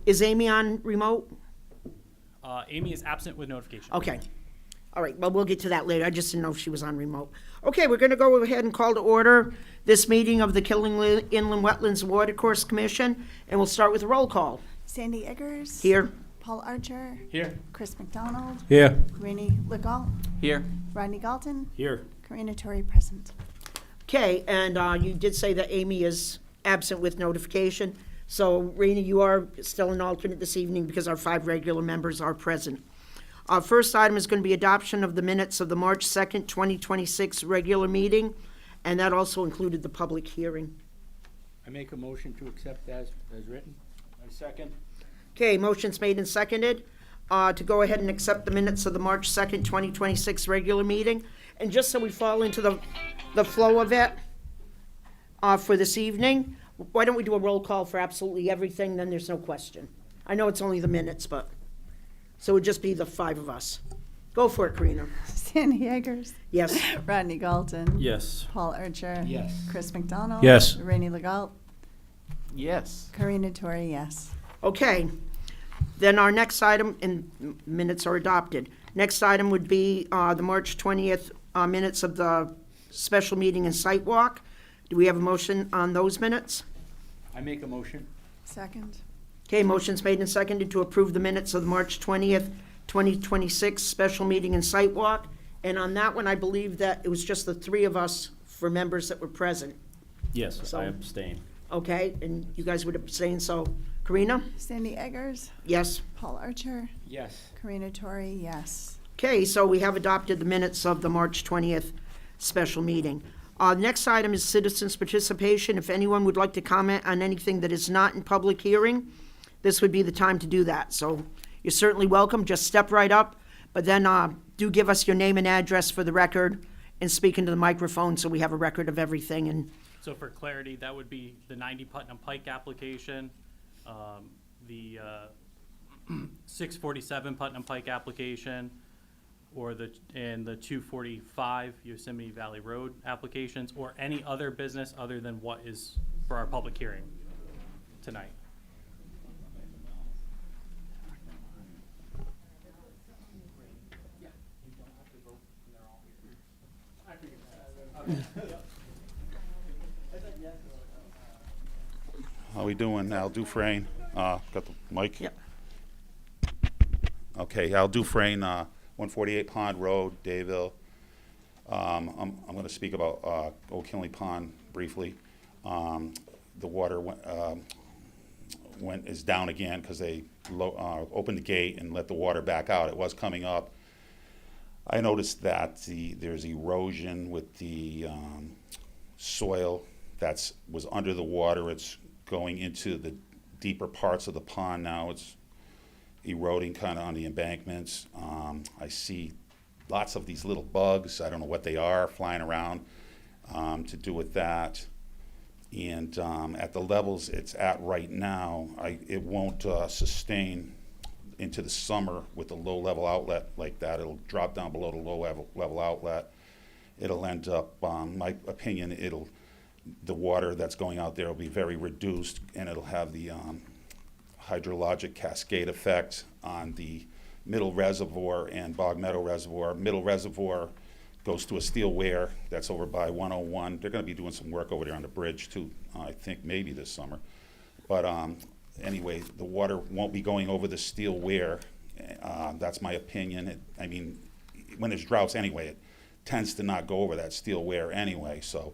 Is Amy on remote? Amy is absent with notification. Okay. All right, well, we'll get to that later. I just didn't know if she was on remote. Okay, we're going to go ahead and call to order this meeting of the Killing Inland Wetlands and Watercourse Commission, and we'll start with a roll call. Sandy Eggers. Here. Paul Archer. Here. Chris McDonald. Here. Rainey Legault. Here. Rodney Galton. Here. Karina Torrey present. Okay, and you did say that Amy is absent with notification. So, Rainey, you are still an alternate this evening because our 5 regular members are present. Our first item is going to be adoption of the minutes of the March 2nd, 2026 regular meeting, and that also included the public hearing. I make a motion to accept as written. I second. Okay, motion's made and seconded to go ahead and accept the minutes of the March 2nd, 2026 regular meeting. And just so we fall into the flow of it for this evening, why don't we do a roll call for absolutely everything, then there's no question. I know it's only the minutes, but, so it would just be the 5 of us. Go for it, Karina. Sandy Eggers. Yes. Rodney Galton. Yes. Paul Archer. Yes. Chris McDonald. Yes. Rainey Legault. Yes. Karina Torrey, yes. Okay, then our next item, and minutes are adopted. Next item would be the March 20th minutes of the special meeting and site walk. Do we have a motion on those minutes? I make a motion. Second. Okay, motion's made and seconded to approve the minutes of the March 20th, 2026 special meeting and site walk. And on that one, I believe that it was just the 3 of us for members that were present. Yes, So- I abstain. Okay, and you guys would abstain, so Karina? Sandy Eggers. Yes. Paul Archer. Yes. Karina Torrey, yes. Okay, so we have adopted the minutes of the March 20th special meeting. Next item is citizens' participation. If anyone would like to comment on anything that is not in public hearing, this would be the time to do that. So you're certainly welcome. Just step right up, but then do give us your name and address for the record and speak into the microphone so we have a record of everything. And So for clarity, that would be the 90 Putnam Pike application, the 647 Putnam Pike application, or the 245 Yosemite Valley Road applications, or any other business other than what is for our public hearing tonight. How we doing? Al Dufresne, got the mic? Yep. Okay, Al Dufresne, 148 Pond Road, Dayville. I'm going to speak about Old Kinley Pond briefly. The water is down again because they opened the gate and let the water back out. It was coming up. I noticed that there's erosion with the soil that was under the water. It's going into the deeper parts of the pond now. It's eroding kind of on the embankments. I see lots of these little bugs, I don't know what they are, flying around to do with that. And at the levels it's at right now, it won't sustain into the summer with a low-level outlet like that. It'll drop down below the low-level outlet. It'll end up, my opinion, the water that's going out there will be very reduced, and it'll have the hydrologic cascade effect on the Middle Reservoir and Bog Meadow Reservoir. Middle Reservoir goes to a steel weir that's over by 101. They're going to be doing some work over there on the bridge too, I think maybe this summer. But anyway, the water won't be going over the steel weir. That's my opinion. I mean, when there's droughts anyway, it tends to not go over that steel weir anyway. So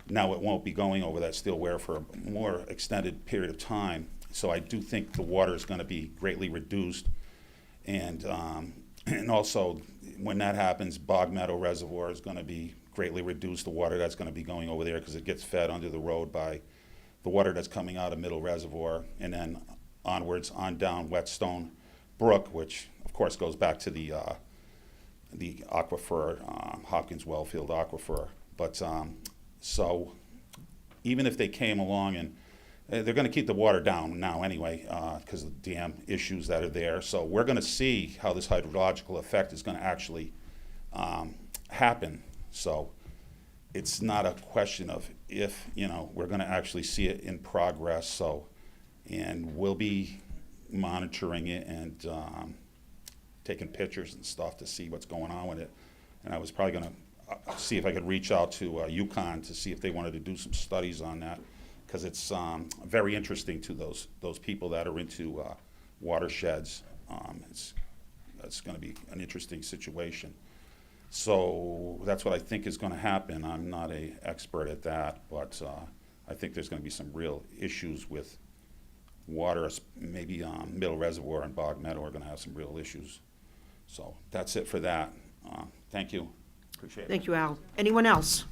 now it won't be going over that steel weir for a more extended period of time. So I do think the water is going to be greatly reduced. And also, when that happens, Bog Meadow Reservoir is going to be greatly reduced, the water that's going to be going over there, because it gets fed under the road by the water that's coming out of Middle Reservoir, and then onwards on down Whetstone Brook, which of course goes back to the aquifer, Hopkins Wellfield aquifer. But so even if they came along, and they're going to keep the water down now anyway because of the dam issues that are there. So we're going to see how this hydrological effect is going to actually happen. So it's not a question of if, we're going to actually see it in progress. So, and we'll be monitoring it and taking pictures and stuff to see what's going on with it. And I was probably gonna see if I could reach out to UConn to see if they wanted to do some studies on that, because it's very interesting to those people that are into watersheds. It's going to be an interesting situation. So that's what I think is going to happen. I'm not an expert at that, but I think there's going to be some real issues with water. Maybe Middle Reservoir and Bog Meadow are going to have some real issues. So that's it for that. Thank you. Appreciate it. Thank you, Al. Anyone else?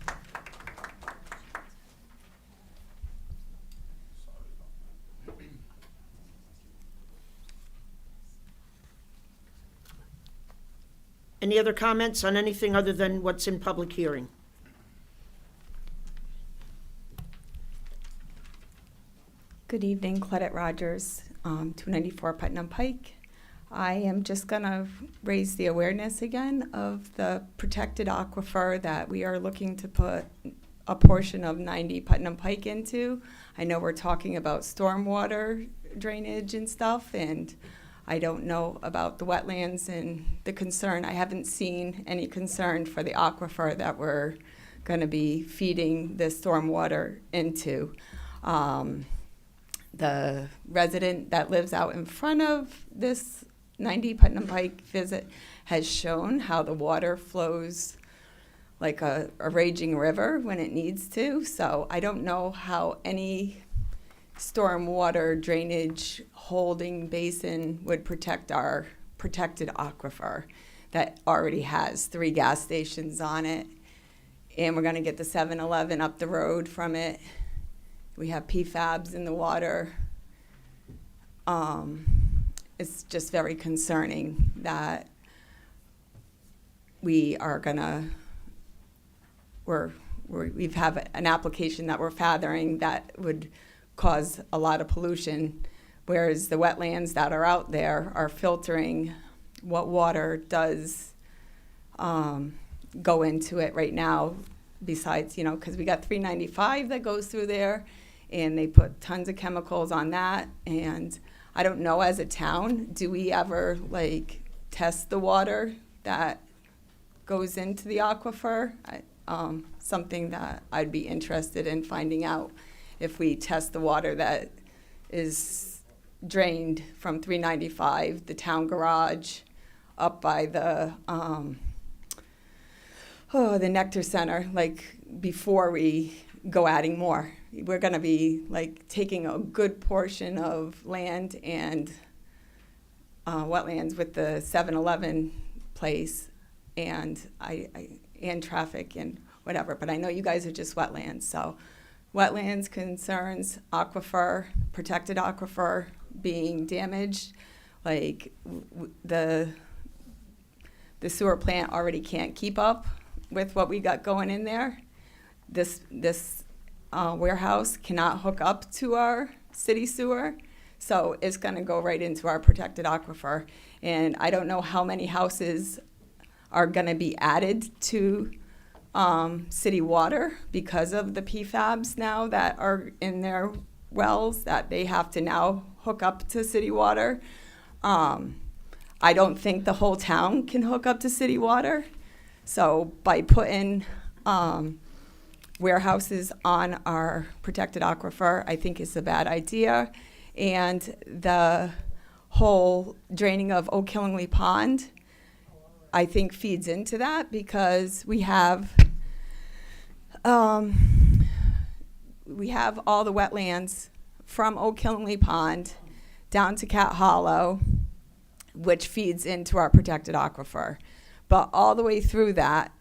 Any other comments on anything other than what's in public hearing? Good evening, Claudette Rogers, 294 Putnam Pike. I am just going to raise the awareness again of the protected aquifer that we are looking to put a portion of 90 Putnam Pike into. I know we're talking about stormwater drainage and stuff, and I don't know about the wetlands and the concern. I haven't seen any concern for the aquifer that we're going to be feeding the stormwater into. The resident that lives out in front of this 90 Putnam Pike visit has shown how the water flows like a raging river when it needs to. So I don't know how any stormwater drainage holding basin would protect our protected aquifer that already has 3 gas stations on it. And we're going to get the 7-Eleven up the road from it. We have PFABs in the water. It's just very concerning that we are gonna, we've have an application that we're fathering that would cause a lot of pollution, whereas the wetlands that are out there are filtering what water does go into it right now, besides, because we got 395 that goes through there, and they put tons of chemicals on that. And I don't know, as a town, do we ever test the water that goes into the aquifer? Something that I'd be interested in finding out, if we test the water that is drained from 395, the town garage, up by the Nectar Center, before we go adding more. We're going to be taking a good portion of land and wetlands with the 7-Eleven place, and and traffic and whatever. But I know you guys are just wetlands, so wetlands concerns, aquifer, protected aquifer being damaged, the sewer plant already can't keep up with what we got going in there. This warehouse cannot hook up to our city sewer, so it's going to go right into our protected aquifer. And I don't know how many houses are going to be added to city water because of the PFABs now that are in their wells, that they have to now hook up to city water. I don't think the whole town can hook up to city water. So by putting warehouses on our protected aquifer, I think is a bad idea. And the whole draining of O'Killingly Pond, I think, feeds into that, because we have all the wetlands from O'Killingly Pond down to Cat Hollow, which feeds into our protected aquifer. But all the way through that,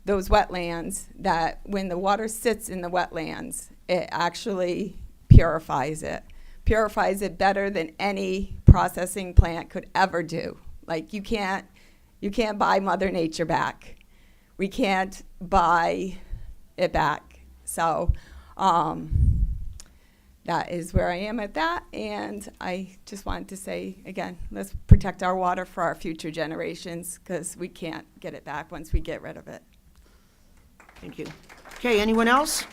those wetlands, that when the water sits in the wetlands, it actually purifies it better than any processing plant could ever do. You can't buy Mother Nature back. We can't buy it back. So that is where I am at that. And I just wanted to say, again, let's protect our water for our future generations, because we can't get it back once we get rid of it. Thank you. Okay, anyone else?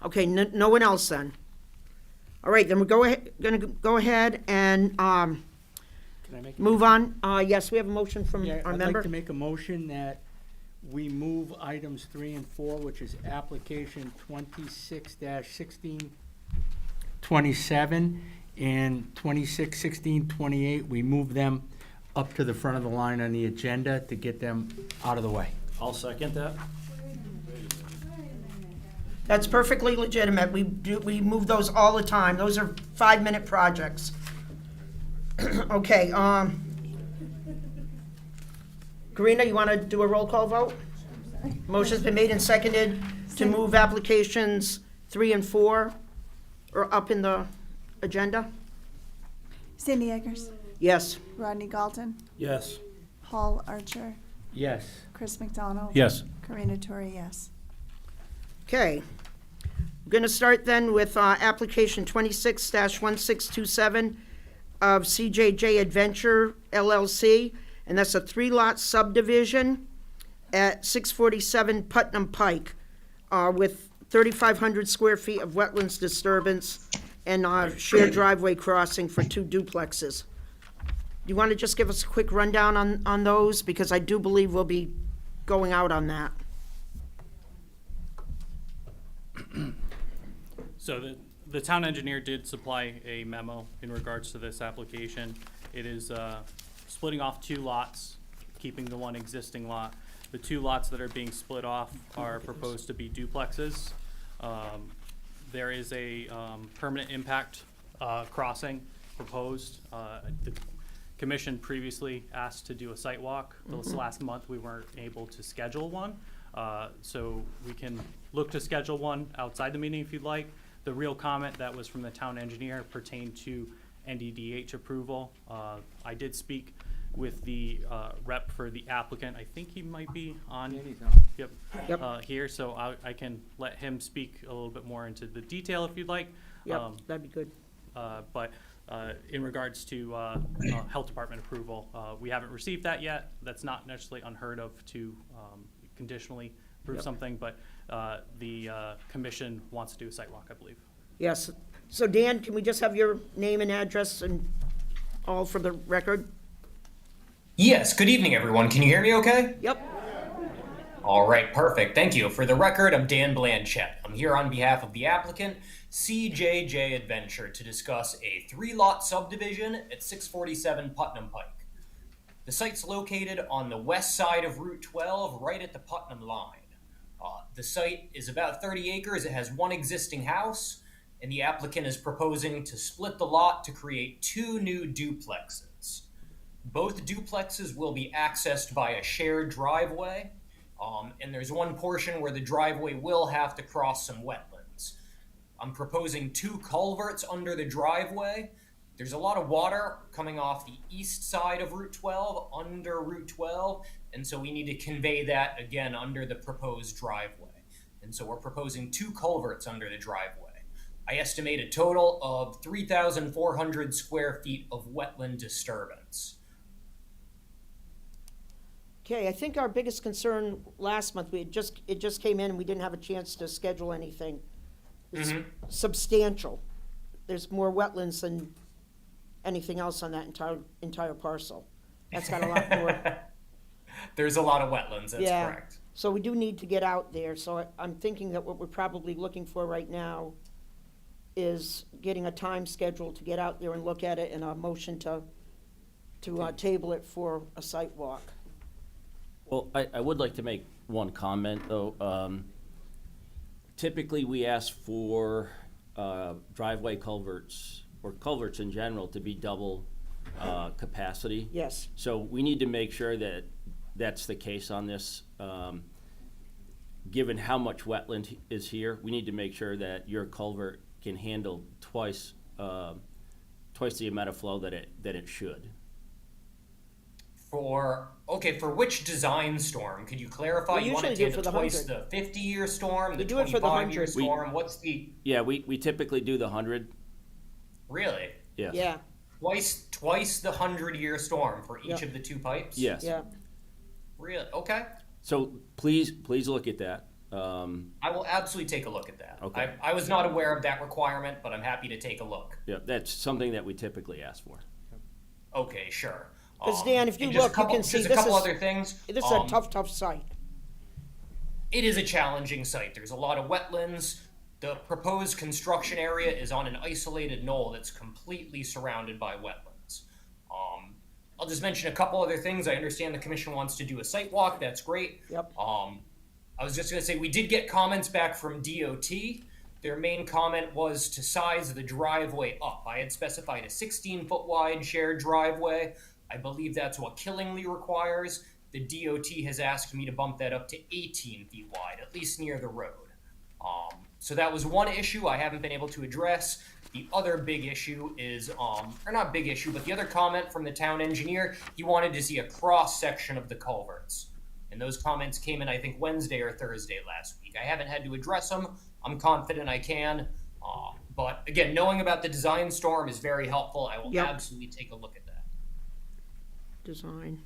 Okay, no one else then. All right, then we're gonna go ahead and, Can I make? a move on. Yes, we have a motion from Yeah, our I'd member. like to make a motion that we move items 3 and 4, which is application 26-1627 and 26-1628. We move them up to the front of the line on the agenda to get them out of the way. I'll second that. That's perfectly legitimate. We move those all the time. Those are 5-minute projects. Okay, Karina, you want to do a roll call vote? Motion's been made and seconded to move applications 3 and 4 or up in the agenda? Sandy Eggers, Yes. Rodney Galton, Yes. Paul Archer, Yes. Chris McDonald. Yes. Karina Tori, yes. Okay. We're going to start then with application 26-1627 of CJJ Adventure LLC, and that's a 3-lot subdivision at 647 Putnam Pike with 3,500 square feet of wetlands disturbance and shared driveway crossing for 2 duplexes. You want to just give us a quick rundown on those? Because I do believe we'll be going out on that. So the town engineer did supply a memo in regards to this application. It is splitting off 2 lots, keeping the 1 existing lot. The 2 lots that are being split off are proposed to be duplexes. There is a permanent impact crossing proposed. The commission previously asked to do a site walk. This last month, we weren't able to schedule one. So we can look to schedule one outside the meeting if you'd like. The real comment that was from the town engineer pertained to NDDH approval. I did speak with the rep for the applicant. I think he might be on. Yep. Here, so I can let him speak a little bit more into the detail if you'd like. Yep, that'd be good. But in regards to health department approval, we haven't received that yet. That's not necessarily unheard of to conditionally approve something, but the commission wants to do a site walk, I believe. Yes. So Dan, can we just have your name and address and all for the record? Yes, good evening, everyone. Can you hear me okay? Yep. All right, perfect. Thank you. For the record, I'm Dan Blanchette. I'm here on behalf of the applicant, CJJ Adventure, to discuss a 3-lot subdivision at 647 Putnam Pike. The site's located on the west side of Route 12, right at the Putnam line. The site is about 30 acres. It has 1 existing house, and the applicant is proposing to split the lot to create 2 new duplexes. Both duplexes will be accessed by a shared driveway, and there's one portion where the driveway will have to cross some wetlands. I'm proposing 2 culverts under the driveway. There's a lot of water coming off the east side of Route 12, under Route 12, and so we need to convey that again under the proposed driveway. And so we're proposing 2 culverts under the driveway. I estimate a total of 3,400 square feet of wetland disturbance. Okay, I think our biggest concern last month, it just came in and we didn't have a chance to schedule anything. It's substantial. There's more wetlands than anything else on that entire parcel. That's got a lot more. There's a lot of wetlands, that's Yeah. correct. So we do need to get out there. So I'm thinking that what we're probably looking for right now is getting a time schedule to get out there and look at it and a motion to table it for a site walk. Well, I would like to make one comment, though. Typically, we ask for driveway culverts, or culverts in general, to be double capacity. Yes. So we need to make sure that that's the case on this. Given how much wetland is here, we need to make sure that your culvert can handle twice the amount of flow that it should. For which design storm? Could you clarify? We You want it usually to do it for handle the twice 100. the 50-year storm, the We do it for the 25-year 100. storm? What's the... Yeah, we typically do the 100. Really? Yes. Yeah, Twice the 100-year storm for each Yeah. of the 2 pipes? Yes. yeah. Really? Okay. So please look at that. I will absolutely take a look at that. Okay. I was not aware of that requirement, but I'm happy to take a look. Yeah, that's something that we typically ask for. Okay, sure. 'Cause, Dan, if you and just a look, you couple- can see just a this couple is- other things. This is a tough site. It is a challenging site. There's a lot of wetlands. The proposed construction area is on an isolated knoll that's completely surrounded by wetlands. I'll just mention a couple other things. I understand the commission wants to do a site walk. That's great. Yep. I was just going to say we did get comments back from DOT. Their main comment was to size the driveway up. I had specified a 16-foot wide shared driveway. I believe that's what Killingly requires. The DOT has asked me to bump that up to 18 feet wide, at least near the road. So that was one issue I haven't been able to address. The other big issue is, or not big issue, but the other comment from the town engineer, he wanted to see a cross section of the culverts. And those comments came in, I think, Wednesday or Thursday last week. I haven't had to address them. I'm confident I can. But again, knowing about the design storm is very helpful. I will Yep. absolutely take a look at that. Design.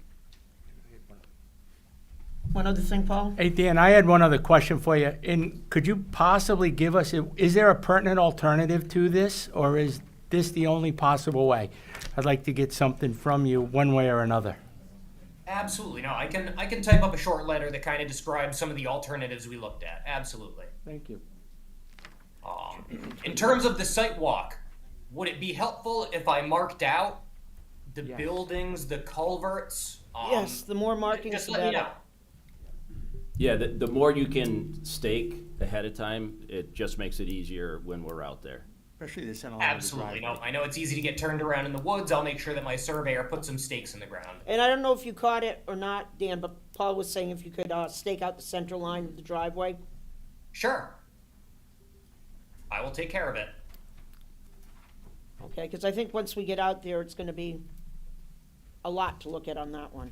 One other thing, Paul? Hey, Dan, I had one other question for you. Could you possibly give us, is there a pertinent alternative to this, or is this the only possible way? I'd like to get something from you one way or another. Absolutely. No, I can type up a short letter that kind of describes some of the alternatives we looked at. Absolutely. Thank you. In terms of the site walk, would it be helpful if I marked out the Yes. buildings, the culverts? Yes, the more markings, Just the let me better. know. Yeah, the more you can stake ahead of time, it just makes it easier when we're out there. Especially the center line of the Absolutely. No, driveway. I know it's easy to get turned around in the woods. I'll make sure that my surveyor puts some stakes in the ground. And I don't know if you caught it or not, Dan, but Paul was saying if you could stake out the center line of the driveway. Sure. I will take care of it. Okay, because I think once we get out there, it's going to be a lot to look at on that one.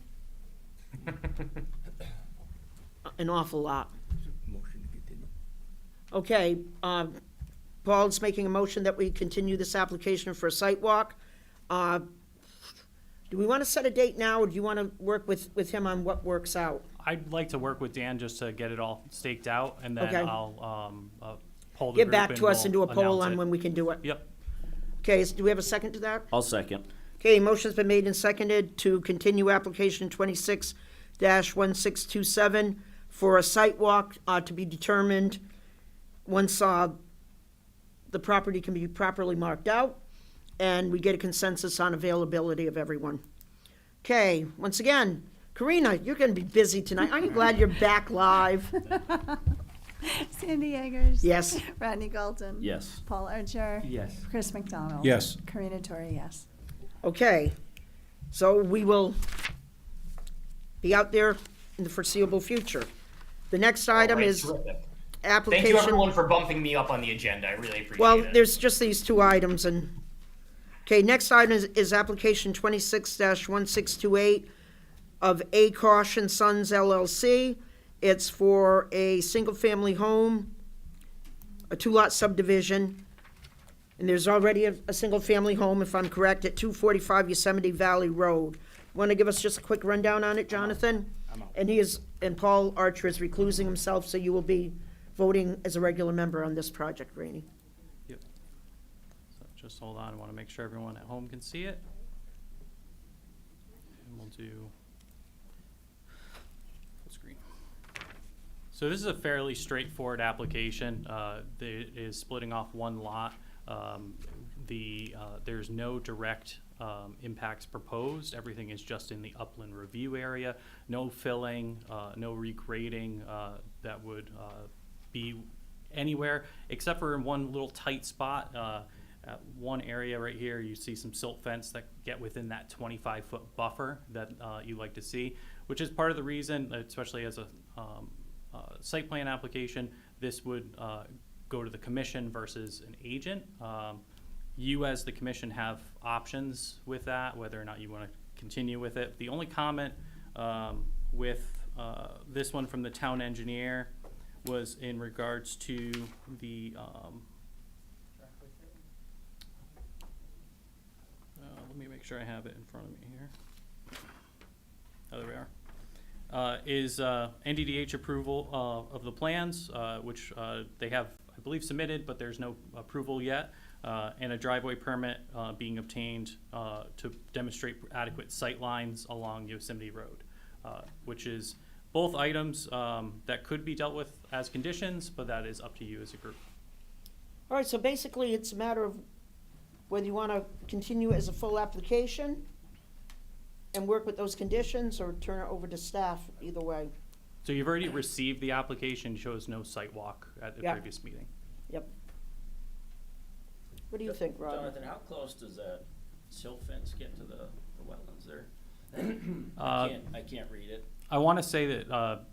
An awful lot. Motion to continue. Okay, Paul's making a motion that we continue this application for a site walk. Do we want to set a date now, or do you want to work with him on what works out? I'd like to work with Dan just to get it all staked out, and then Okay. I'll poll the Get group back and to us and do a we'll poll announce on it. when we can do it. Yep. Okay, do we have a second to that? I'll second. Okay, motion's been made and seconded to continue application 26-1627 for a site walk to be determined once the property can be properly marked out and we get a consensus on availability of everyone. Okay, once again, Karina, you're going to be busy tonight. Aren't you glad you're back live? Sandy Eggers. Yes. Rodney Galton. Yes. Paul Archer. Yes. Chris McDonald. Yes. Karina Tori, yes. Okay, so we will be out there in the foreseeable future. The next item All right, is terrific. application. Thank you, everyone, for bumping me up on the agenda. I really appreciate Well, it. there's just these two items and, okay, next item is application 26-1628 of A. Caution Sons LLC. It's for a single-family home, a two-lot subdivision. And there's already a single-family home, if I'm correct, at 245 Yosemite Valley Road. Want to give us just a quick rundown on it, Jonathan? And Paul Archer is reclusing himself, so you will be voting as a regular member on this project, Rainey. Yep. So just hold on, I want to make sure everyone at home can see it. And we'll do full screen. So this is a fairly straightforward application. It is splitting off one lot. There's no direct impacts proposed. Everything is just in the upland review area. No filling, no regrading that would be anywhere except for in one little tight spot. At one area right here, you see some silt fence that get within that 25-foot buffer that you like to see, which is part of the reason, especially as a site plan application, this would go to the commission versus an agent. You as the commission have options with that, whether or not you want to continue with it. The only comment with this one from the town engineer was in regards to the let me make sure I have it in front of me here. Oh, there we are. is NDDH approval of the plans, which they have, I believe, submitted, but there's no approval yet, and a driveway permit being obtained to demonstrate adequate sight lines along Yosemite Road, which is both items that could be dealt with as conditions, but that is up to you as a group. All right, so basically, it's a matter of whether you want to continue as a full application and work with those conditions, or turn it over to staff, either way. So you've already received the application, shows no site walk at the Yeah. previous meeting. Yep. What do you think, Rob? Jonathan, how close does that silt fence get to the wetlands there? Uh, I can't read it. I want to say that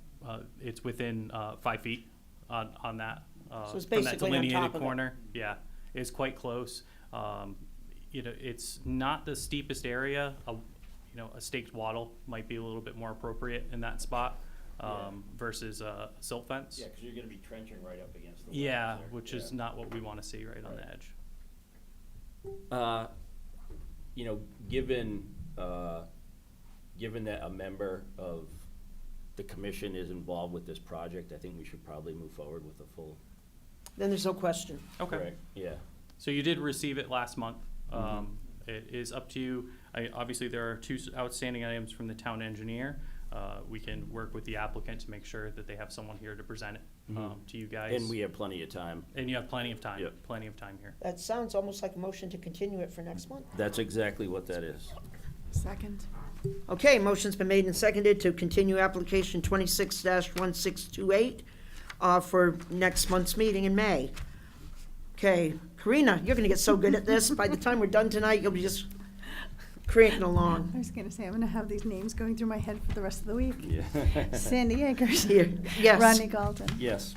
it's within 5 feet on that. So it's from that basically on top delineated of it. corner. Yeah, it's quite close. It's not the steepest area. A staked wattle might be a little bit more appropriate in that spot versus a silt fence. Yeah, because you're going to be trenching right up against the wetlands Yeah, there. which is not what we want to see right on the edge. Given that a member of the commission is involved with this project, I think we should probably move forward with a full. Then there's no question. Okay. Correct. Yeah. So you did receive it last month. Mm-hmm. It is up to you. Obviously, there are 2 outstanding items from the town engineer. We can work with the applicant to make sure that they have someone here to present it to you guys. And we have plenty of time. And you have plenty of time. Yep. Plenty of time here. That sounds almost like a motion to continue it for next month. That's exactly what that is. Second. Okay, motion's been made and seconded to continue application 26-1628 for next month's meeting in May. Okay, Karina, you're gonna get so good at this, by the time we're done tonight, you'll be just cranking along. I was gonna say, I'm gonna have these names going through my head for the rest of the week. Yeah. Sandy Akers. Here, yes. Rodney Galton. Yes.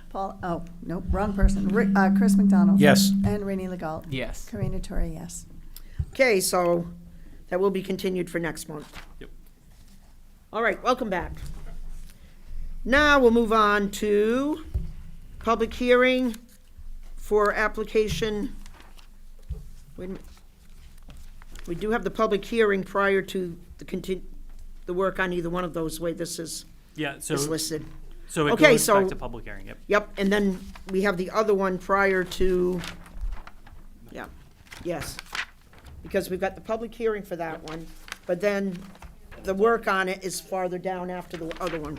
Paul, oh, nope, wrong person. Chris McDonald. Yes. And Rainey Legault. Yes. Karina Torrey, yes. Okay, so that will be continued for next month. Yep. All right, welcome back. Now we'll move on to public hearing for application. Wait a minute. We do have the public hearing prior to the work on either one of those, way this is Yeah, so listed. so it Okay, goes so- back to public hearing. Yep. Yep, and then we have the other one prior to, yeah, yes. Because we've got the public hearing for that one, but then the work on it is farther down after the other one.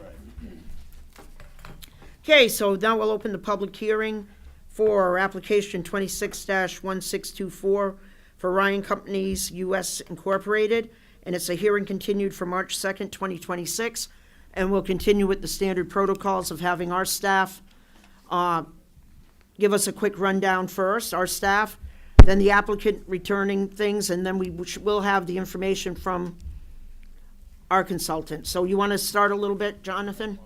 Okay, so now we'll open the public hearing for application 26-1624 for Ryan Companies US Incorporated, and it's a hearing continued for March 2nd, 2026, and we'll continue with the standard protocols of having our staff give us a quick rundown first, our staff, then the applicant returning things, and then we'll have the information from our consultant. So you want to start a little bit, Jonathan?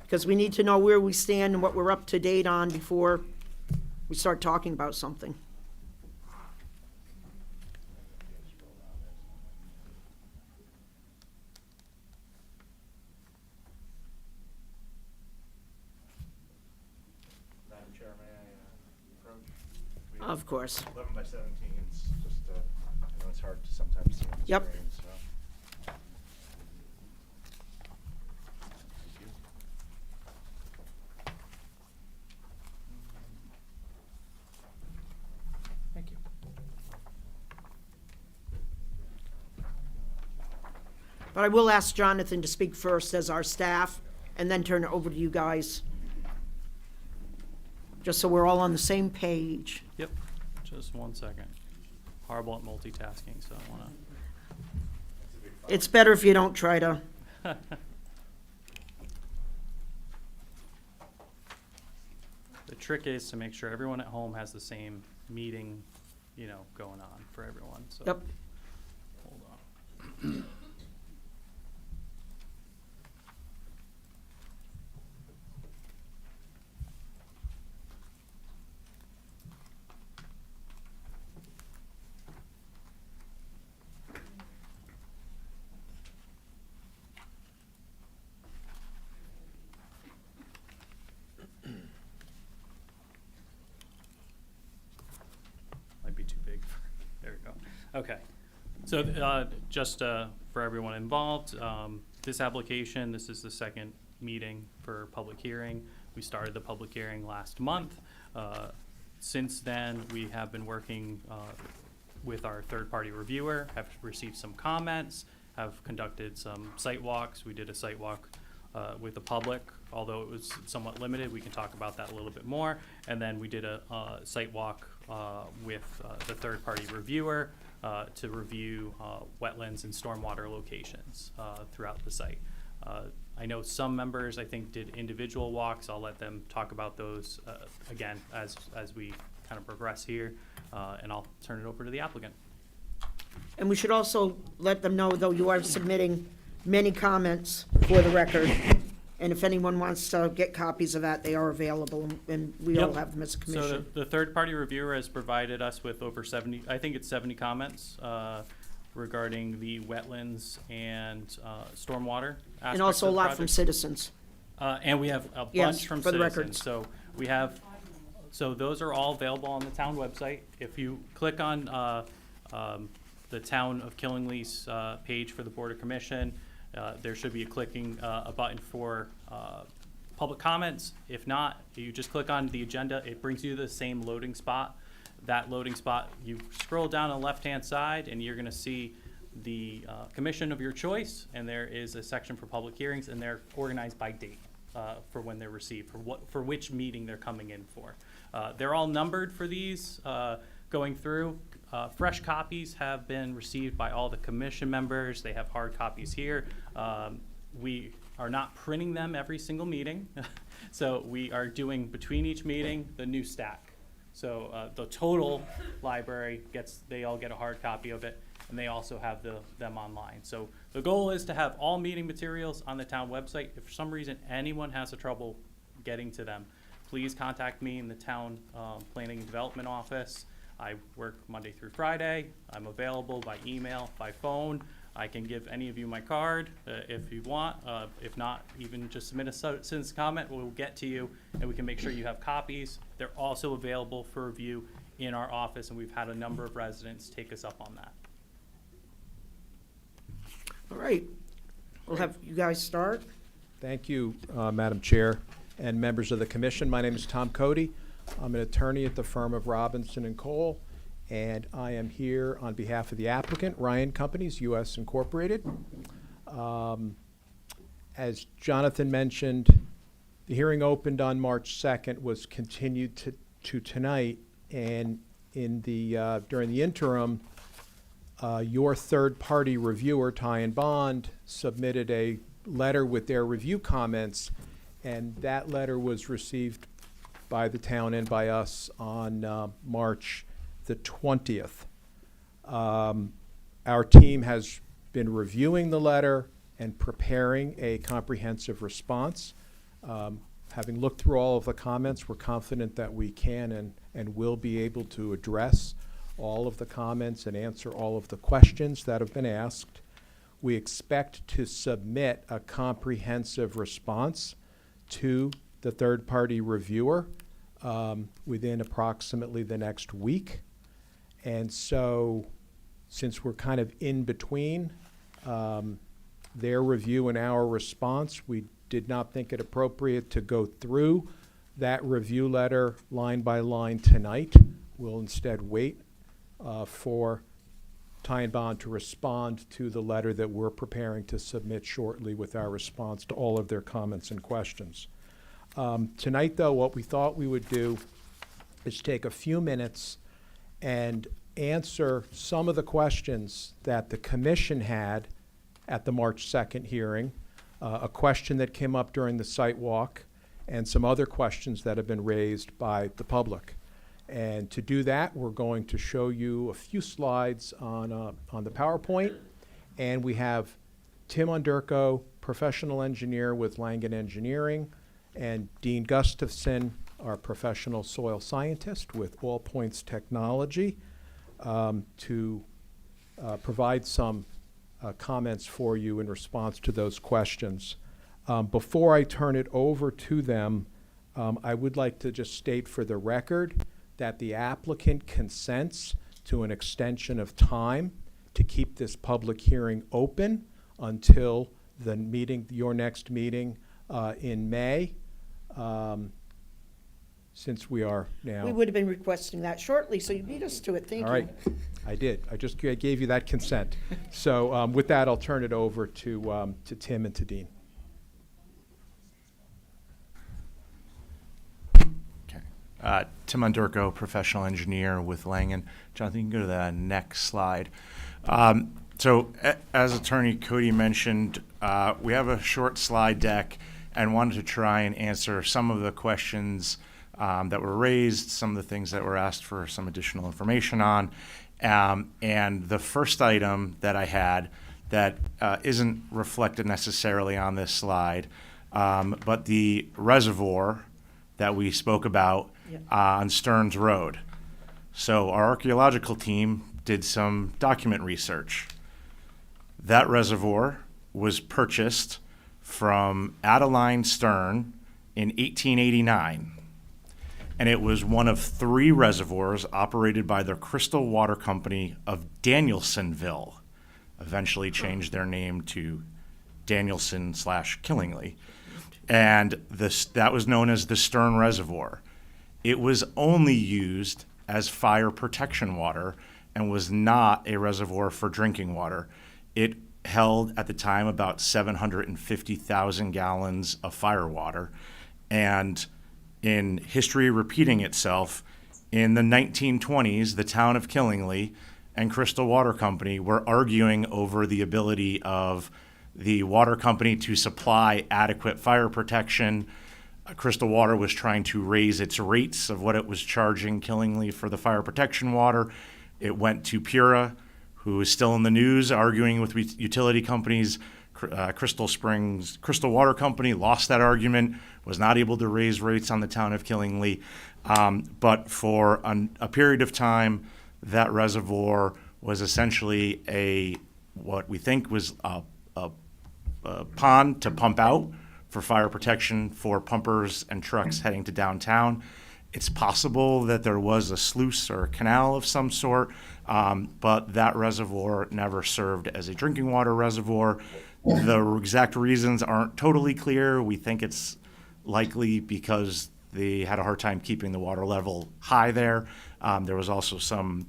Because we need to know where we stand and what we're up to date on before we start talking about something. Madam Chair, may I approach? We Of course. 11 by 17s, just, I know it's hard to sometimes see on the Yep. screen, so. Thank you. But I will ask Jonathan to speak first as our staff, and then turn it over to you guys. Just so we're all on the same page. Yep. Just 1 second. Horrible at multitasking, so I want to. It's better if you don't try to. The trick is to make sure everyone at home has the same meeting, going on for everyone, so. Yep. Hold on. Okay. So just for everyone involved, this application, this is the second meeting for public hearing. We started the public hearing last month. Since then, we have been working with our third-party reviewer, have received some comments, have conducted some site walks. We did a site walk with the public, although it was somewhat limited. We can talk about that a little bit more. And then we did a site walk with the third-party reviewer to review wetlands and stormwater locations throughout the site. I know some members, I think, did individual walks. I'll let them talk about those again as we kind of progress here, and I'll turn it over to the applicant. And we should also let them know, though, you are submitting many comments for the record. And if anyone wants to get copies of that, they are available, and we all Yep. have them as a So commission. the third-party reviewer has provided us with over 70, I think it's 70 comments regarding the wetlands and stormwater aspects And also a of the lot from project. citizens. And we have a Yes, bunch from for the citizens. records. So we have, so those are all available on the town website. If you click on the Town of Killingly's page for the Board of Commission, there should be a button for public comments. If not, you just click on the agenda. It brings you to the same loading spot. That loading spot, you scroll down on the left-hand side, and you're going to see the commission of your choice, and there is a section for public hearings, and they're organized by date for when they're received, for which meeting they're coming in for. They're all numbered for these going through. Fresh copies have been received by all the commission members. They have hard copies here. We are not printing them every single meeting, so we are doing between each meeting the new stack. So the total library they all get a hard copy of it, and they also have them online. So the goal is to have all meeting materials on the town website. If for some reason anyone has a trouble getting to them, please contact me in the town planning and development office. I work Monday through Friday. I'm available by email, by phone. I can give any of you my card if you want. If not, even just submit a citizen's comment. We'll get to you, and we can make sure you have copies. They're also available for review in our office, and we've had a number of residents take us up on that. All right. We'll have you guys start. Thank you, Madam Chair and members of the commission. My name is Tom Cody. I'm an attorney at the firm of Robinson and Cole, and I am here on behalf of the applicant, Ryan Companies, U.S. Incorporated. As Jonathan mentioned, the hearing opened on March 2nd, was continued to tonight, and during the interim, your third-party reviewer, Ty and Bond, submitted a letter with their review comments, and that letter was received by the town and by us on March the 20th. Our team has been reviewing the letter and preparing a comprehensive response. Having looked through all of the comments, we're confident that we can and will be able to address all of the comments and answer all of the questions that have been asked. We expect to submit a comprehensive response to the third-party reviewer within approximately the next week. And so, since we're kind of in between their review and our response, we did not think it appropriate to go through that review letter line by line tonight. We'll instead wait for Ty and Bond to respond to the letter that we're preparing to submit shortly with our response to all of their comments and questions. Tonight, though, what we thought we would do is take a few minutes and answer some of the questions that the commission had at the March 2nd hearing, a question that came up during the site walk, and some other questions that have been raised by the public. And to do that, we're going to show you a few slides on the PowerPoint, and we have Tim Underko, professional engineer with Langen Engineering, and Dean Gustafson, our professional soil scientist with All Points Technology, to provide some comments for you in response to those questions. Before I turn it over to them, I would like to just state for the record that the applicant consents to an extension of time to keep this public hearing open until the meeting, your next meeting in May, since we are now. We would have been requesting that shortly, so you beat us to it. Thank you. All right, I did. I just gave you that consent. So with that, I'll turn it over to Tim and to Dean. Okay. Tim Undurko, professional engineer with Langen. Jonathan, you can go to the next slide. As Attorney Cody mentioned, we have a short slide deck and wanted to try and answer some of the questions that were raised, some of the things that were asked for some additional information on. And the first item that I had that isn't reflected necessarily on this slide, but the reservoir that we spoke about on Stearns Road. So our archaeological team did some document research. That reservoir was purchased from Adeline Stern in 1889. And it was one of 3 reservoirs operated by the Crystal Water Company of Danielsonville, eventually changed their name to Danielson/Killingly. And that was known as the Stern Reservoir. It was only used as fire protection water and was not a reservoir for drinking water. It held at the time about 750,000 gallons of fire water. And in history repeating itself, in the 1920s, the town of Killingly and Crystal Water Company were arguing over the ability of the water company to supply adequate fire protection. Crystal Water was trying to raise its rates of what it was charging Killingly for the fire protection water. It went to Pura, who is still in the news, arguing with utility companies. Crystal Water Company lost that argument, was not able to raise rates on the town of Killingly. But for a period of time, that reservoir was essentially what we think was a pond to pump out for fire protection for pumpers and trucks heading to downtown. It's possible that there was a sluice or a canal of some sort, but that reservoir never served as a drinking water reservoir. The exact reasons aren't totally clear. We think it's likely because they had a hard time keeping the water level high there. There was also some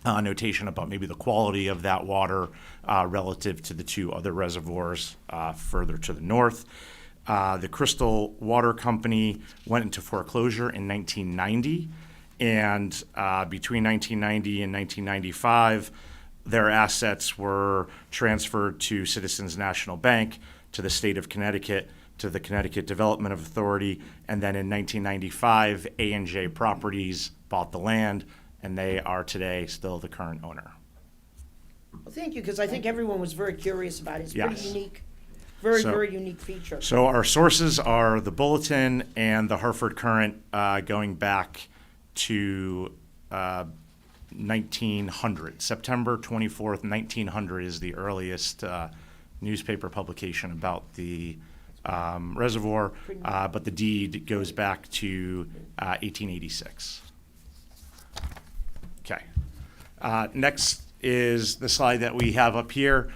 notation about maybe the quality of that water relative to the 2 other reservoirs further to the north. The Crystal Water Company went into foreclosure in 1990, and between 1990 and 1995, their assets were transferred to Citizens National Bank, to the state of Connecticut, to the Connecticut Development Authority, and then in 1995, A&J Properties bought the land, and they are today still the current owner. Well, thank you, because I think everyone was very curious about it. It's pretty Yes. unique, very, So- very unique feature. So our sources are the Bulletin and the Hartford Current, going back to 1900. September 24th, 1900 is the earliest newspaper publication about the reservoir, but the deed goes back to 1886. Okay. Next is the slide that we have up here.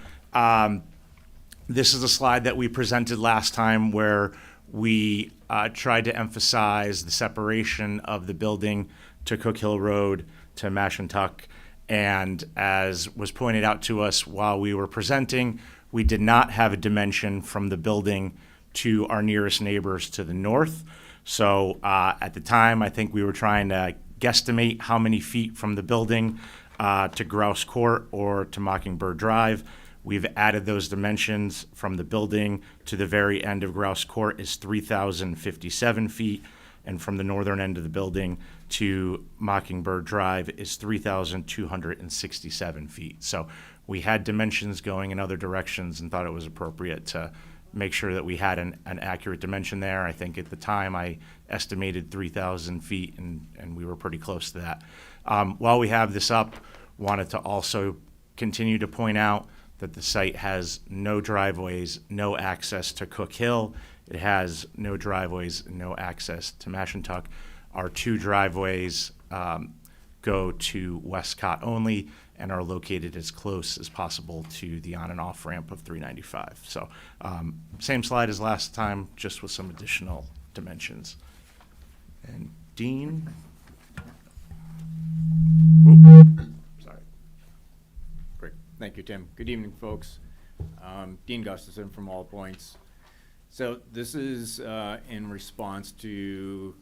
This is a slide that we presented last time where we tried to emphasize the separation of the building to Cook Hill Road to Mashantuck. And as was pointed out to us while we were presenting, we did not have a dimension from the building to our nearest neighbors to the north. So at the time, I think we were trying to guesstimate how many feet from the building to Grouse Court or to Mockingbird Drive. We've added those dimensions from the building to the very end of Grouse Court is 3,057 feet, and from the northern end of the building to Mockingbird Drive is 3,267 feet. So we had dimensions going in other directions and thought it was appropriate to make sure that we had an accurate dimension there. I think at the time I estimated 3,000 feet, and we were pretty close to that. While we have this up, wanted to also continue to point out that the site has no driveways, no access to Cook Hill. It has no driveways, no access to Mashantuck. Our 2 driveways, go to Westcott only and are located as close as possible to the on and off ramp of 395. So same slide as last time, just with some additional dimensions. And Dean? Oop, sorry. Great. Thank you, Tim. Good evening, folks. Dean Gustafson from All Points. So this is in response to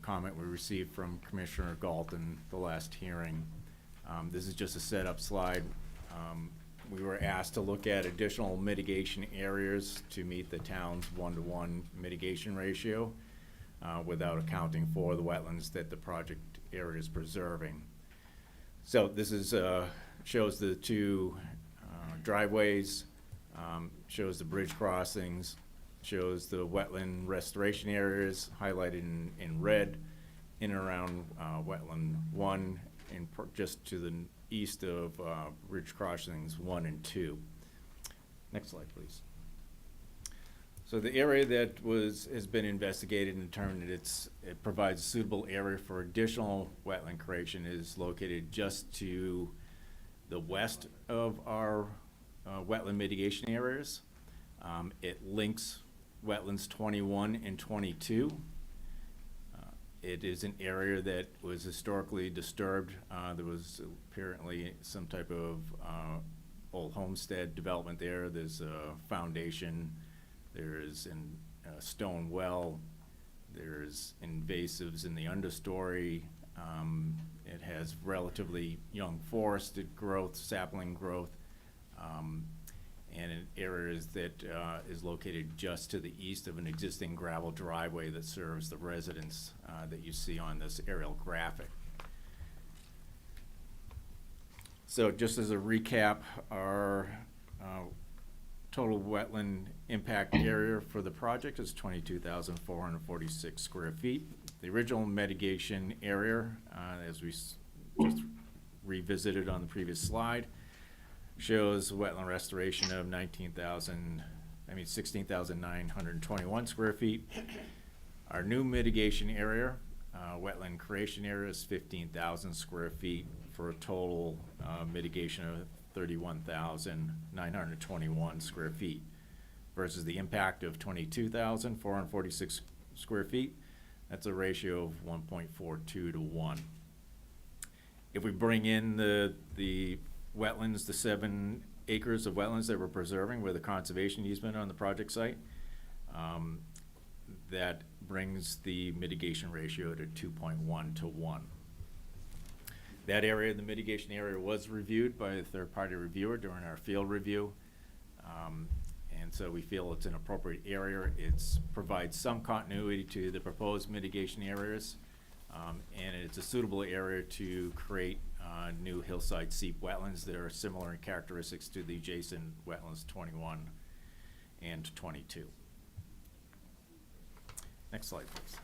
comment we received from Commissioner Galt in the last hearing. This is just a setup slide. We were asked to look at additional mitigation areas to meet the town's 1-to-1 mitigation ratio without accounting for the wetlands that the project area is preserving. So this is shows the two driveways, shows the bridge crossings, shows the wetland restoration areas highlighted in red in and around wetland 1 and just to the east of bridge crossings 1 and 2. Next slide, please. So the area that has been investigated and determined that it provides a suitable area for additional wetland creation is located just to the west of our wetland mitigation areas. It links wetlands 21 and 22. It is an area that was historically disturbed. There was apparently some type of old homestead development there. There's a foundation. There's a stone well. There's invasives in the understory. It has relatively young forested growth, sapling growth, and in areas that is located just to the east of an existing gravel driveway that serves the residents that you see on this aerial graphic. So just as a recap, our total wetland impact area for the project is 22,446 square feet. The original mitigation area, as we just revisited on the previous slide, shows wetland restoration of 16,921 square feet. Our new mitigation area, wetland creation area, is 15,000 square feet for a total mitigation of 31,921 square feet versus the impact of 22,446 square feet. That's a ratio of 1.42 to 1. If we bring in the wetlands, the 7 acres of wetlands that we're preserving with a conservation easement on the project site, that brings the mitigation ratio to 2.1 to 1. That area, the mitigation area, was reviewed by a third-party reviewer during our field review. And so we feel it's an appropriate area. It provides some continuity to the proposed mitigation areas. And it's a suitable area to create new hillside seep wetlands that are similar in characteristics to the adjacent wetlands 21 and 22. Next slide, please.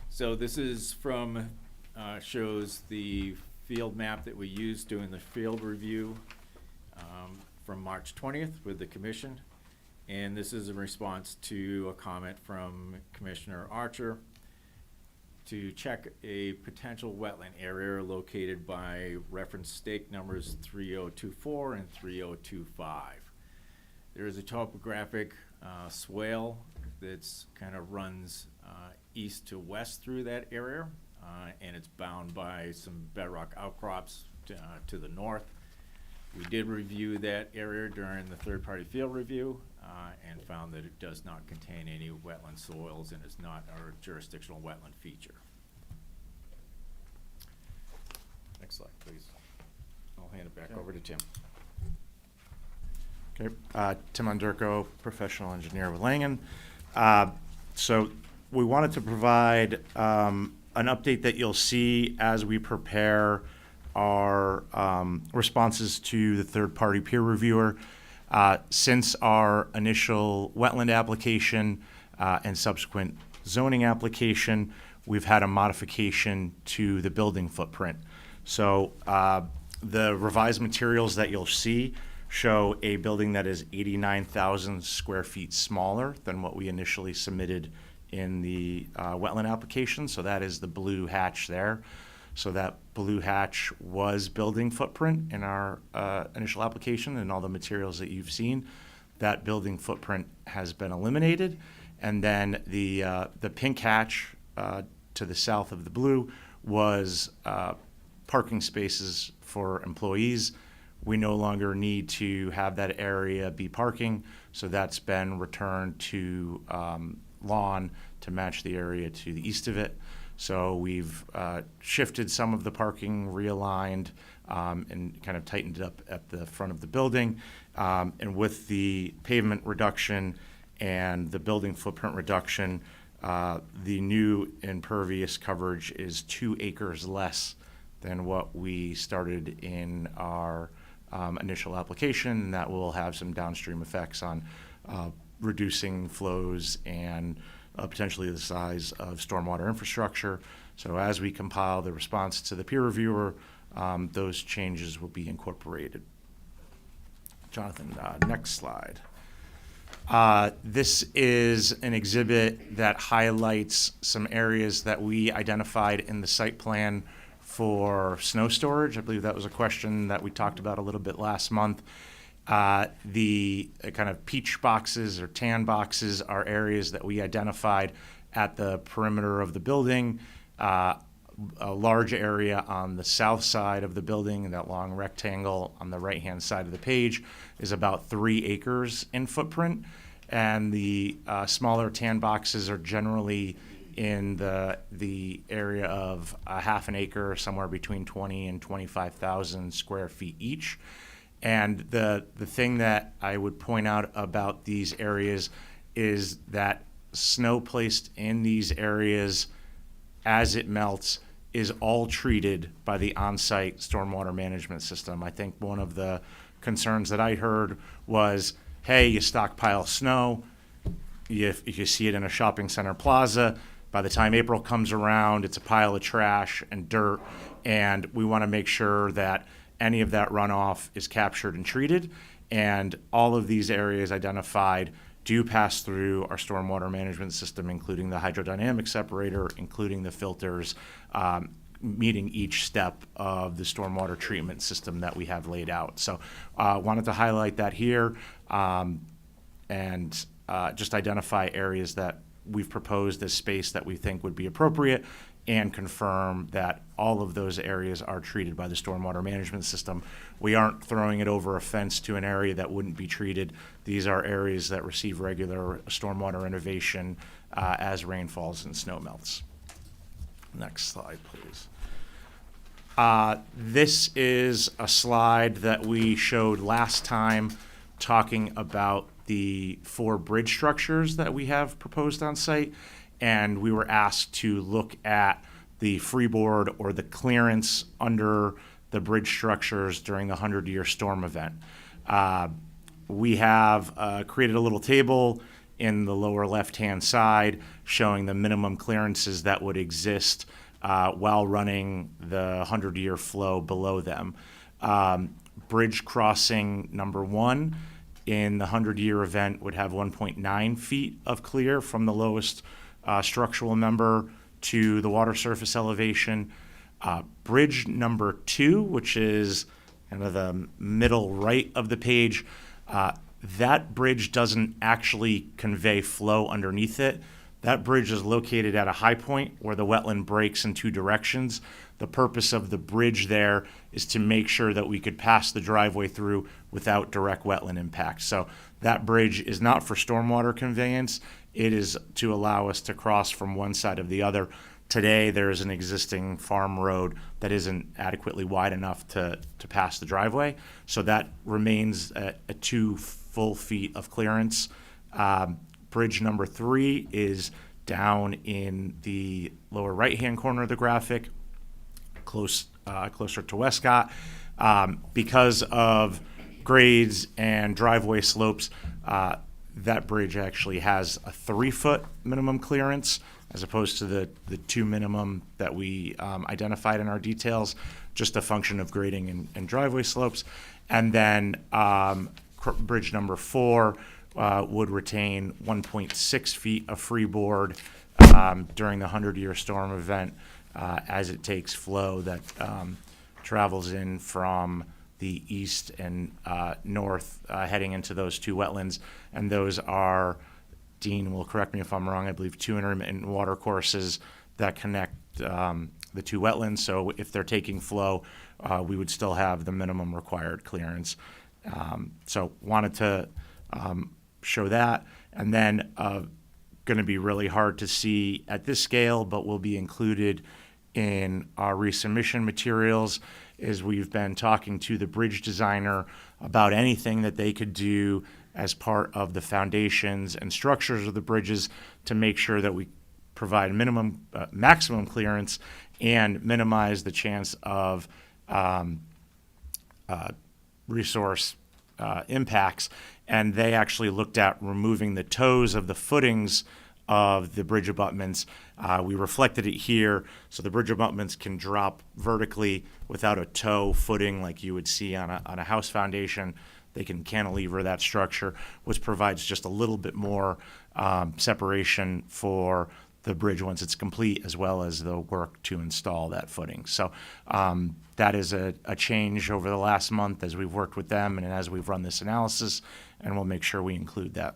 So this is from, shows the field map that we used during the field review from March 20th with the commission. And this is in response to a comment from Commissioner Archer to check a potential wetland area located by reference stake numbers 3024 and 3025. There is a topographic swale that's kind of runs east to west through that area, and it's bound by some bedrock outcrops to the north. We did review that area during the third-party field review and found that it does not contain any wetland soils and is not our jurisdictional wetland feature. Next slide, please. I'll hand it back over to Tim. Okay, Tim Underko, professional engineer with Langen. So we wanted to provide an update that you'll see as we prepare our responses to the third-party peer reviewer. Since our initial wetland application and subsequent zoning application, we've had a modification to the building footprint. So the revised materials that you'll see show a building that is 89,000 square feet smaller than what we initially submitted in the wetland application, so that is the blue hatch there. So that blue hatch was building footprint in our initial application and all the materials that you've seen. That building footprint has been eliminated. And then the pink hatch to the south of the blue was parking spaces for employees. We no longer need to have that area be parking, so that's been returned to lawn to match the area to the east of it. So we've shifted some of the parking, realigned, and kind of tightened it up at the front of the building. And with the pavement reduction and the building footprint reduction, the new impervious coverage is 2 acres less than what we started in our initial application, and that will have some downstream effects on reducing flows and potentially the size of stormwater infrastructure. So as we compile the response to the peer reviewer, those changes will be incorporated. Jonathan, next slide. This is an exhibit that highlights some areas that we identified in the site plan for snow storage. I believe that was a question that we talked about a little bit last month. The kind of peach boxes or tan boxes are areas that we identified at the perimeter of the building. A large area on the south side of the building, that long rectangle on the right-hand side of the page, is about 3 acres in footprint. And the smaller tan boxes are generally in the area of a half an acre, somewhere between 20 and 25,000 square feet each. And the thing that I would point out about these areas is that snow placed in these areas as it melts is all treated by the on-site stormwater management system. I think one of the concerns that I heard was, hey, you stockpile snow, if you see it in a shopping center plaza, by the time April comes around, it's a pile of trash and dirt, and we want to make sure that any of that runoff is captured and treated. And all of these areas identified do pass through our stormwater management system, including the hydrodynamic separator, including the filters, meeting each step of the stormwater treatment system that we have laid out. So wanted to highlight that here and just identify areas that we've proposed as space that we think would be appropriate and confirm that all of those areas are treated by the stormwater management system. We aren't throwing it over a fence to an area that wouldn't be treated. These are areas that receive regular stormwater innovation as rain falls and snow melts. Next slide, please. This is a slide that we showed last time talking about the 4 bridge structures that we have proposed on site. And we were asked to look at the freeboard or the clearance under the bridge structures during the 100-year storm event. We have created a little table in the lower left-hand side showing the minimum clearances that would exist while running the 100-year flow below them. Bridge crossing number 1 in the 100-year event would have 1.9 feet of clear from the lowest structural member to the water surface elevation. Bridge number 2, which is kind of the middle right of the page, that bridge doesn't actually convey flow underneath it. That bridge is located at a high point where the wetland breaks in 2 directions. The purpose of the bridge there is to make sure that we could pass the driveway through without direct wetland impact. So that bridge is not for stormwater conveyance. It is to allow us to cross from one side of the other. Today, there is an existing farm road that isn't adequately wide enough to pass the driveway. So that remains at 2 full feet of clearance. Bridge number 3 is down in the lower right-hand corner of the graphic, closer to Westcott. Because of grades and driveway slopes, that bridge actually has a 3-foot minimum clearance as opposed to the 2 minimum that we identified in our details, just a function of grading and driveway slopes. And then bridge number 4 would retain 1.6 feet of freeboard during the 100-year storm event as it takes flow that travels in from the east and north heading into those two wetlands. And those are, Dean will correct me if I'm wrong, I believe 2 intermittent water courses that connect the two wetlands. So if they're taking flow, we would still have the minimum required clearance. So wanted to show that. And then going to be really hard to see at this scale, but will be included in our resubmission materials, is we've been talking to the bridge designer about anything that they could do as part of the foundations and structures of the bridges to make sure that we provide maximum clearance and minimize the chance of resource impacts. And they actually looked at removing the toes of the footings of the bridge abutments. We reflected it here, so the bridge abutments can drop vertically without a toe footing like you would see on a house foundation. They can cantilever that structure, which provides just a little bit more separation for the bridge once it's complete, as well as the work to install that footing. So that is a change over the last month as we've worked with them and as we've run this analysis, and we'll make sure we include that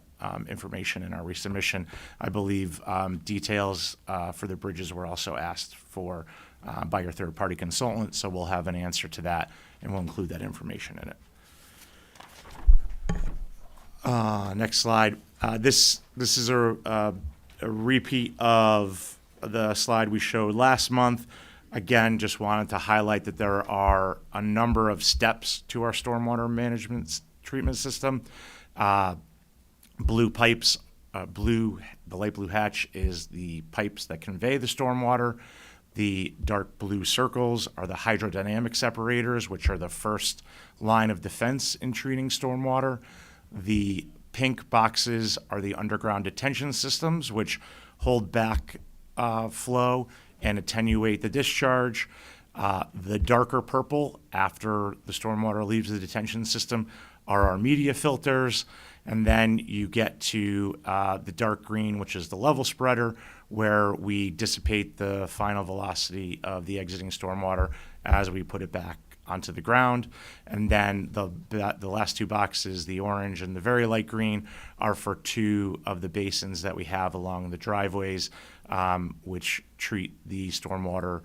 information in our resubmission. I believe details for the bridges were also asked for by your third-party consultant, so we'll have an answer to that, and we'll include that information in it. Next slide. This is a repeat of the slide we showed last month. Again, just wanted to highlight that there are a number of steps to our stormwater management treatment system. Blue pipes, the light blue hatch is the pipes that convey the stormwater. The dark blue circles are the hydrodynamic separators, which are the first line of defense in treating stormwater. The pink boxes are the underground detention systems, which hold back flow and attenuate the discharge. The darker purple, after the stormwater leaves the detention system, are our media filters. And then you get to the dark green, which is the level spreader, where we dissipate the final velocity of the exiting stormwater as we put it back onto the ground. And then the last two boxes, the orange and the very light green, are for 2 of the basins that we have along the driveways, which treat the stormwater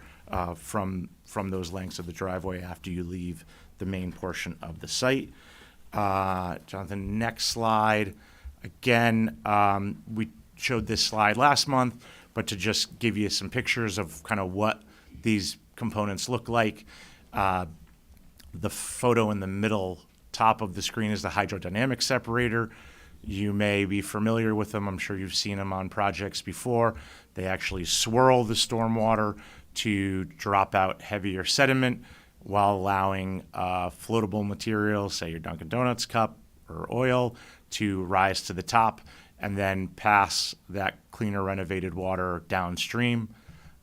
from those lengths of the driveway after you leave the main portion of the site. Jonathan, next slide. Again, we showed this slide last month, but to just give you some pictures of kind of what these components look like. The photo in the middle top of the screen is the hydrodynamic separator. You may be familiar with them. I'm sure you've seen them on projects before. They actually swirl the stormwater to drop out heavier sediment while allowing floatable materials, say your Dunkin' Donuts cup or oil, to rise to the top and then pass that cleaner renovated water downstream.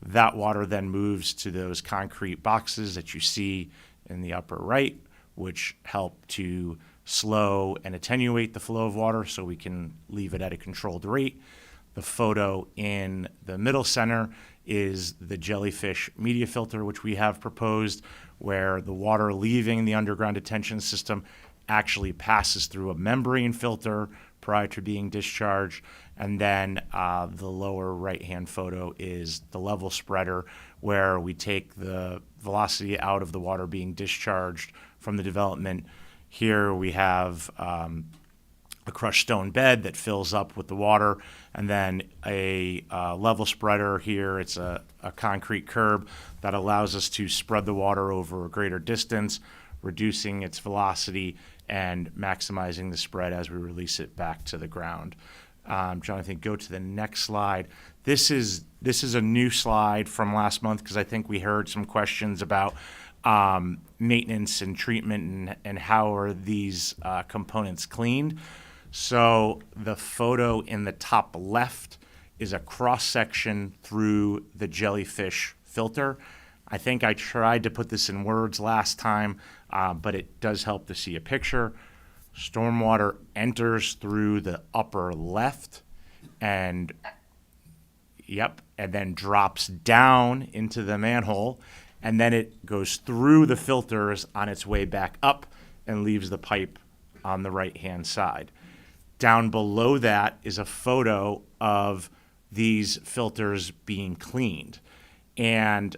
That water then moves to those concrete boxes that you see in the upper right, which help to slow and attenuate the flow of water so we can leave it at a controlled rate. The photo in the middle center is the jellyfish media filter, which we have proposed, where the water leaving the underground detention system actually passes through a membrane filter prior to being discharged. And then the lower right-hand photo is the level spreader, where we take the velocity out of the water being discharged from the development. Here we have a crushed stone bed that fills up with the water, and then a level spreader here. It's a concrete curb that allows us to spread the water over a greater distance, reducing its velocity and maximizing the spread as we release it back to the ground. Jonathan, go to the next slide. This is a new slide from last month because I think we heard some questions about maintenance and treatment and how are these components cleaned. So the photo in the top left is a cross-section through the jellyfish filter. I think I tried to put this in words last time, but it does help to see a picture. Stormwater enters through the upper left, and Yep, and then drops down into the manhole, and then it goes through the filters on its way back up and leaves the pipe on the right-hand side. Down below that is a photo of these filters being cleaned. And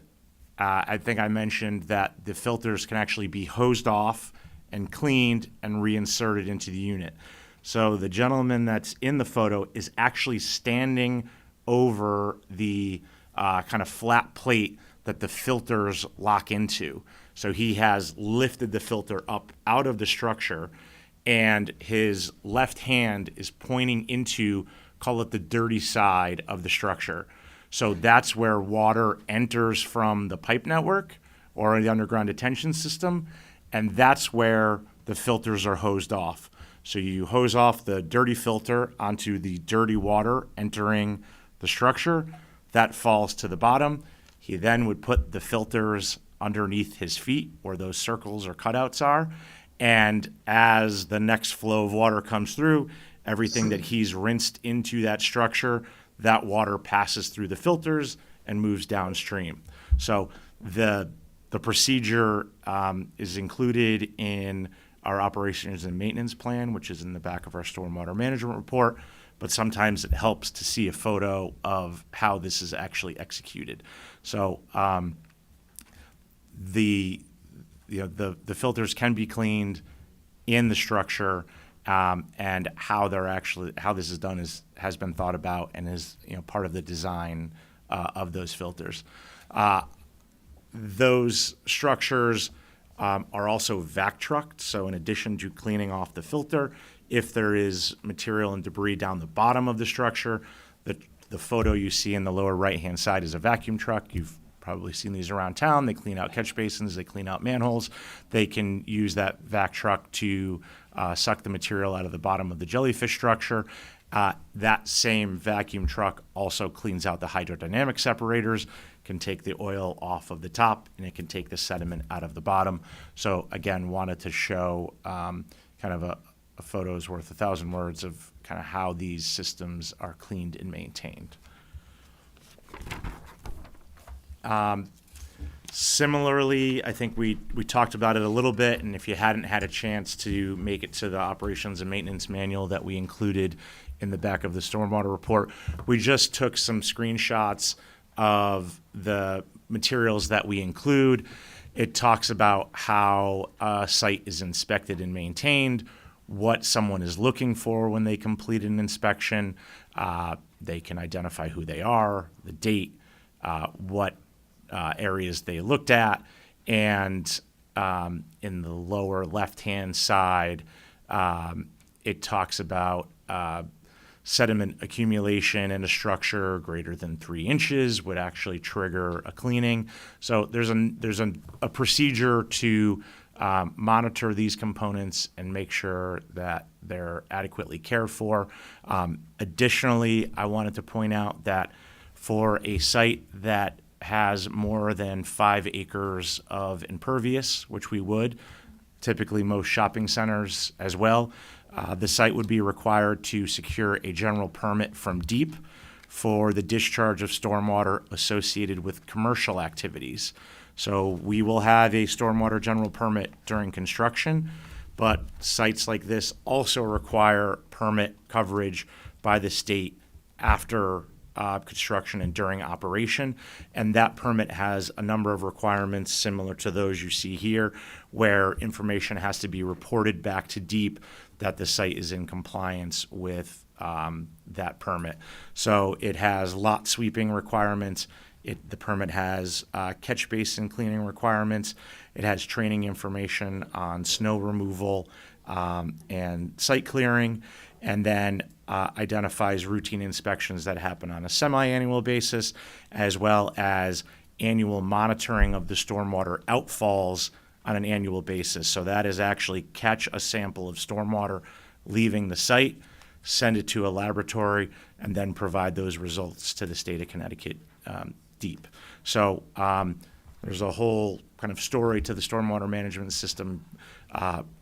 I think I mentioned that the filters can actually be hosed off and cleaned and reinserted into the unit. So the gentleman that's in the photo is actually standing over the kind of flat plate that the filters lock into. So he has lifted the filter up out of the structure, and his left hand is pointing into, call it the dirty side of the structure. So that's where water enters from the pipe network or the underground detention system, and that's where the filters are hosed off. So you hose off the dirty filter onto the dirty water entering the structure. That falls to the bottom. He then would put the filters underneath his feet where those circles or cutouts are. And as the next flow of water comes through, everything that he's rinsed into that structure, that water passes through the filters and moves downstream. So the procedure is included in our operations and maintenance plan, which is in the back of our stormwater management report, but sometimes it helps to see a photo of how this is actually executed. So the filters can be cleaned in the structure, and how this is done has been thought about and is part of the design of those filters. Those structures are also vac trucked. So in addition to cleaning off the filter, if there is material and debris down the bottom of the structure, the photo you see in the lower right-hand side is a vacuum truck. You've probably seen these around town. They clean out catch basins, they clean out manholes. They can use that vac truck to suck the material out of the bottom of the jellyfish structure. That same vacuum truck also cleans out the hydrodynamic separators, can take the oil off of the top, and it can take the sediment out of the bottom. So again, wanted to show kind of a photo's worth 1,000 words of kind of how these systems are cleaned and maintained. Similarly, I think we talked about it a little bit, and if you hadn't had a chance to make it to the operations and maintenance manual that we included in the back of the stormwater report, we just took some screenshots of the materials that we include. It talks about how a site is inspected and maintained, what someone is looking for when they complete an inspection. They can identify who they are, the date, what areas they looked at, and in the lower left-hand side, it talks about sediment accumulation in a structure greater than 3 inches would actually trigger a cleaning. So there's a procedure to monitor these components and make sure that they're adequately cared for. Additionally, I wanted to point out that for a site that has more than 5 acres of impervious, which we would, typically most shopping centers as well, the site would be required to secure a general permit from DEEP for the discharge of stormwater associated with commercial activities. So we will have a stormwater general permit during construction, but sites like this also require permit coverage by the state after construction and during operation, and that permit has a number of requirements similar to those you see here, where information has to be reported back to DEEP that the site is in compliance with that permit. So it has lot sweeping requirements. The permit has catch basin cleaning requirements. It has training information on snow removal and site clearing, and then identifies routine inspections that happen on a semi-annual basis, as well as annual monitoring of the stormwater outfalls on an annual basis. So that is actually catch a sample of stormwater leaving the site, send it to a laboratory, and then provide those results to the state of Connecticut DEEP. So there's a whole kind of story to the stormwater management system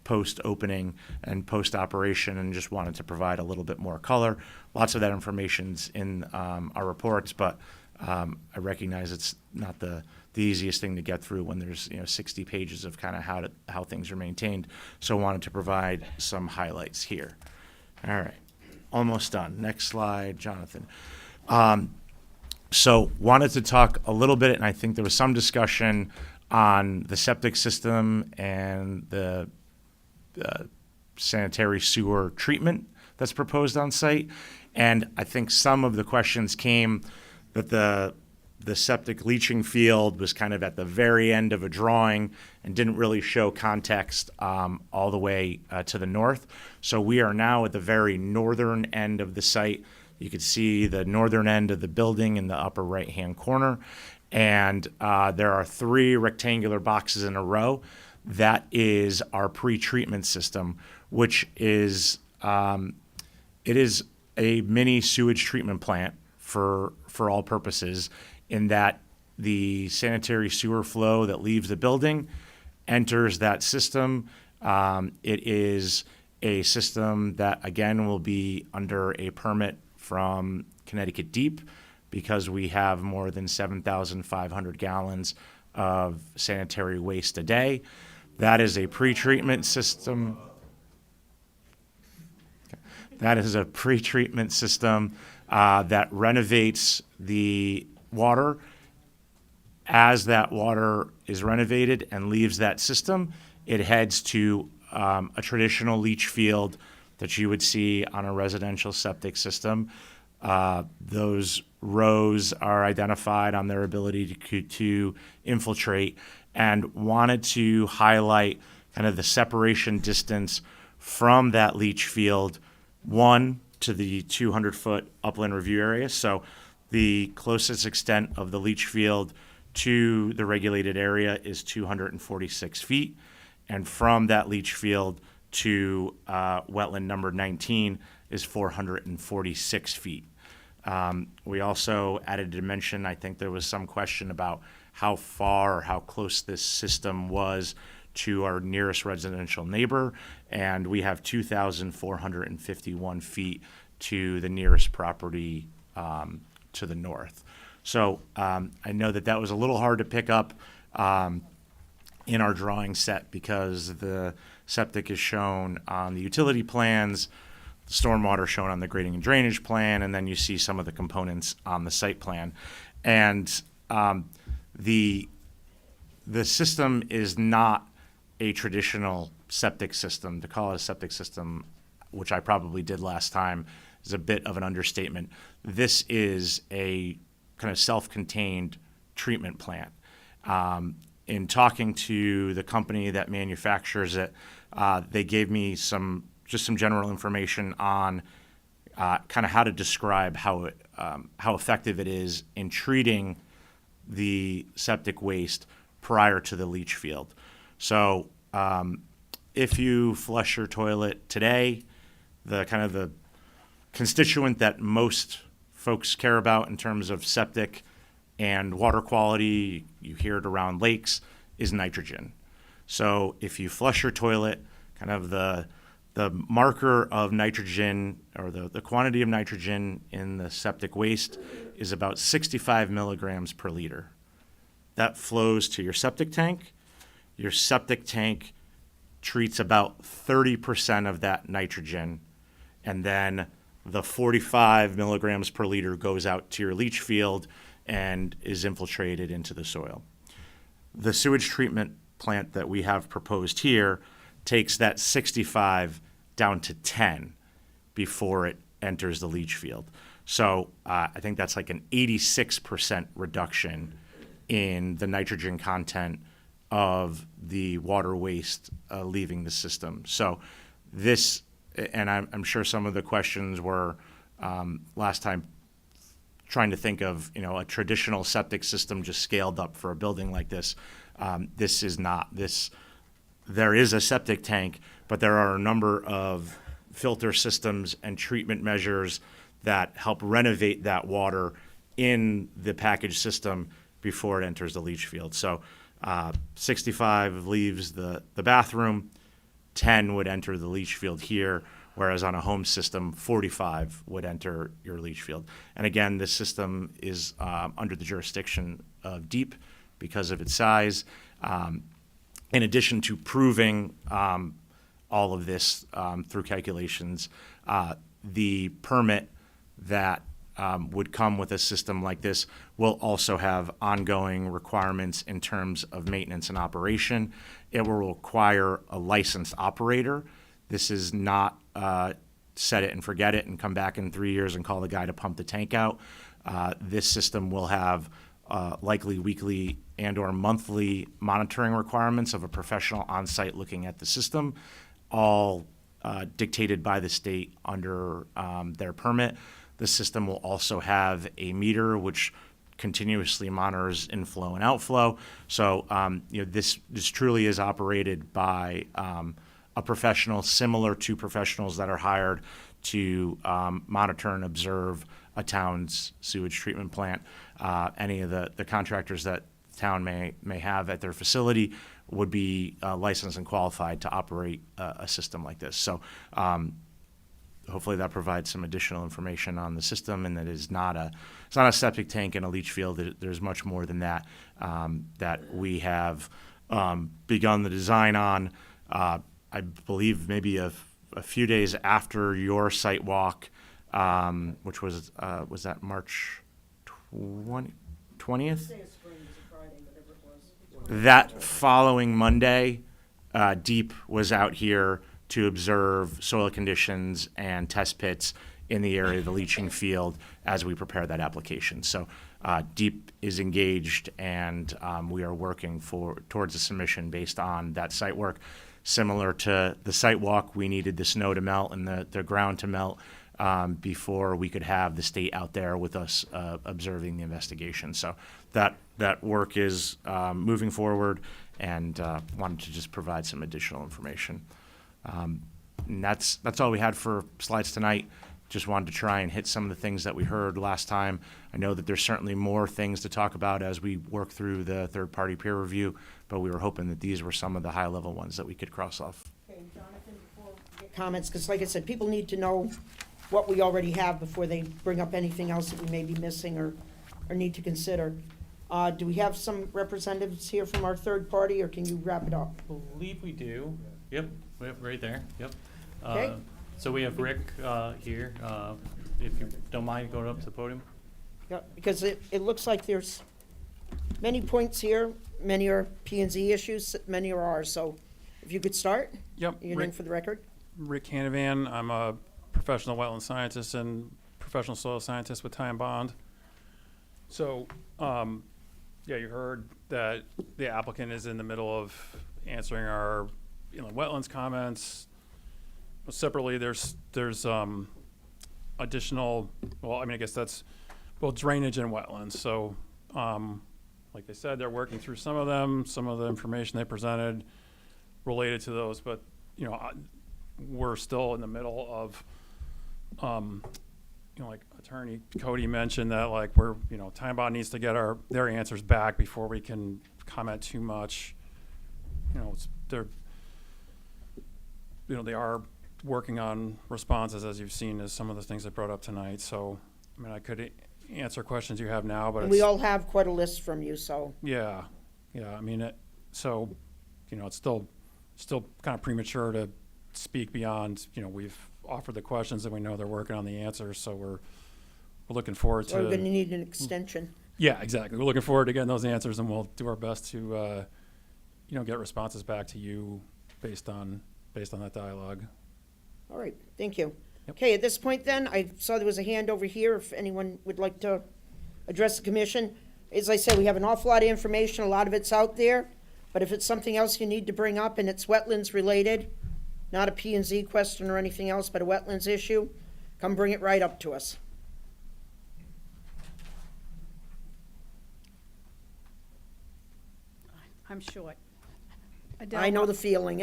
post-opening and post-operation, and just wanted to provide a little bit more color. Lots of that information's in our reports, but I recognize it's not the easiest thing to get through when there's 60 pages of kind of how things are maintained. So I wanted to provide some highlights here. All right, almost done. Next slide, Jonathan. So wanted to talk a little bit, and I think there was some discussion on the septic system and the sanitary sewer treatment that's proposed on site. And I think some of the questions came that the septic leaching field was kind of at the very end of a drawing and didn't really show context all the way to the north. So we are now at the very northern end of the site. You can see the northern end of the building in the upper right-hand corner. And there are 3 rectangular boxes in a row. That is our pre-treatment system, which is it is a mini sewage treatment plant for all purposes, in that the sanitary sewer flow that leaves the building enters that system. It is a system that, again, will be under a permit from Connecticut Deep, because we have more than 7,500 gallons of sanitary waste a day. That is a pre-treatment system. That is a pre-treatment system that renovates the water. As that water is renovated and leaves that system, it heads to a traditional leach field that you would see on a residential septic system. Those rows are identified on their ability to infiltrate, and wanted to highlight kind of the separation distance from that leach field, one, to the 200-foot upland review area. So the closest extent of the leach field to the regulated area is 246 feet. And from that leach field to wetland number 19 is 446 feet. We also added a dimension. I think there was some question about how far or how close this system was to our nearest residential neighbor, and we have 2,451 feet to the nearest property to the north. So I know that was a little hard to pick up in our drawing set, because the septic is shown on the utility plans, the stormwater shown on the grading and drainage plan, and then you see some of the components on the site plan. And the system is not a traditional septic system. To call it a septic system, which I probably did last time, is a bit of an understatement. This is a kind of self-contained treatment plant. In talking to the company that manufactures it, they gave me some general information on kind of how to describe how effective it is in treating the septic waste prior to the leach field. So if you flush your toilet today, the constituent that most folks care about in terms of septic and water quality, you hear it around lakes, is nitrogen. So if you flush your toilet, kind of the marker of nitrogen, or the quantity of nitrogen in the septic waste, is about 65 milligrams per liter. That flows to your septic tank. Your septic tank treats about 30% of that nitrogen, and then the 45 milligrams per liter goes out to your leach field and is infiltrated into the soil. The sewage treatment plant that we have proposed here takes that 65 down to 10 before it enters the leach field. So I think that's like an 86% reduction in the nitrogen content of the water waste leaving the system. So this, and I'm sure some of the questions were last time trying to think of, a traditional septic system just scaled up for a building like this. This is not. There is a septic tank, but there are a number of filter systems and treatment measures that help renovate that water in the package system before it enters the leach field. So 65 leaves the bathroom, 10 would enter the leach field here, whereas on a home system, 45 would enter your leach field. And again, this system is under the jurisdiction of DEEP because of its size. In addition to proving all of this through calculations, the permit that would come with a system like this will also have ongoing requirements in terms of maintenance and operation. It will require a licensed operator. This is not set it and forget it and come back in 3 years and call the guy to pump the tank out. This system will have likely weekly and or monthly monitoring requirements of a professional on site looking at the system, all dictated by the state under their permit. The system will also have a meter which continuously monitors inflow and outflow. So this truly is operated by a professional similar to professionals that are hired to monitor and observe a town's sewage treatment plant. Any of the contractors that the town may have at their facility would be licensed and qualified to operate a system like this. So hopefully that provides some additional information on the system, and that it's not a septic tank and a leach field. There's much more than that that we have begun the design on. I believe maybe a few days after your site walk, which was that March 20th? That following Monday, DEEP was out here to observe soil conditions and test pits in the area of the leaching field as we prepare that application. So DEEP is engaged, and we are working towards a submission based on that site work. Similar to the site walk, we needed the snow to melt and the ground to melt before we could have the state out there with us observing the investigation. So that work is moving forward, and wanted to just provide some additional information. And that's all we had for slides tonight. Just wanted to try and hit some of the things that we heard last time. I know that there's certainly more things to talk about as we work through the third-party peer review, but we were hoping that these were some of the high-level ones that we could cross off. Okay, Jonathan, before we get comments, because like I said, people need to know what we already have before they bring up anything else that we may be missing or need to consider. Do we have some representatives here from our third party, or can you wrap it up? Believe we do. Yep, right there. Yep. Okay. So we have Rick here. If you don't mind going up to the podium. Yeah, because it looks like there's many points here. Many are P and Z issues, many are ours. So if you could start. Yep. Your name for the record. Rick Canavan. I'm a professional wetland scientist and professional soil scientist with Ty and Bond. So, yeah, you heard that the applicant is in the middle of answering our wetlands comments. Separately, there's additional, well, I mean, I guess that's both drainage and wetlands. So, like they said, they're working through some of them, some of the information they presented related to those, but, we're still in the middle of, like Attorney Cody mentioned that, like, we're, Time Bond needs to get their answers back before we can comment too much. They are working on responses, as you've seen, as some of the things I brought up tonight. So, I mean, I could answer questions you have now, but And we all have quite a list from you, so. yeah. I mean, it's still kind of premature to speak beyond. We've offered the questions, and we know they're working on the answers. So we're looking forward to. We're going to need an extension. Yeah, exactly. We're looking forward to getting those answers, and we'll do our best to, get responses back to you based on that dialogue. All right, thank you. Yep. Okay, at this point then, I saw there was a hand over here, if anyone would like to address the commission. As I said, we have an awful lot of information, a lot of it's out there, but if it's something else you need to bring up and it's wetlands related, not a P and Z question or anything else, but a wetlands issue, come bring it right up to us. I'm short. I know the feeling,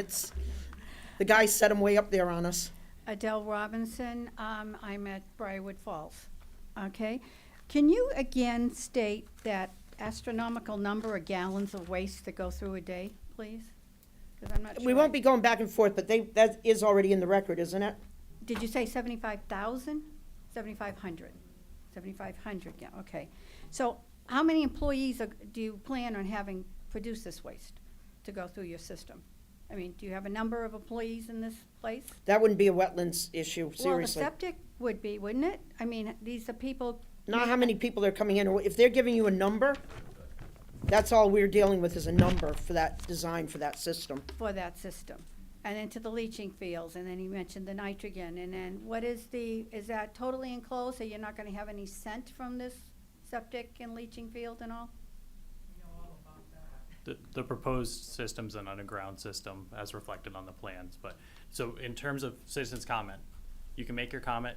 the guy set him way up there on us. Adele Robinson, I'm at Briarwood Falls, okay? Can you again state that astronomical number of gallons of waste that go through a day, please? Because I'm not sure. We won't be going back and forth, but that is already in the record, isn't it? Did you say 75,000? 7,500. 7,500, yeah, okay. So how many employees do you plan on having produce this waste to go through your system? I mean, do you have a number of employees in this place? That wouldn't be a wetlands issue, seriously. Well, the septic would be, wouldn't it? I mean, these are people. Not how many people are coming in, or if they're giving you a number, that's all we're dealing with is a number for that design for that system. For that system. And into the leaching fields, and then you mentioned the nitrogen, and then what is that totally enclosed, so you're not gonna have any scent from this septic and leaching field and all? The proposed system's an underground system as reflected on the plans, but, so in terms of citizens' comment, you can make your comment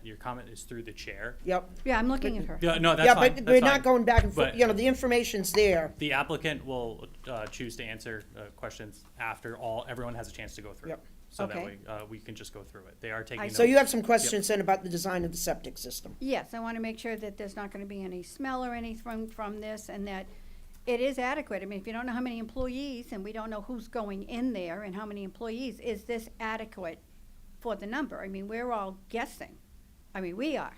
is through the chair. Yep. Yeah, I'm looking at her. Yeah, no, that's Yeah, fine, but that's we're not fine. going back and forth, But- you know, the information's there. The applicant will choose to answer questions after everyone has a chance to go through. Yep. So that Okay. way, we can just go through it. They are taking notes. So you have some questions then about the design of the septic system? Yes, I wanna make sure that there's not gonna be any smell or anything from this, and that it is adequate. I mean, if you don't know how many employees, and we don't know who's going in there and how many employees, is this adequate for the number? I mean, we're all guessing. I mean, we are.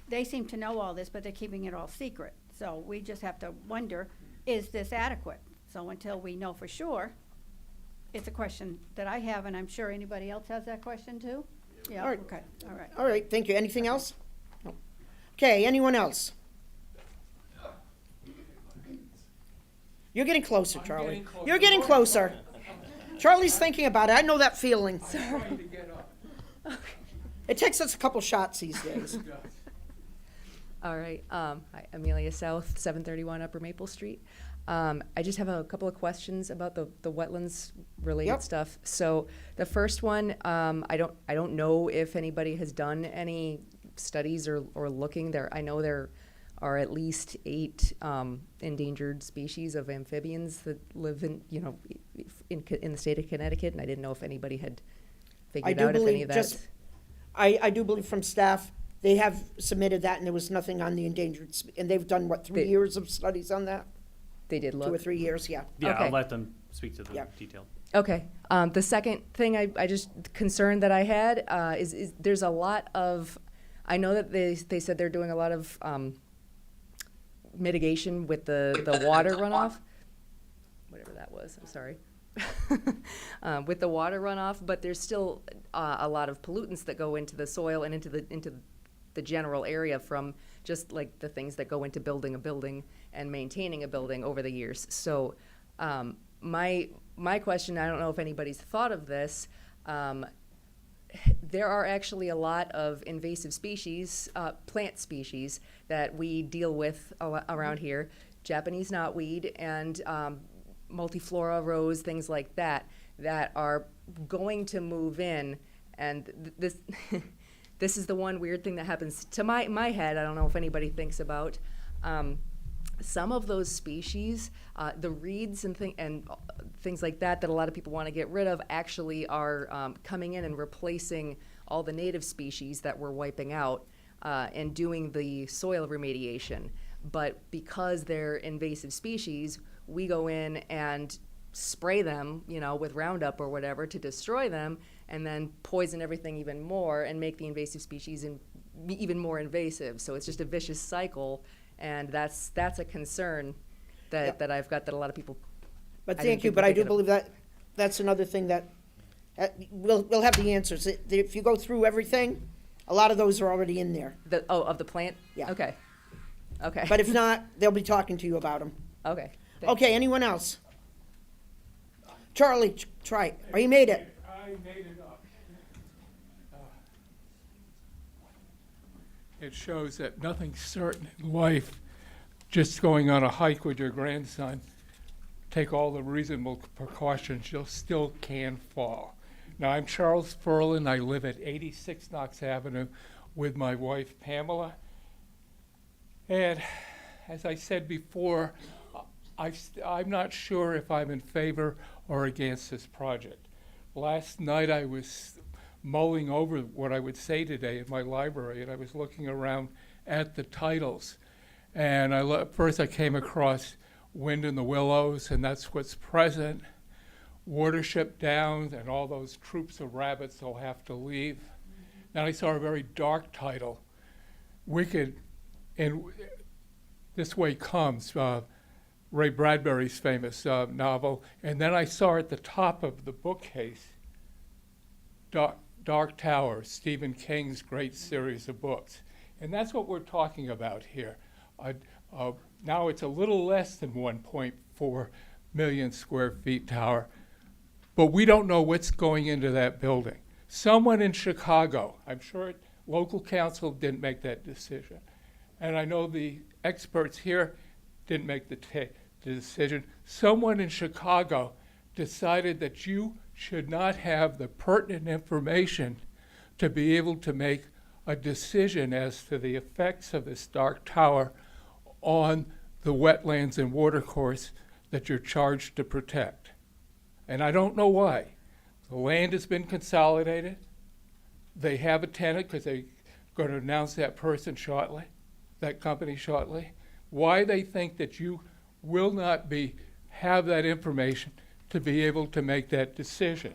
They seem to know all this, but they're keeping it all secret. So we just have to wonder, is this adequate? So until we know for sure, it's a question that I have, and I'm sure anybody else has that question too? Yeah, All right. okay, all right. All right, thank you. Anything else? No. Okay, anyone else? You're getting closer, Charlie. You're getting closer. Charlie's thinking about it. I know that feeling. It takes us a couple shots these days. All right. Hi, Amelia South, 731 Upper Maple Street. I just have a couple of questions about the wetlands related Yep. stuff. So the first one, I don't know if anybody has done any studies or looking there. I know there are at least 8 endangered species of amphibians that live in the state of Connecticut, and I didn't know if anybody had figured out if any of that. I do believe from staff, they have submitted that, and there was nothing on the endangered, and they've done, what, 3 years of studies on that? They did 2 look. or 3 years, yeah. Yeah, Okay. I'll let them speak to the Yeah. detail. Okay. The second thing I just concern that I had is there's a lot of, I know that they said they're doing a lot of mitigation with the water runoff, whatever that was. I'm sorry. With the water runoff, but there's still a lot of pollutants that go into the soil and into the general area from just like the things that go into building a building and maintaining a building over the years. So my question, I don't know if anybody's thought of this, there are actually a lot of invasive species, plant species, that we deal with around here. Japanese knotweed and multiflora, rose, things like that, that are going to move in. And this this is the one weird thing that happens to my head. I don't know if anybody thinks about. Some of those species, the reeds and things like that a lot of people want to get rid of, actually are coming in and replacing all the native species that we're wiping out and doing the soil remediation. But because they're invasive species, we go in and spray them, with Roundup or whatever to destroy them, and then poison everything even more and make the invasive species even more invasive. So it's just a vicious cycle. And that's a concern that I've got, that a lot of people. But I didn't thank you, think but were I do thinking of. believe that's another thing that, we'll have the answers. If you go through everything, a lot of those are already in there. Of the plant? Yeah. Okay. But if not, they'll be talking to you about them. Okay. Okay, anyone else? Charlie, try it. Oh, you made it. I made it up. It shows that nothing's certain in life. Just going on a hike with your grandson, take all the reasonable precautions, you still can fall. Now, I'm Charles Ferlin. I live at 86 Knox Avenue with my wife, Pamela. And as I said before, I'm not sure if I'm in favor or against this project. Last night I was mulling over what I would say today in my library, and I was looking around at the titles. And first I came across Wind in the Willows, and that's what's present. Watership Downs and all those troops of rabbits will have to leave. Then I saw a very dark title, Wicked, and This Way Comes, Ray Bradbury's famous novel. And then I saw at the top of the bookcase, Dark Tower, Stephen King's great series of books. And that's what we're talking about here. Now it's a little less than 1.4 million square feet tower, but we don't know what's going into that building. Someone in Chicago, I'm sure local council didn't make that decision. And I know the experts here didn't make the decision. Someone in Chicago decided that you should not have the pertinent information to be able to make a decision as to the effects of this dark tower on the wetlands and watercourse that you're charged to protect. And I don't know why. The land has been consolidated. They have a tenant because they're going to announce that person shortly, that company shortly. Why they think that you will not have that information to be able to make that decision.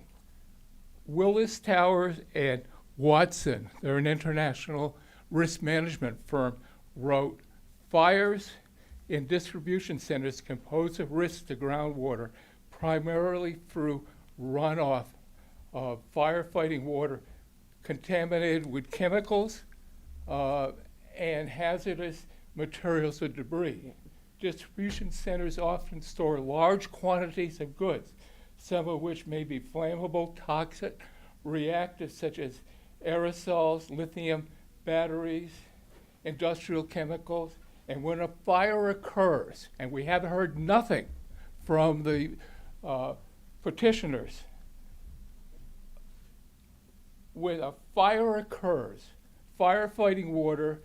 Willis Towers and Watson, they're an international risk management firm, wrote, fires in distribution centers can pose a risk to groundwater primarily through runoff of firefighting water contaminated with chemicals and hazardous materials or debris. Distribution centers often store large quantities of goods, some of which may be flammable, toxic, reactive, such as aerosols, lithium batteries, industrial chemicals. And when a fire occurs, and we have heard nothing from the petitioners, when a fire occurs, firefighting water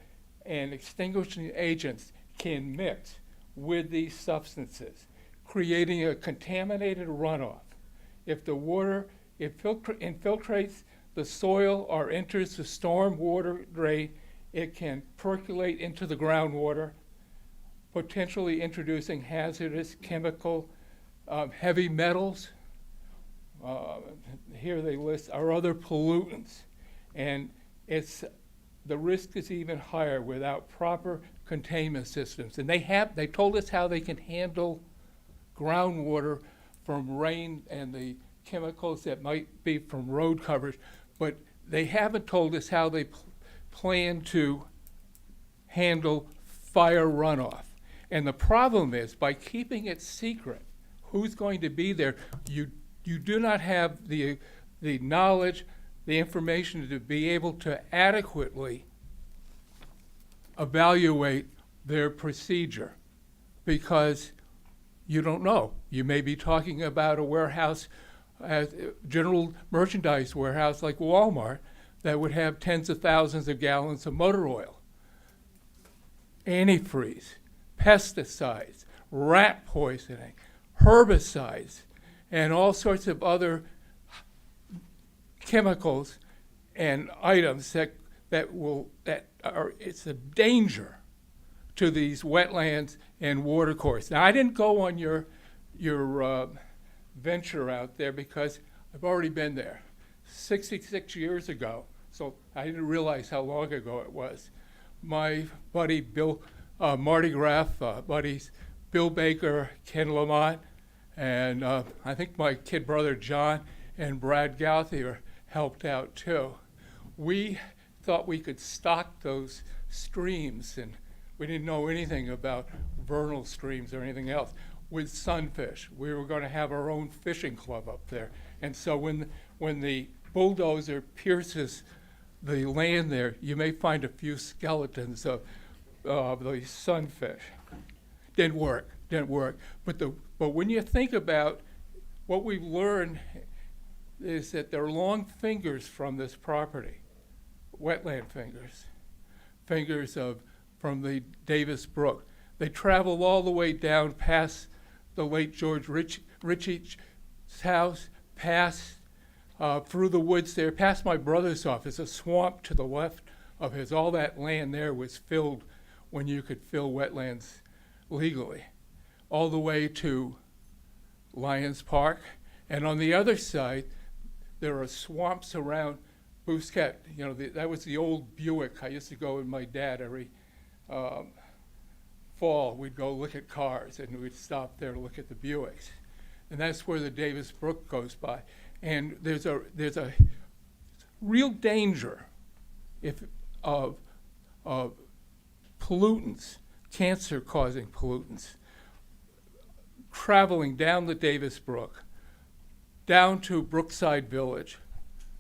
and extinguishing agents can mix with these substances, creating a contaminated runoff. If the water infiltrates the soil or enters the storm water drain, it can percolate into the groundwater, potentially introducing hazardous chemical, heavy metals. Here they list our other pollutants. And the risk is even higher without proper containment systems. And they told us how they can handle groundwater from rain and the chemicals that might be from road coverage, but they haven't told us how they plan to handle fire runoff. And the problem is, by keeping it secret, who's going to be there, you do not have the knowledge, the information to be able to adequately evaluate their procedure, because you don't know. You may be talking about a warehouse, a general merchandise warehouse like Walmart, that would have tens of thousands of gallons of motor oil, antifreeze, pesticides, rat poisoning, herbicides, and all sorts of other chemicals and items that it's a danger to these wetlands and watercourses. Now, I didn't go on your venture out there because I've already been there 66 years ago, so I didn't realize how long ago it was. My buddy Bill, Marty Graff, buddies Bill Baker, Ken Lamont, and I think my kid brother John and Brad Gauthier helped out too. We thought we could stock those streams, and we didn't know anything about vernal streams or anything else, with sunfish. We were going to have our own fishing club up there. And so when the bulldozer pierces the land there, you may find a few skeletons of the sunfish. Didn't work. But when you think about what we've learned is that there are long fingers from this property, wetland fingers from the Davis Brook. They travel all the way down past the late George Ritchie's house, past through the woods there, past my brother's office. A swamp to the left of his. All that land there was filled when you could fill wetlands legally, all the way to Lions Park And on the other side, there are swamps around Bousquet. You know, that was the old Buick. I used to go with my dad every fall. We'd go look at cars, and we'd stop there to look at the Buicks. And that's where the Davis Brook goes by. And there's a real danger of pollutants, cancer-causing pollutants, traveling down the Davis Brook, down to Brookside Village.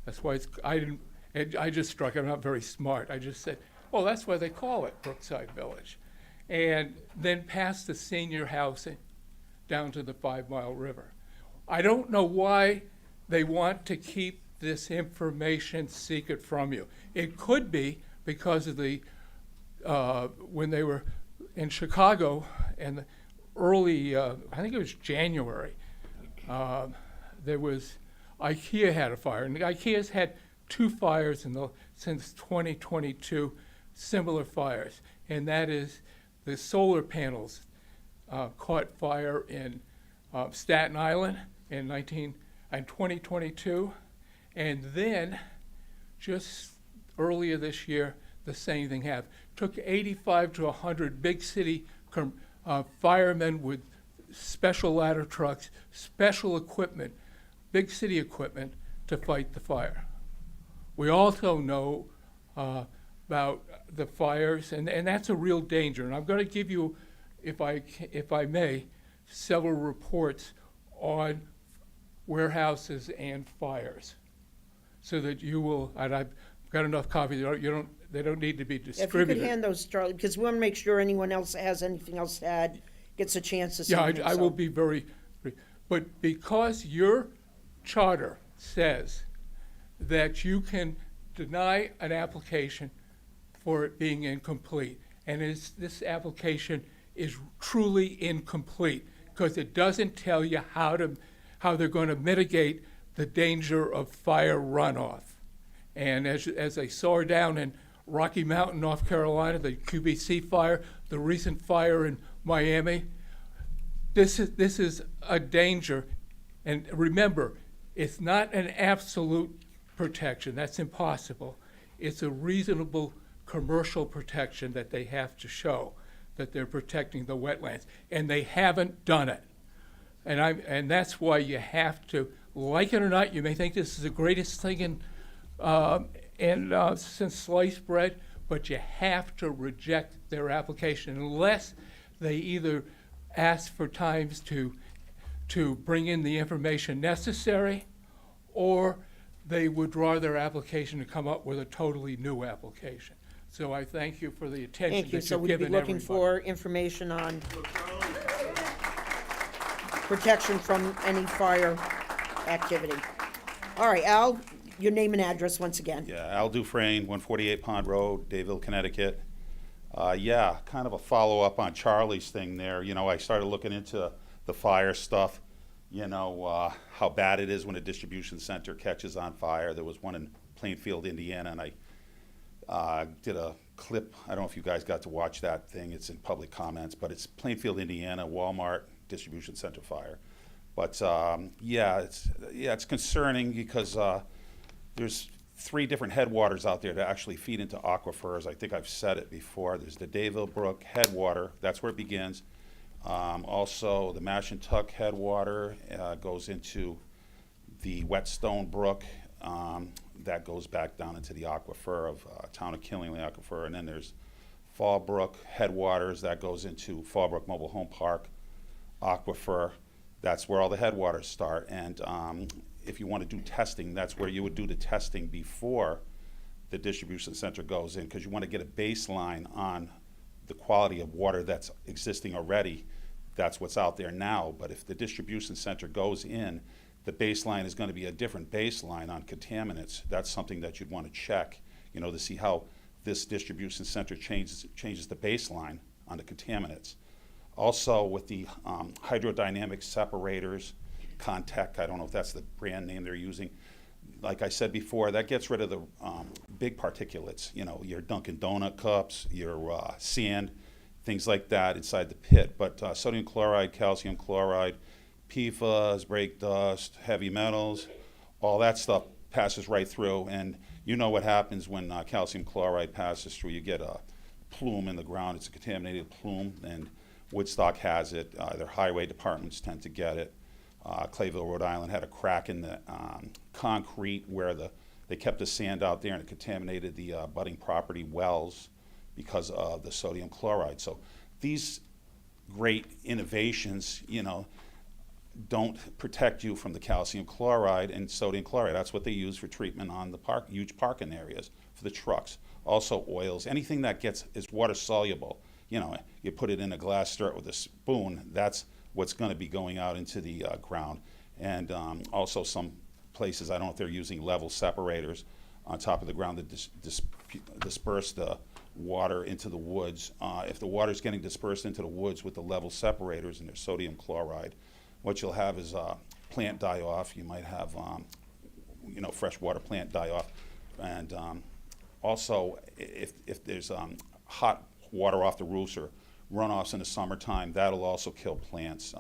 That's why I just struck it. I'm not very smart. I just said, well, that's why they call it Brookside Village. And then past the senior housing down to the 5 Mile River. I don't know why they want to keep this information secret from you. It could be because of the when they were in Chicago and the early, I think it was January, there was, IKEA had a fire. And IKEA's had 2 fires since 2022, similar fires. And that is the solar panels caught fire in Staten Island in 2022. And then just earlier this year, the same thing happened. Took 85 to 100 big city firemen with special ladder trucks, special equipment, big city equipment to fight the fire. We also know about the fires, and that's a real danger. And I'm going to give you, if I may, several reports on warehouses and fires, so that you will. And I've got enough copies. They don't need to be distributed. If you could hand those, Charlie, because we want to make sure anyone else that has anything else to add gets a chance to say. Yeah, I will be very brief. But because your charter says that you can deny an application for it being incomplete, and this application is truly incomplete because it doesn't tell you how they're going to mitigate the danger of fire runoff. And as I saw down in Rocky Mountain, North Carolina, the QVC fire, the recent fire in Miami, this is a danger. And remember, it's not an absolute protection. That's impossible. It's a reasonable commercial protection that they have to show that they're protecting the wetlands, and they haven't done it. And that's why you have to, like it or not, you may think this is the greatest thing since sliced bread, but you have to reject their application unless they either ask for times to bring in the information necessary, or they withdraw their application to come up with a totally new application. So I thank you for the attention Thank you. that So you've we'd be given looking everybody. for information on protection from any fire activity. All right, Al, your name and address once again. Yeah, Al Dufresne, 148 Pond Road, Dayville, Connecticut. Yeah, kind of a follow-up on Charlie's thing there. You know, I started looking into the fire stuff, you know, how bad it is when a distribution center catches on fire. There was one in Plainfield, Indiana, and I did a clip. I don't know if you guys got to watch that thing. It's in public comments, but it's Plainfield, Indiana, Walmart distribution center fire. But yeah, it's concerning because there's 3 different headwaters out there that actually feed into aquifers. I think I've said it before. There's the Dayville Brook headwater. That's where it begins. Also, the Mashantuck headwater goes into the Whetstone Brook. That goes back down into the aquifer of town of Killingly aquifer. And then there's Fallbrook headwaters. That goes into Fallbrook Mobile Home Park aquifer. That's where all the headwaters start. And if you want to do testing, that's where you would do the testing before the distribution center goes in, because you want to get a baseline on the quality of water that's existing already. That's what's out there now. But if the distribution center goes in, the baseline is going to be a different baseline on contaminants. That's something that you'd want to check, you know, to see how this distribution center changes the baseline on the contaminants. Also, with the hydrodynamic separators, Contec, I don't know if that's the brand name they're using. Like I said before, that gets rid of the big particulates, you know, your Dunkin' Donut cups, your sand, things like that inside the pit. But sodium chloride, calcium chloride, PFAS, brake dust, heavy metals, all that stuff passes right through. And you know what happens when calcium chloride passes through. You get a plume in the ground. It's a contaminated plume, and Woodstock has it. Their highway departments tend to get it. Clayville, Rhode Island had a crack in the concrete where they kept the sand out there, and it contaminated the budding property wells because of the sodium chloride. So these great innovations, don't protect you from the calcium chloride and sodium chloride. That's what they use for treatment on the huge parking areas for the trucks. Also oils, anything that is water soluble. You put it in a glass, stir it with a spoon, that's what's going to be going out into the ground. And also some places, I don't know if they're using level separators on top of the ground to disperse the water into the woods. If the water's getting dispersed into the woods with the level separators and their sodium chloride, what you'll have is plant die off. You might have, freshwater plant die off. And also, if there's hot water off the roofs or runoffs in the summertime, that'll also kill plants.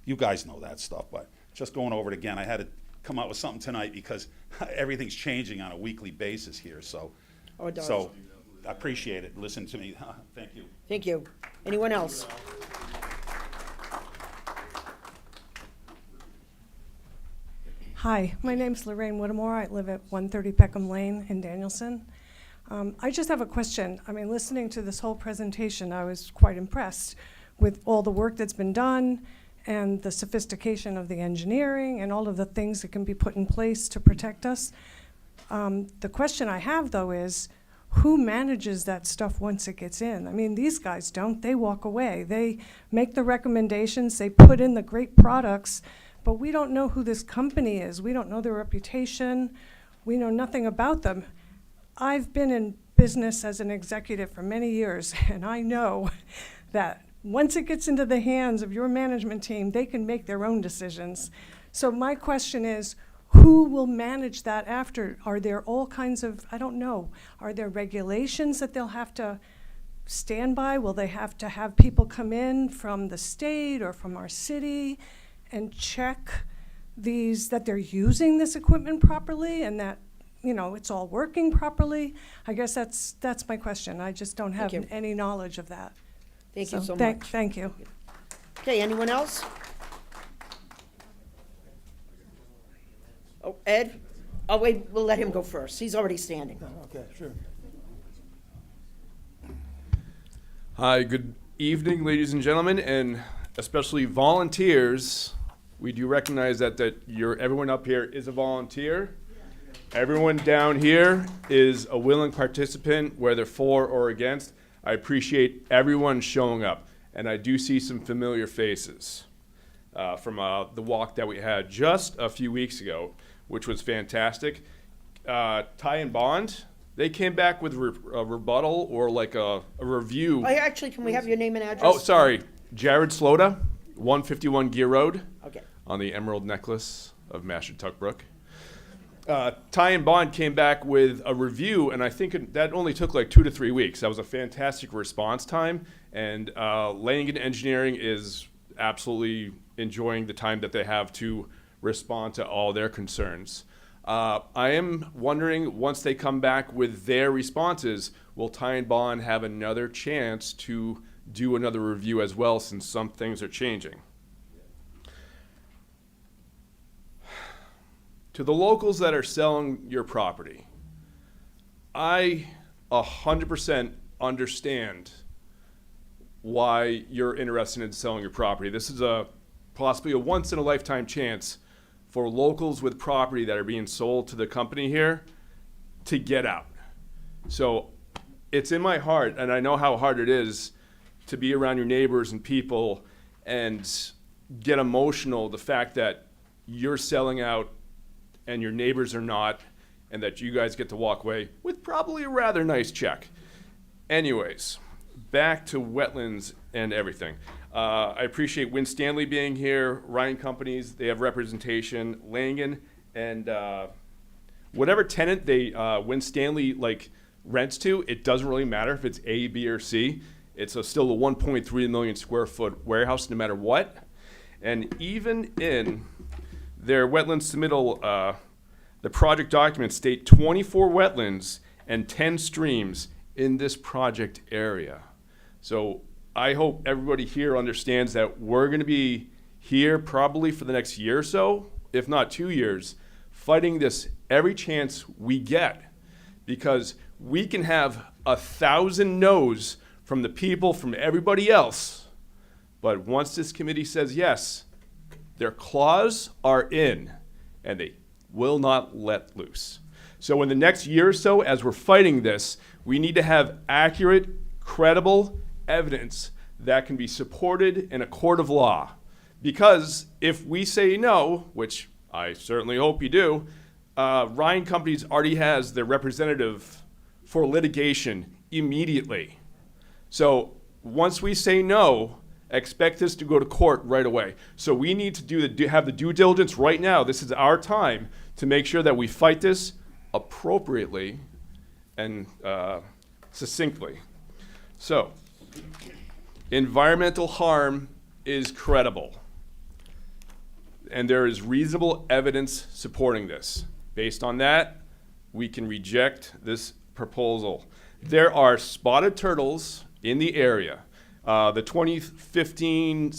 You guys know that stuff, but just going over it again, I had to come up with something tonight because everything's changing on a weekly basis here. So, Oh, it does. so I appreciate it. Listen to me. Thank you. Thank you. Anyone else? Hi, my name's Lorraine Whittemore. I live at 130 Peckham Lane in Danielson. I just have a question. I mean, listening to this whole presentation, I was quite impressed with all the work that's been done and the sophistication of the engineering and all of the things that can be put in place to protect us. The question I have, though, is who manages that stuff once it gets in? I mean, these guys don't. They walk away. They make the recommendations. They put in the great products. But we don't know who this company is. We don't know their reputation. We know nothing about them. I've been in business as an executive for many years, and I know that once it gets into the hands of your management team, they can make their own decisions. So my question is, who will manage that after? Are there all kinds of, I don't know, are there regulations that they'll have to stand by? Will they have to have people come in from the state or from our city and check that they're using this equipment properly and that, it's all working properly? I guess that's my question. I just don't have any knowledge of that. Thank you so much. Thank you. Okay, anyone else? Oh, Ed? Oh, wait, we'll let him go first. He's already standing. Okay, sure. Hi, good evening, ladies and gentlemen, and especially volunteers. We do recognize that everyone up here is a volunteer. Everyone down here is a willing participant, whether for or against. I appreciate everyone showing up, and I do see some familiar faces from the walk that we had just a few weeks ago, which was fantastic. Ty and Bond, they came back with a rebuttal or like a review. Actually, can we have your name and address? Oh, sorry. Jared Slota, 151 Gear Road. Okay. On the Emerald Necklace of Mashantuck Ty and Bond came back with a review, and I think that only took like 2 to 3 weeks. That was a fantastic response time, and Langen Engineering is absolutely enjoying the time that they have to respond to all their concerns. I am wondering, once they come back with their responses, will Ty and Bond have another chance to do another review as well, since some things are changing? To the locals that are selling your property, I 100% understand why you're interested in selling your property. This is possibly a once-in-a-lifetime chance for locals with property that are being sold to the company here to get out. So it's in my heart, and I know how hard it is to be around your neighbors and people and get emotional, the fact that you're selling out and your neighbors are not, and that you guys get to walk away with probably a rather nice check. Anyways, back to wetlands and everything. I appreciate Win Stanley being here, Ryan Companies, they have representation, Langen, and whatever tenant Win Stanley rents to, it doesn't really matter if it's A, B, or C. It's still a 1.3 million square foot warehouse no matter what. And even in their wetlands submittal, the project documents state 24 wetlands and 10 streams in this project area. So I hope everybody here understands that we're going to be here probably for the next year or so, if not 2 years, fighting this every chance we get, because we can have 1,000 no's from the people, from everybody else, but once this committee says yes, their claws are in, and they will not let loose. So in the next year or so, as we're fighting this, we need to have accurate, credible evidence that can be supported in a court of law. Because if we say no, which I certainly hope you do, Ryan Companies already has their representative for litigation immediately. So once we say no, expect this to go to court right away. So we need to have the due diligence right now. This is our time to make sure that we fight this appropriately and succinctly. So, environmental harm is credible, and there is reasonable evidence supporting this. Based on that, we can reject this proposal. There are spotted turtles in the area. The 2015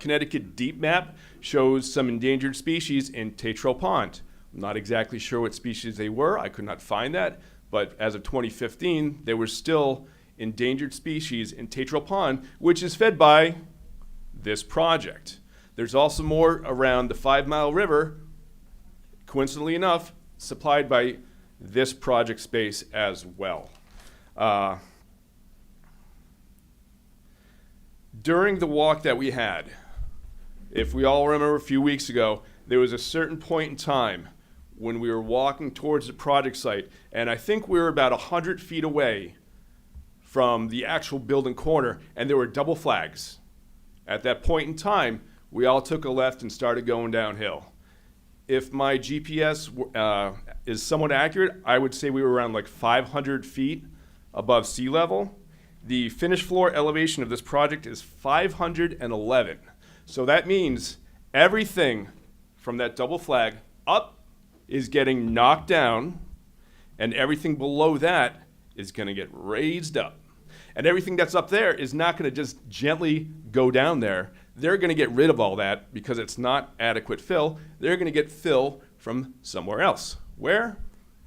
Connecticut Deep Map shows some endangered species in Tetreault Pond. I'm not exactly sure what species they were. I could not find that. But as of 2015, there were still endangered species in Tetreault Pond, which is fed by this project. There's also more around the 5 Mile River, coincidentally enough, supplied by this project space as well. During the walk that we had, if we all remember a few weeks ago, there was a certain point in time when we were walking towards the project site, and I think we were about 100 feet away from the actual building corner, and there were double flags. At that point in time, we all took a left and started going downhill. If my GPS is somewhat accurate, I would say we were around like 500 feet above sea level. The finished floor elevation of this project is 511. So that means everything from that double flag up is getting knocked down, and everything below that is going to get raised up. And everything that's up there is not going to just gently go down there. They're going to get rid of all that because it's not adequate fill. They're going to get fill from somewhere else. Where?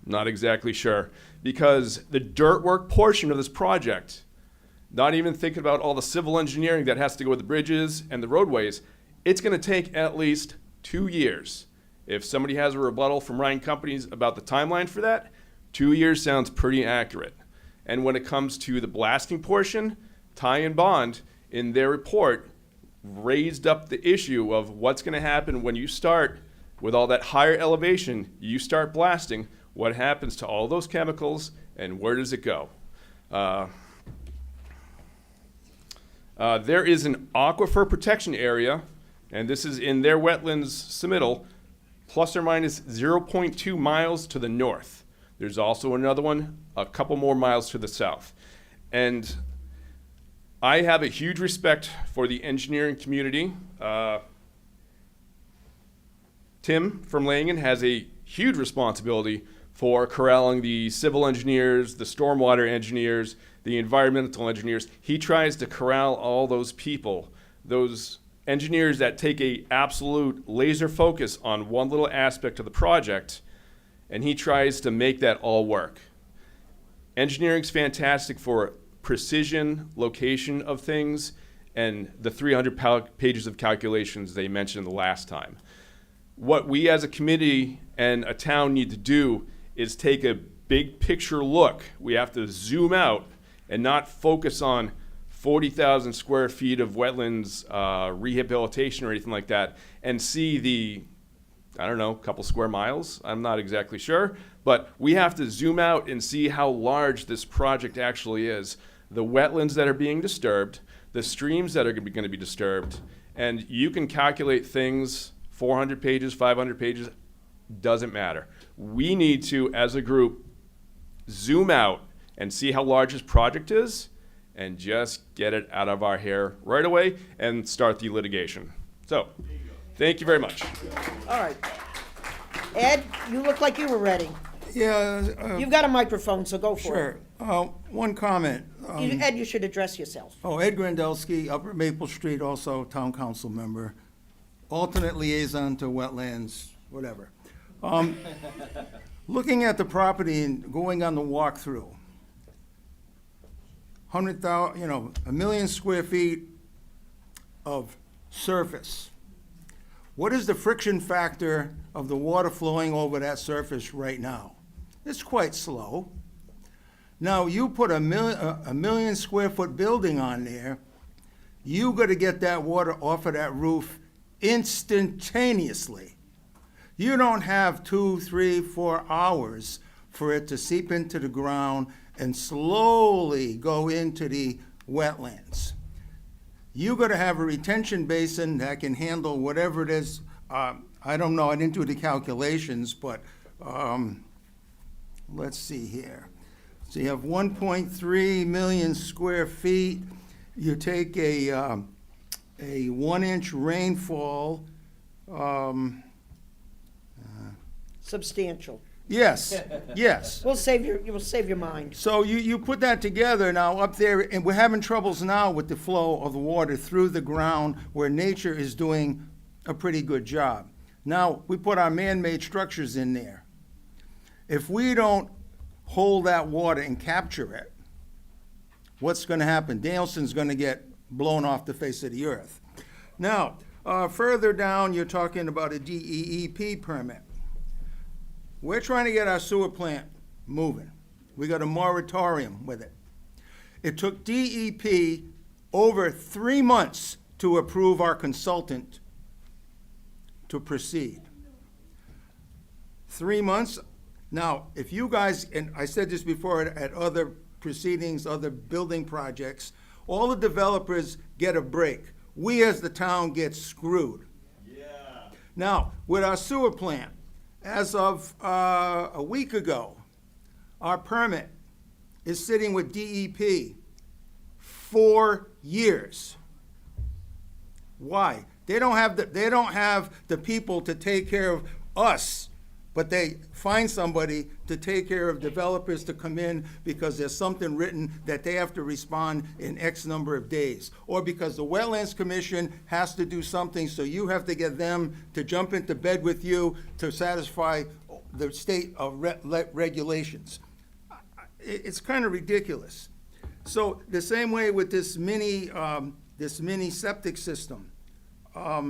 Not exactly sure. Because the dirt work portion of this project, not even thinking about all the civil engineering that has to go with the bridges and the roadways, it's going to take at least 2 years. If somebody has a rebuttal from Ryan Companies about the timeline for that, 2 years sounds pretty accurate. And when it comes to the blasting portion, Ty and Bond, in their report, raised up the issue of what's going to happen when you start with all that higher elevation, you start blasting, what happens to all those chemicals, and where does it go? There is an aquifer protection area, and this is in their wetlands submittal, plus or minus 0.2 miles to the north. There's also another one a couple more miles to the south. And I have a huge respect for the engineering community. Tim from Langen has a huge responsibility for corralling the civil engineers, the stormwater engineers, the environmental engineers. He tries to corral all those people, those engineers that take a absolute laser focus on one little aspect of the project, and he tries to make that all work. Engineering's fantastic for precision, location of things, and the 300 pages of calculations they mentioned the last time. What we as a committee and a town need to do is take a big picture look. We have to zoom out and not focus on 40,000 square feet of wetlands rehabilitation or anything like that, and see the, I don't know, couple square miles. I'm not exactly sure, but we have to zoom out and see how large this project actually is. The wetlands that are being disturbed, the streams that are going to be disturbed, and you can calculate things 400 pages, 500 pages, doesn't matter. We need to, as a group, zoom out and see how large this project is and just get it out of our hair right away and start the litigation. So, thank you very much. All right. Ed, you look like you were ready. Yeah. You've got a microphone, so go for Sure. One comment. it. Ed, you should address yourself. Ed Grandelski, Upper Maple Street, also town council member, alternate liaison to wetlands, whatever. Looking at the property and going on the walkthrough, 100,000, 1,000,000 square feet of surface. What is the friction factor of the water flowing over that surface right now? It's quite slow. Now, you put a million square foot building on there, you got to get that water off of that roof instantaneously. You don't have 2, 3, 4 hours for it to seep into the ground and slowly go into the wetlands. You got to have a retention basin that can handle whatever it is. I don't know, I didn't do the calculations, but let's see here. So you have 1.3 million square feet. You take a 1-inch rainfall. Substantial. Yes, yes. We'll save your mind. So you put that together now up there, and we're having troubles now with the flow of the water through the ground where nature is doing a pretty good job. Now, we put our man-made structures in there. If we don't hold that water and capture it, what's going to happen? Danielson's going to get blown off the face of the earth. Now, further down, you're talking about a DEEP permit. We're trying to get our sewer plant moving. We got a moratorium with it. It took DEP over 3 months to approve our consultant to proceed. 3 months. Now, if you guys, and I said this before at other proceedings, other building projects, all the developers get a break. We as the town get screwed. Yeah. Now, with our sewer plant, as of a week ago, our permit is sitting with DEP 4 years. Why? They don't have the people to take care of us, but they find somebody to take care of developers to come in because there's something written that they have to respond in X number of days, or because the Wetlands Commission has to do something, so you have to get them to jump into bed with you to satisfy the state of regulations. It's kind of ridiculous. So the same way with this mini septic system. I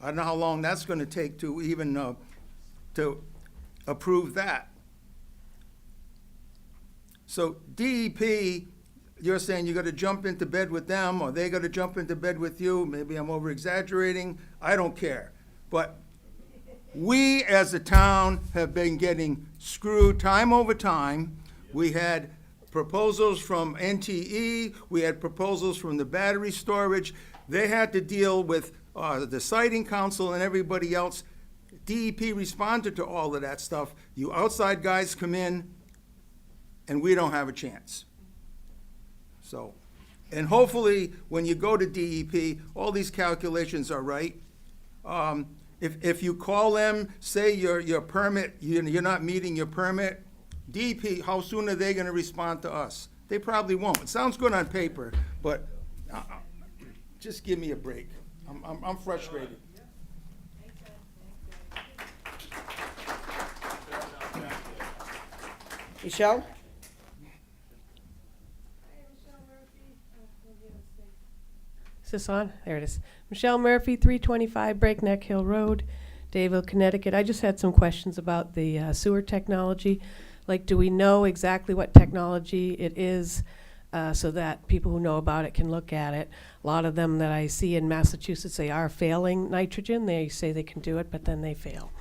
don't know how long that's going to take to even to approve that. So DEP, you're saying you got to jump into bed with them, or they got to jump into bed with you. Maybe I'm over exaggerating. I don't care. But we as a town have been getting screwed time over time. We had proposals from NTE. We had proposals from the battery storage. They had to deal with the siting council and everybody else. DEP responded to all of that stuff. You outside guys come in, and we don't have a chance. So, and hopefully, when you go to DEP, all these calculations are right. If you call them, say your permit, you're not meeting your permit, DEP, how soon are they going to respond to us? They probably won't. It sounds good on paper, but just give me a break. I'm frustrated. Michelle? Is this on? There it is. Michelle Murphy, 325 Breakneck Hill Road, Dayville, Connecticut. I just had some questions about the sewer technology. Like, do we know exactly what technology it is so that people who know about it can look at it? A lot of them that I see in Massachusetts, they are failing nitrogen. They say they can do it, but then they fail.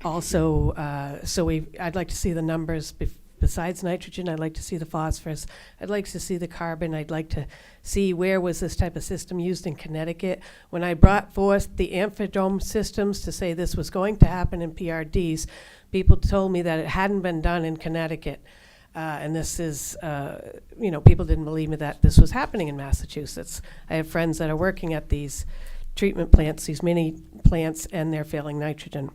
Also, I'd like to see the numbers besides nitrogen. I'd like to see the phosphorus. I'd like to see the carbon. I'd like to see where was this type of system used in Connecticut. When I brought forth the amphidome systems to say this was going to happen in PRDs, people told me that it hadn't been done in Connecticut. And this is, people didn't believe me that this was happening in Massachusetts. I have friends that are working at these treatment plants, these mini plants, and they're failing nitrogen.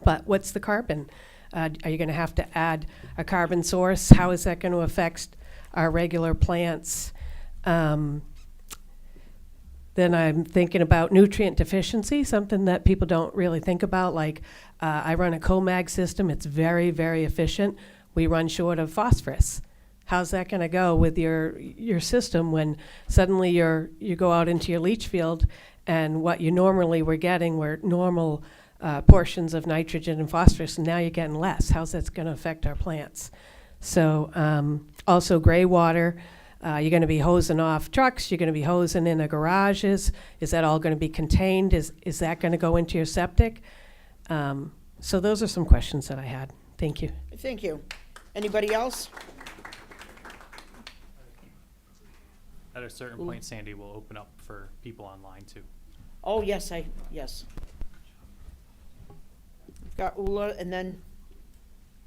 But what's the carbon? Are you going to have to add a carbon source? How is that going to affect our regular plants? Then I'm thinking about nutrient deficiency, something that people don't really think about. Like I run a COMAG system. It's very, very efficient. We run short of phosphorus. How's that going to go with your system when suddenly you go out into your leach field and what you normally were getting were normal portions of nitrogen and phosphorus, and now you're getting less? How's that going to affect our plants? So also gray water. You're going to be hosing off trucks. You're going to be hosing in the garages. Is that all going to be contained? Is that going to go into your septic? So those are some questions that I had. Thank you. Thank you. Anybody else? At a certain point, Sandy will open up for people online too. Oh, yes, yes. We've got Ula, and then,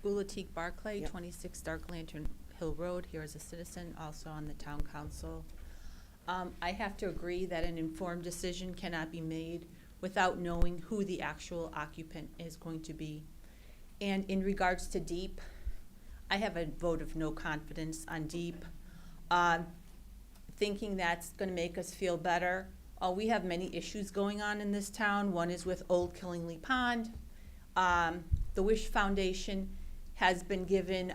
Ula Teague Barclay, Yep. 26 Dark Lantern Hill Road, here as a citizen, also on the town council. I have to agree that an informed decision cannot be made without knowing who the actual occupant is going to be. And in regards to DEEP, I have a vote of no confidence on DEEP. Thinking that's going to make us feel better. We have many issues going on in this town. One is with Old Killingly Pond. The Wish Foundation has been given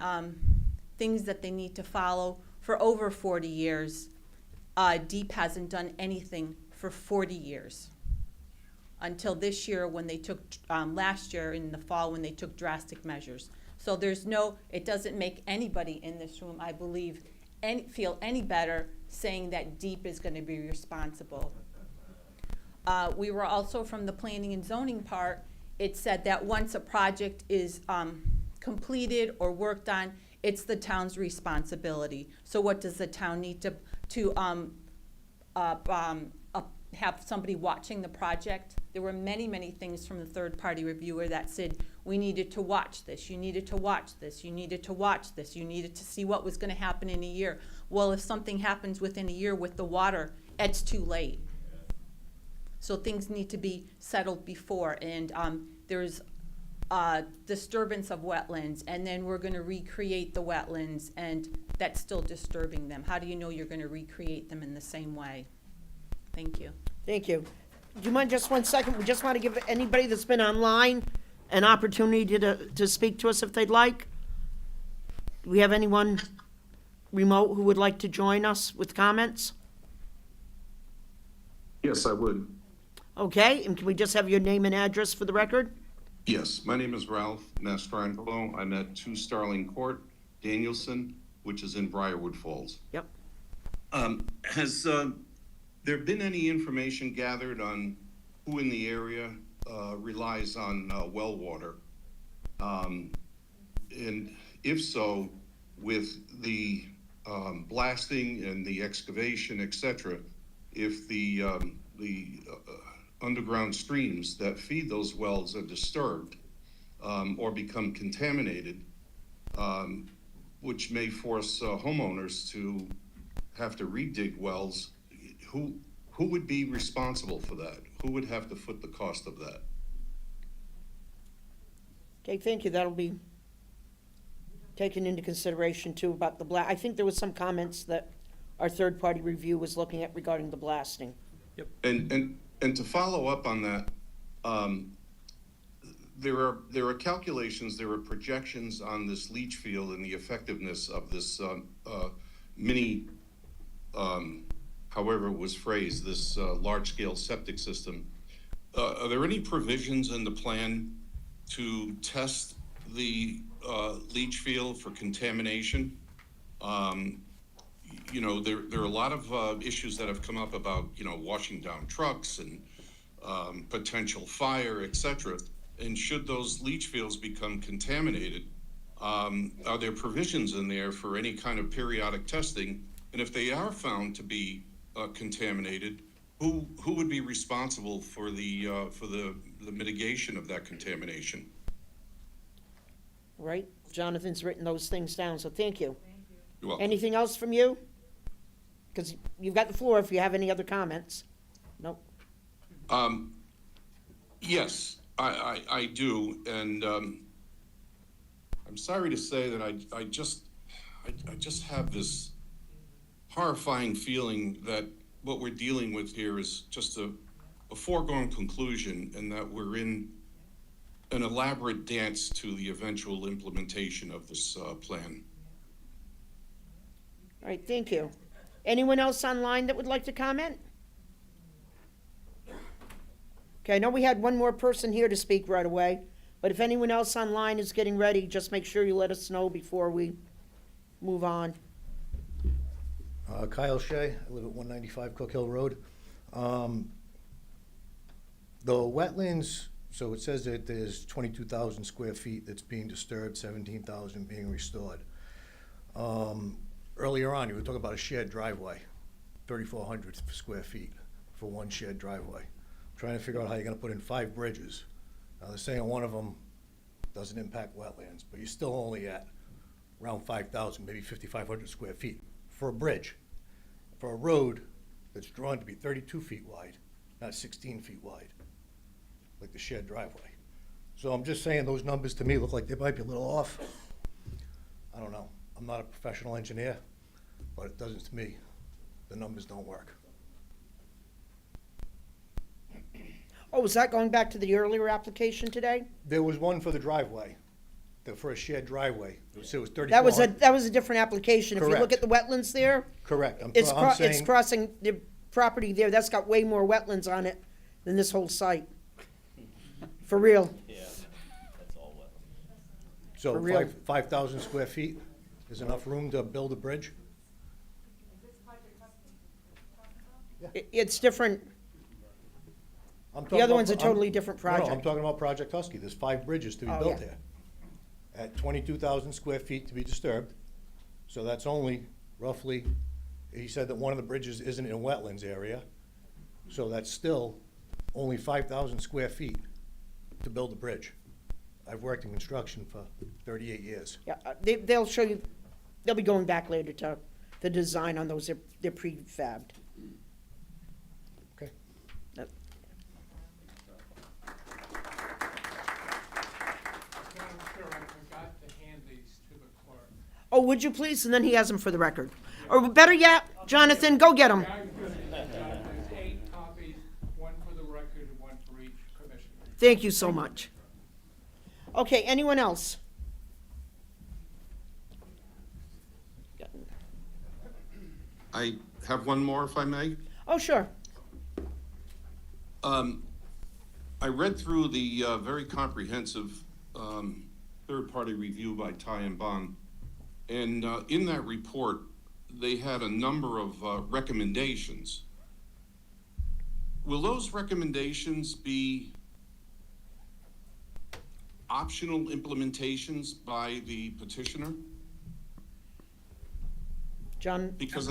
things that they need to follow for over 40 years. DEEP hasn't done anything for 40 years. Until this year when they took, last year in the fall when they took drastic measures. So it doesn't make anybody in this room, I believe, feel any better saying that DEEP is going to be responsible. We were also from the planning and zoning part, it said that once a project is completed or worked on, it's the town's responsibility. So what does the town need to have somebody watching the project? There were many, many things from the third-party reviewer that said, we needed to watch this, you needed to watch this, you needed to watch this, you needed to see what was going to happen in a year. Well, if something happens within a year with the water, it's too late. So things need to be settled before, and there's disturbance of wetlands, and then we're going to recreate the wetlands, and that's still disturbing them. How do you know you're going to recreate them in the same way? Thank you. thank you. Do you mind just 1 second? We just want to give anybody that's been online an opportunity to speak to us if they'd like. Do we have anyone remote who would like to join us with comments? Yes, I would. Okay, and can we just have your name and address for the record? Yes, my name is Ralph Mastrangelo. I'm at 2 Starling Court, Danielson, which is in Briarwood Falls. Yep. Has there been any information gathered on who in the area relies on well water? And if so, with the blasting and the excavation, et cetera, if the underground streams that feed those wells are disturbed or become contaminated, which may force homeowners to have to redig wells, who would be responsible for that? Who would have to foot the cost of that? Okay, thank you. That'll be taken into consideration too about the I think there was some comments that our third-party review was looking at regarding the blasting. Yep. And to follow up on that, there are calculations, there are projections on this leach field and the effectiveness of this mini, however it was phrased, this large-scale septic system. Are there any provisions in the plan to test the leach field for contamination? You know, there are a lot of issues that have come up about, you know, washing down trucks and potential fire, et cetera. And should those leach fields become contaminated, are there provisions in there for any kind of periodic testing? And if they are found to be contaminated, who would be responsible for the mitigation of that contamination? Right. Jonathan's written those things down, so thank you. You're welcome. Anything else from you? Because you've got the floor if you have any other comments. Nope. Yes, I do, and I'm sorry to say that I just have this horrifying feeling that what we're dealing with here is just a foregone conclusion, and that we're in an elaborate dance to the eventual implementation of this plan. All right, thank you. Anyone else online that would like to comment? Okay, I know we had one more person here to speak right away, but if anyone else online is getting ready, just make sure you let us know before we move on. Kyle Shea, I live at 195 Cook Hill Road. The wetlands, so it says that there's 22,000 square feet that's being disturbed, 17,000 being restored. Earlier on, you were talking about a shared driveway, 3,400 square feet for one shared driveway. I'm trying to figure out how you're gonna put in 5 bridges. Now, they're saying one of them doesn't impact wetlands, but you're still only at around 5,000, maybe 5,500 square feet for a bridge. For a road that's drawn to be 32 feet wide, not 16 feet wide, like the shared driveway. So I'm just saying those numbers to me look like they might be a little off. I don't know. I'm not a professional engineer, but it doesn't to me. The numbers don't work. Oh, was that going back to the earlier application today? There was one for the driveway, for a shared driveway. It was 3,400. That was a different application. If you look Correct. at the wetlands there, Correct. it's I'm saying, crossing the property there. That's got way more wetlands on it than this whole site. For real. Yeah, that's all wetland. so for real. 5,000 square feet is enough room to build a bridge? It's different. I'm The talking other about- one's a totally different No, I'm project. talking about Project Husky. There's 5 bridges to be Oh, built yeah. here. At 22,000 square feet to be disturbed. So that's only roughly, he said that one of the bridges isn't in wetlands area. So that's still only 5,000 square feet to build a bridge. I've worked in construction for 38 years. Yeah, they'll show you, they'll be going back later to the design on those. They're prefabbed. Okay. That- Madam Chair, I forgot to hand these to the clerk. Oh, would you please? And then he has them for the record. Or better yet, Jonathan, go get them. There's 8 copies, one for the record and one for each commissioner. Thank you so much. Okay, anyone else? I have one more, if I may. Oh, sure. I read through the very comprehensive third-party review by Ty and Bond, and in that report, they had a number of recommendations. Will those recommendations be optional implementations by the petitioner? John? Because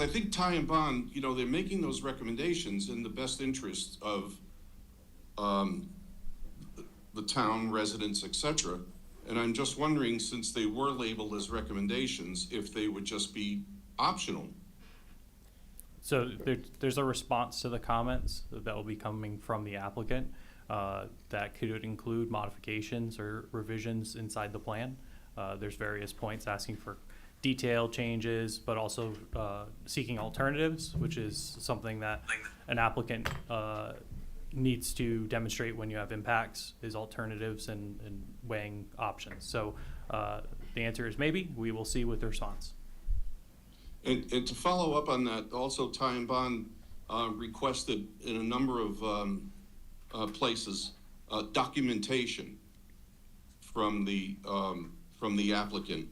I think Ty and Bond, they're making those recommendations in the best interest of the town, residents, et cetera. And I'm just wondering, since they were labeled as recommendations, if they would just be optional. So there's a response to the comments that will be coming from the applicant that could include modifications or revisions inside the plan. There's various points asking for detailed changes, but also seeking alternatives, which is something that an applicant needs to demonstrate when you have impacts, is alternatives and weighing options. So the answer is maybe. We will see with the response. And to follow up on that, also Ty and Bond requested in a number of places documentation from the applicant.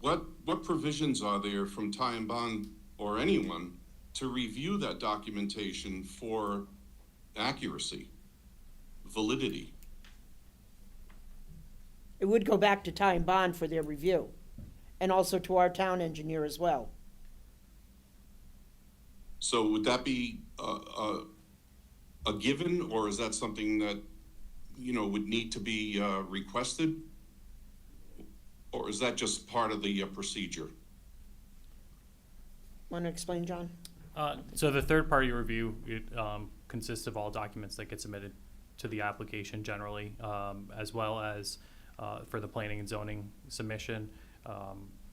What provisions are there from Ty and Bond or anyone to review that documentation for accuracy, validity? It would go back to Ty and Bond for their review, and also to our town engineer as well. So would that be a given, or is that something that would need to be requested? Or is that just part of the procedure? Want to explain, John? So the third-party review, it consists of all documents that get submitted to the application generally, as well as for the planning and zoning submission.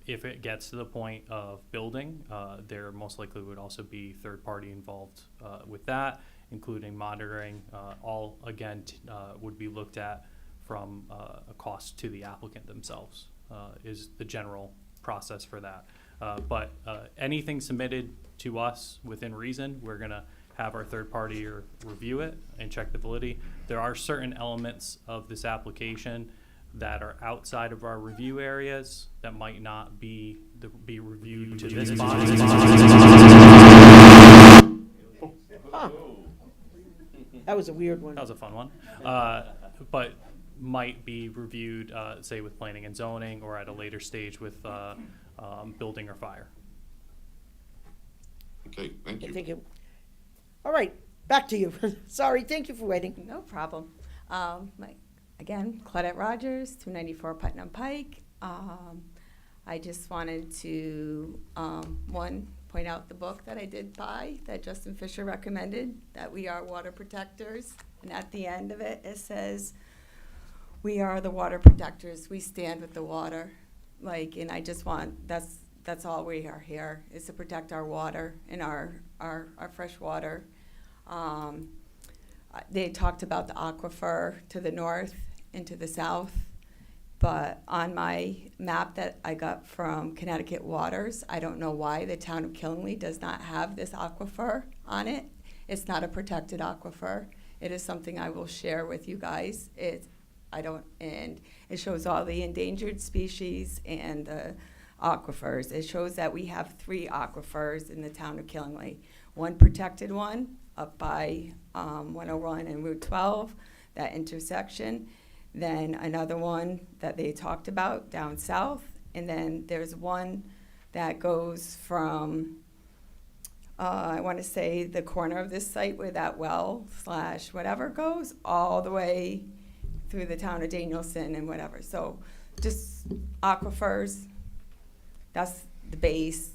If it gets to the point of building, there most likely would also be third-party involved with that, including monitoring. All, again, would be looked at from a cost to the applicant themselves, is the general process for that. But anything submitted to us within reason, we're going to have our third party review it and check the validity. There are certain elements of this application that are outside of our review areas that might not be reviewed to this body. That was a weird one. That was a fun one. But might be reviewed, say, with planning and zoning, or at a later stage with building or fire. Okay, thank you. Thank you. All right, back to you. Sorry, thank you for waiting. No problem. Again, Claudette Rogers, 294 Putnam Pike. I just wanted to, one, point out the book that I did buy that Justin Fisher recommended, that we are water protectors. And at the end of it, it says, we are the water protectors. We stand with the water. And I just want, that's all we are here, is to protect our water and our fresh water. They talked about the aquifer to the north and to the south, but on my map that I got from Connecticut Waters, I don't know why the town of Killingly does not have this aquifer on it. It's not a protected aquifer. It is something I will share with you guys. And it shows all the endangered species and the aquifers. It shows that we have 3 aquifers in the town of Killingly. One protected one up by 101 and Route 12, that intersection. Then another one that they talked about down south. And then there's one that goes from, I want to say, the corner of this site where that well / whatever goes, all the way through the town of Danielson and whatever. So just aquifers, that's the base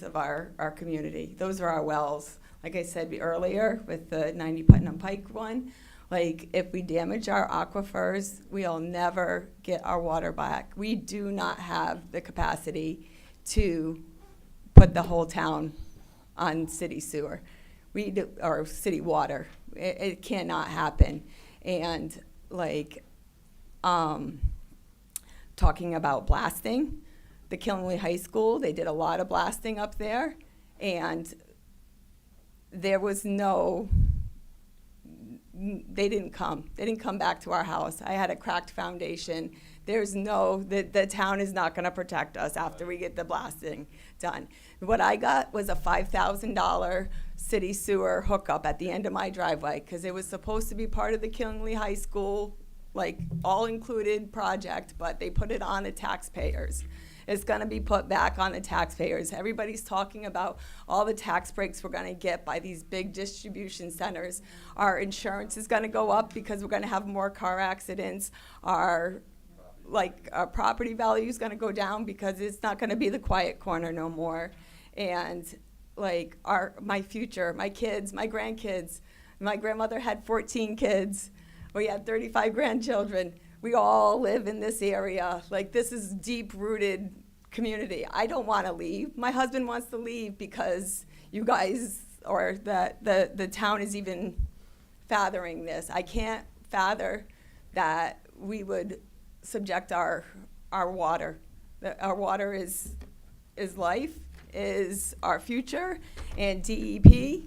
of our community. Those are our wells. Like I said earlier with the 90 Putnam Pike one, if we damage our aquifers, we'll never get our water back. We do not have the capacity to put the whole town on city sewer. Or city water. It cannot happen. And talking about blasting, the Killingly High School, they did a lot of blasting up there, and there was they didn't come back to our house. I had a cracked foundation. The town is not gonna protect us after we get the blasting done. What I got was a $5,000 city sewer hookup at the end of my driveway, because it was supposed to be part of the Killingly High School, all-included project, but they put it on the taxpayers. It's gonna be put back on the taxpayers. Everybody's talking about all the tax breaks we're gonna get by these big distribution centers. Our insurance is gonna go up because we're gonna have more car accidents. Our property value is gonna go down because it's not gonna be the quiet corner no more. And my future, my kids, my grandkids, my grandmother had 14 kids. We had 35 grandchildren. We all live in this area. This is deep-rooted community. I don't want to leave. My husband wants to leave because you guys, or the town is even fathoming this. I can't fathom that we would subject our water. Our water is life, is our future, and DEP,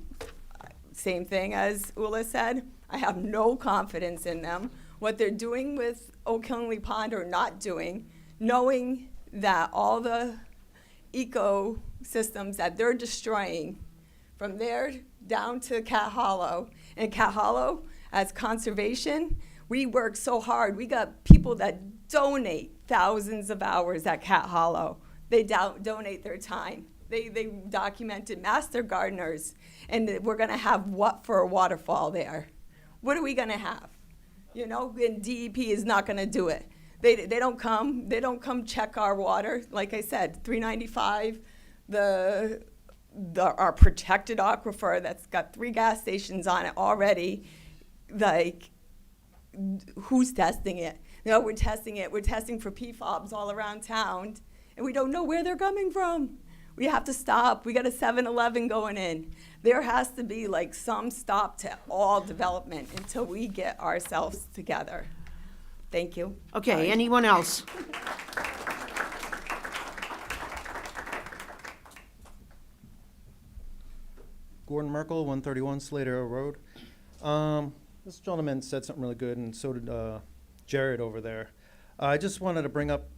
same thing as Ula said, I have no confidence in them. What they're doing with Old Killingly Pond or not doing, knowing that all the ecosystems that they're destroying from there down to Cat Hollow. And Cat Hollow, as conservation, we work so hard. We got people that donate thousands of hours at Cat Hollow. They donate their time. They documented master gardeners. And we're going to have what for a waterfall there? what are we gonna have? You know, and DEP is not gonna do it. They don't come check our water. Like I said, 395, our protected aquifer that's got 3 gas stations on it already. Like, who's testing it? You know, we're testing for PFOBs all around town, and we don't know where they're coming from. We have to stop. We got a 7-Eleven going in. There has to be like some stop to all development until we get ourselves together. Thank you. Okay, Bye. anyone else? Gordon Merkel, 131 Slater Road. This gentleman said something really good, and so did Jared over there. I just wanted to bring up,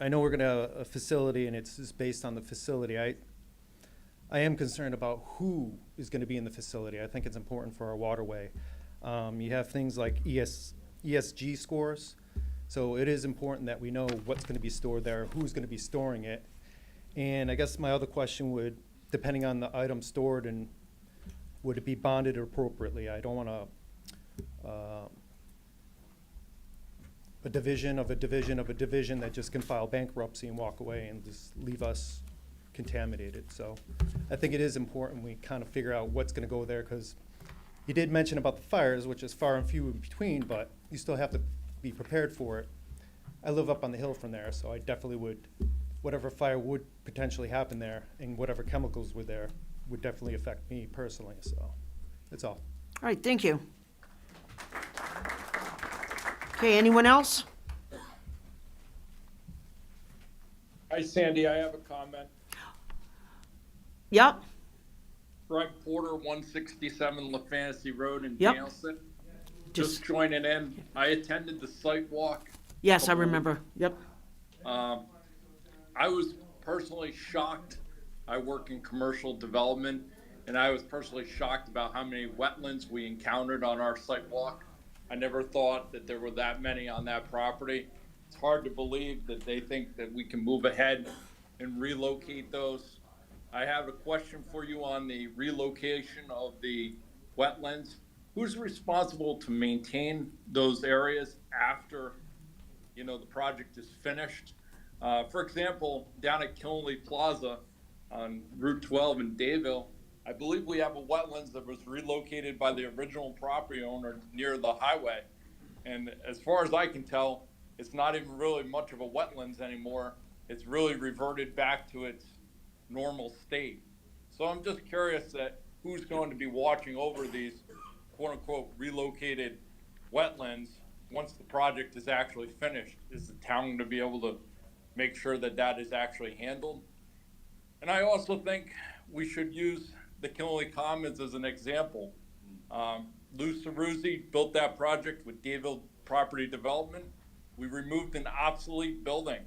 I know we're going to have a facility, and it's based on the facility. I am concerned about who is going to be in the facility. I think it's important for our waterway. You have things like ESG scores, so it is important that we know what's going to be stored there, who's going to be storing it. And I guess my other question would, depending on the item stored, and would it be bonded appropriately? I don't want a division of a division of a division that just can file bankruptcy and walk away and just leave us contaminated. So I think it is important we kind of figure out what's going to go there, because you did mention about the fires, which is far and few in between, but you still have to be prepared for it. I live up on the hill from there, so I definitely would, whatever fire would potentially happen there and whatever chemicals were there would definitely affect me personally. So that's all. All right, thank you. Okay, anyone else? Hi, Sandy. I have a comment. Yep. Greg Porter, 167 La Fantasy Road in Yep. Danielson. Just joining in. I attended the site walk. Yes, I remember. Yep. I was personally shocked. I work in commercial development, and I was personally shocked about how many wetlands we encountered on our site walk. I never thought that there were that many on that property. It's hard to believe that they think that we can move ahead and relocate those. I have a question for you on the relocation of the wetlands. Who's responsible to maintain those areas after, you know, the project is finished? For example, down at Killenly Plaza on Route 12 in Dayville, I believe we have a wetlands that was relocated by the original property owner near the highway. And as far as I can tell, it's not even really much of a wetlands anymore. It's really reverted back to its normal state. So I'm just curious that who's going to be watching over these quote unquote relocated wetlands once the project is actually finished. Is the town going to be able to make sure that that is actually handled? And I also think we should use the Killenly Commons as an example. Lou Ceruzzi built that project with Dayville Property Development. We removed an obsolete building,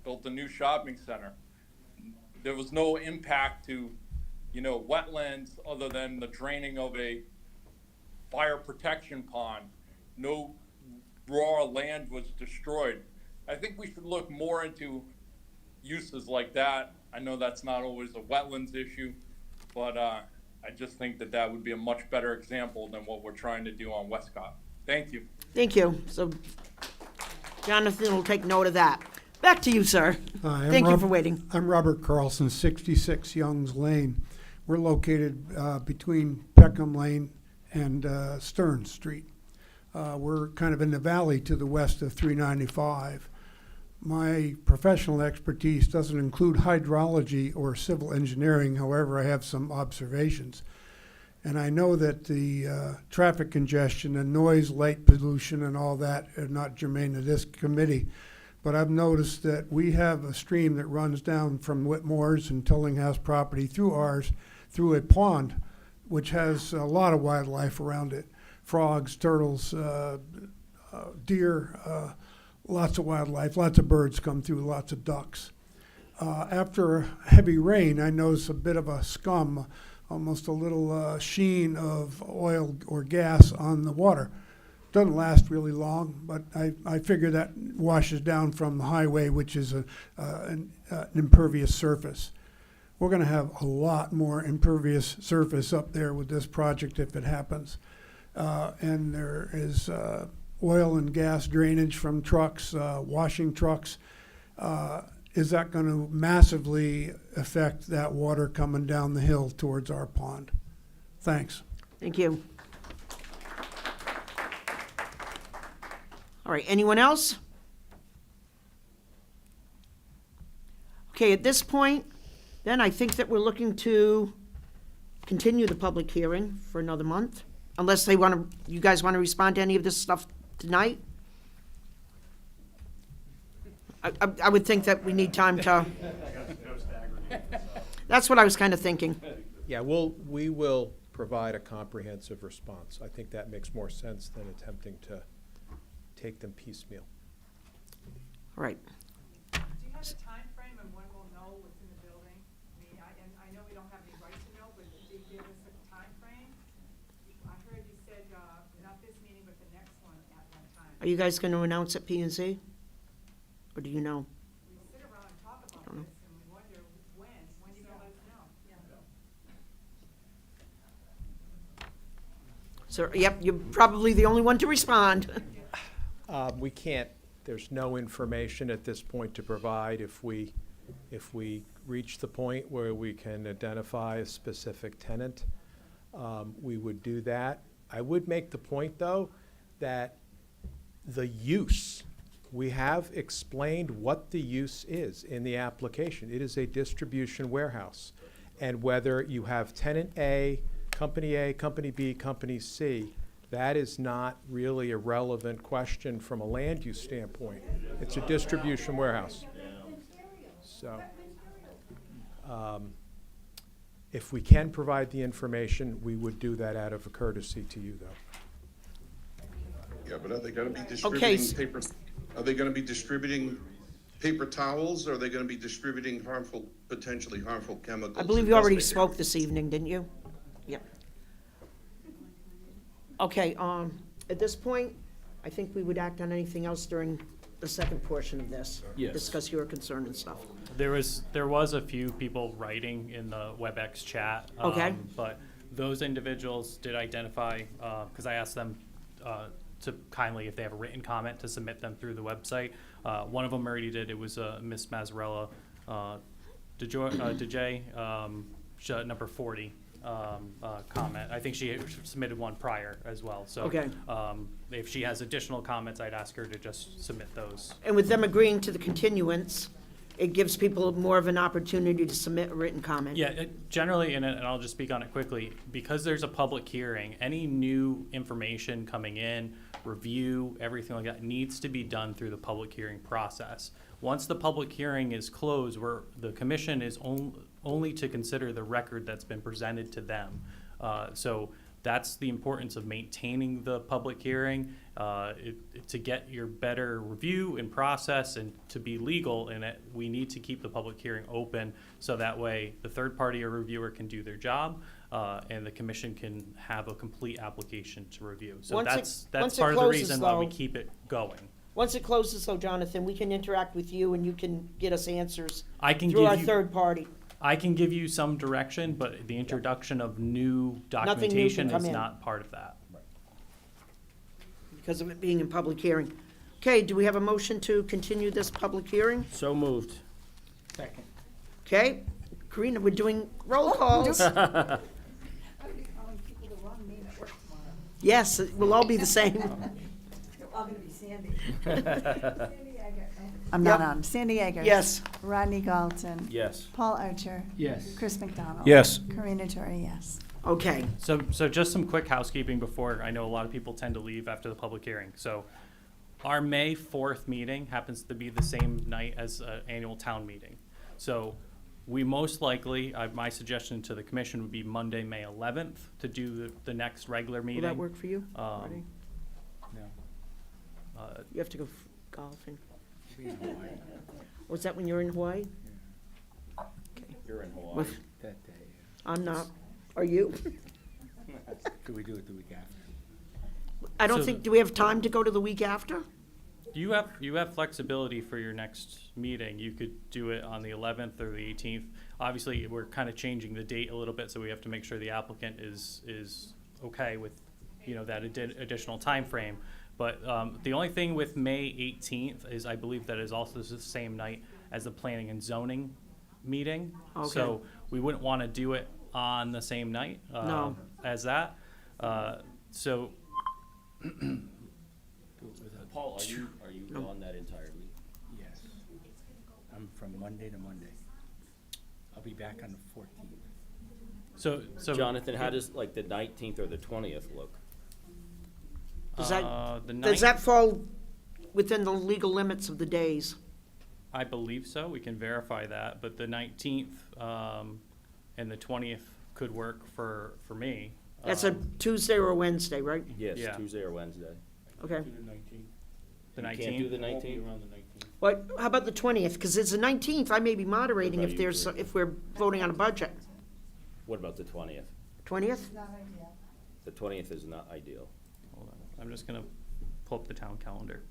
built a new shopping center. There was no impact to, you know, wetlands other than the draining of a fire protection pond. No raw land was destroyed. I think we should look more into uses like that. I know that's not always a wetlands issue, but I just think that that would be a much better example than what we're trying to do on Westcott. Thank you. Thank you. So Jonathan will take note of that. Back to you, sir. Thank you for waiting. I'm Robert Carlson, 66 Youngs Lane. We're located between Peckham Lane and Stern Street. We're kind of in the valley to the west of 395. My professional expertise doesn't include hydrology or civil engineering. However, I have some observations. And I know that the traffic congestion and noise, light pollution and all that are not germane to this committee. But I've noticed that we have a stream that runs down from Whitmore's and Tillinghouse property through ours, through a pond, which has a lot of wildlife around it. Frogs, turtles, deer, lots of wildlife, lots of birds come through, lots of ducks. After heavy rain, I notice a bit of a scum, almost a little sheen of oil or gas on the water. Doesn't last really long, but I figure that washes down from the highway, which is an impervious surface. We're going to have a lot more impervious surface up there with this project if it happens. and there is oil and gas drainage from trucks, washing trucks. Is that going to massively affect that water coming down the hill towards our pond? Thanks. Thank you. All right, anyone else? Okay, at this point, then I think that we're looking to continue the public hearing for another month, unless they want to, you guys want to respond to any of this stuff tonight? I would think that we need time to, that's what I was kind of thinking. Yeah, we will provide a comprehensive response. I think that makes more sense than attempting to take them piecemeal. All right. Do you have a time frame and when we'll know what's in the building? I mean, I know we don't have any right to know, but did you give us a time frame? I heard you said, not this meeting, but the next one at one time. Are you guys going to announce at P&Z? Or do you know? We sit around and talk about this and we wonder when you gonna let us know? So, yep, you're probably the only one to respond. We can't, there's no information at this point to provide. If we reach the point where we can identify a specific tenant, we would do that. I would make the point, though, that the use, we have explained what the use is in the application. It is a distribution warehouse. And whether you have tenant A, Company B, Company C, that is not really a relevant question from a land use standpoint. It's a distribution warehouse. So, if we can provide the information, we would do that out of a courtesy to you, though. Yeah, but are they gonna be Okay. distributing paper, are they gonna be distributing paper towels, or are they gonna be distributing potentially harmful chemicals? I believe and you already dust spoke this evening, didn't you? Yep. Okay, at this point, I think we would act on anything else during the second portion of this. Yes. Discuss your concern and stuff. There was a few people writing in the WebEx chat. Okay. But those individuals did identify, because I asked them to kindly, if they have a written comment, to submit them through the website. One of them already did. It was Miss Mazzarella DeJay, number 40 comment. I think she had submitted one prior as well. So Okay. if she has additional comments, I'd ask her to just submit those. And with them agreeing to the continuance, it gives people more of an opportunity to submit a written comment. Yeah, generally, and I'll just speak on it quickly, because there's a public hearing, any new information coming in, review, everything like that, needs to be done through the public hearing process. Once the public hearing is closed, where the commission is only to consider the record that's been presented to them. So that's the importance of maintaining the public hearing, to get your better review and process and to be legal in it. We need to keep the public hearing open so that way the third party or reviewer can do their job, and the commission can have a complete application to review. So Once it that's part of the closes, reason why we though- keep it going. Once it closes though, Jonathan, we can interact with you and you can get us answers I can through give our you- third party. I can give you some direction, but the introduction of new documentation come is in. not part of that. Because of it being in public hearing. Okay, do we have a motion to continue this public hearing? So moved. Okay, Karina, we're doing roll calls. Yes, it will all be the same. I'm gonna be Sandy. I'm Yep. not on. Sandy Yeager. Yes. Rodney Galton. Yes. Paul Archer. Yes. Chris McDonald. Yes. Karina Torrey, yes. Okay, So just some quick housekeeping before, I know a lot of people tend to leave after the public hearing. So our May 4th meeting happens to be the same night as an annual town meeting. So we most likely, my suggestion to the commission would be Monday, May 11th, to do the next regular will meeting. that work for you? Marty? No. You have to go golfing. Was that when you're in Hawaii? You're in Hawaii With- that day. I'm not. Are you? Could we do it the week after? I don't So- think, do we have time to go to the week after? You have flexibility for your next meeting. You could do it on the 11th or the 18th. Obviously, we're kind of changing the date a little bit, so we have to make sure the applicant is okay with that additional time frame. But the only thing with May 18th is I believe that is also the same night as the planning and zoning meeting. Okay. So we wouldn't want to do it on the same night No. as that. So Paul, are you gone that entirely? Yes. I'm from Monday to Monday. I'll be back on the 14th. So Jonathan, how does like the 19th or the 20th look? Does that, the does that fall within the legal limits of the days? I believe so. We can verify that, but the 19th and the 20th could work for me. That's a Tuesday or a Wednesday, right? Yes, Yeah. Tuesday or Wednesday. Okay. The You 19th. can't do the 19th? What, how about the 20th? Because it's the 19th, I may be moderating What if about there's, you, if we're voting on a budget. What about the 20th? 20th? The 20th is not ideal. Hold on. I'm just gonna pull up the town calendar.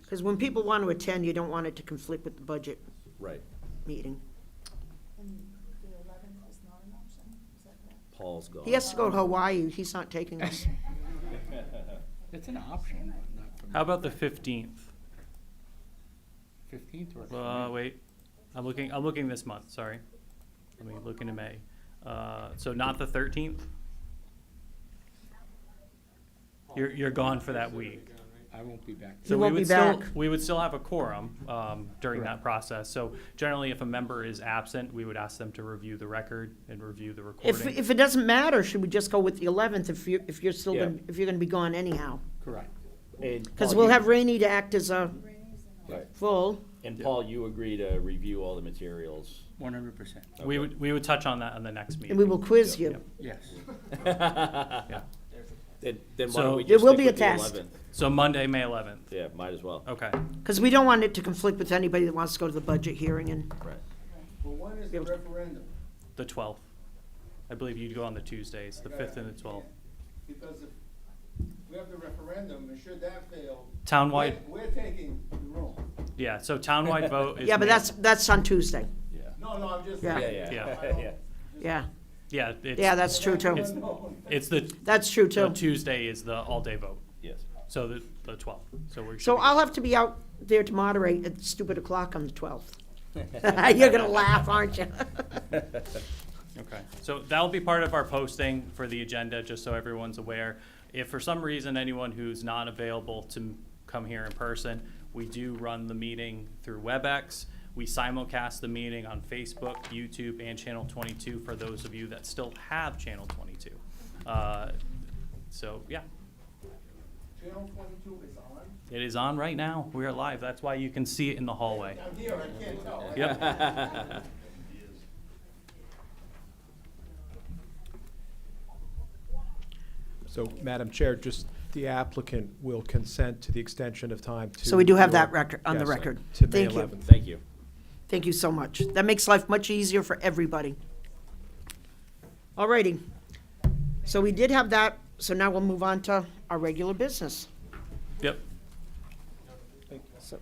Because when people want to attend, you don't want it to conflict with the budget Right. meeting. Paul's gone. He has to go to Hawaii, he's not taking us. It's an option, but not for me. How about the 15th? 15th or? Wait, I'm looking this month, sorry. Let me look into May. So not the 13th? You're gone for that week. I won't be back. So He won't we would be still, back. we would still have a quorum during that process. So generally, if a member is absent, we would ask them to review the record and review the recording. If it doesn't matter, should we just go with the 11th if you're still, Yeah. if you're gonna be gone anyhow? Correct. Because Paul, we'll you- have Rainey to act as a Right. full. And Paul, you agree to review all the materials? 100%. We would touch on that on the next meeting. And we will quiz you. Yes. Yeah. Then why So- don't we There just will stick be a with the test. 11th? So Monday, May 11th. Yeah, might as well. Okay. Because we don't want it to conflict with anybody that wants to go to the budget hearing and, Right. But when is the referendum? The 12th. I believe you'd go on the Tuesdays, the 5th and the 12th. Because if we have the referendum, and should that fail, Townwide, we're taking the room. yeah, so townwide vote is. yeah, but May- that's on Tuesday. No, I'm just. Yeah. Yeah. Yeah. Yeah, Yeah, it's. yeah, that's true too. It's the, That's true the too. Tuesday is the all-day vote. Yes. So the 12th. So we're. So I'll have to be out there to moderate at stupid o'clock on the 12th. You're gonna laugh, aren't you? Okay, so that'll be part of our posting for the agenda, just so everyone's aware. If for some reason anyone who's not available to come here in person, we do run the meeting through WebEx. We simulcast the meeting on Facebook, YouTube, and Channel 22 for those of you that still have Channel 22. So, yeah, Channel 22 is on. it is on right now. We are live. That's why you can see it in the hallway. I'm here, I can't tell. Yep. So, Madam Chair, just the applicant will consent to the extension of time to. So we do have your- that record, on the yes, record. To May Thank you. 11th. Thank you. Thank you so much. That makes life much easier for everybody. Alrighty. So we did have that, so now we'll move on to our regular business. Yep. So-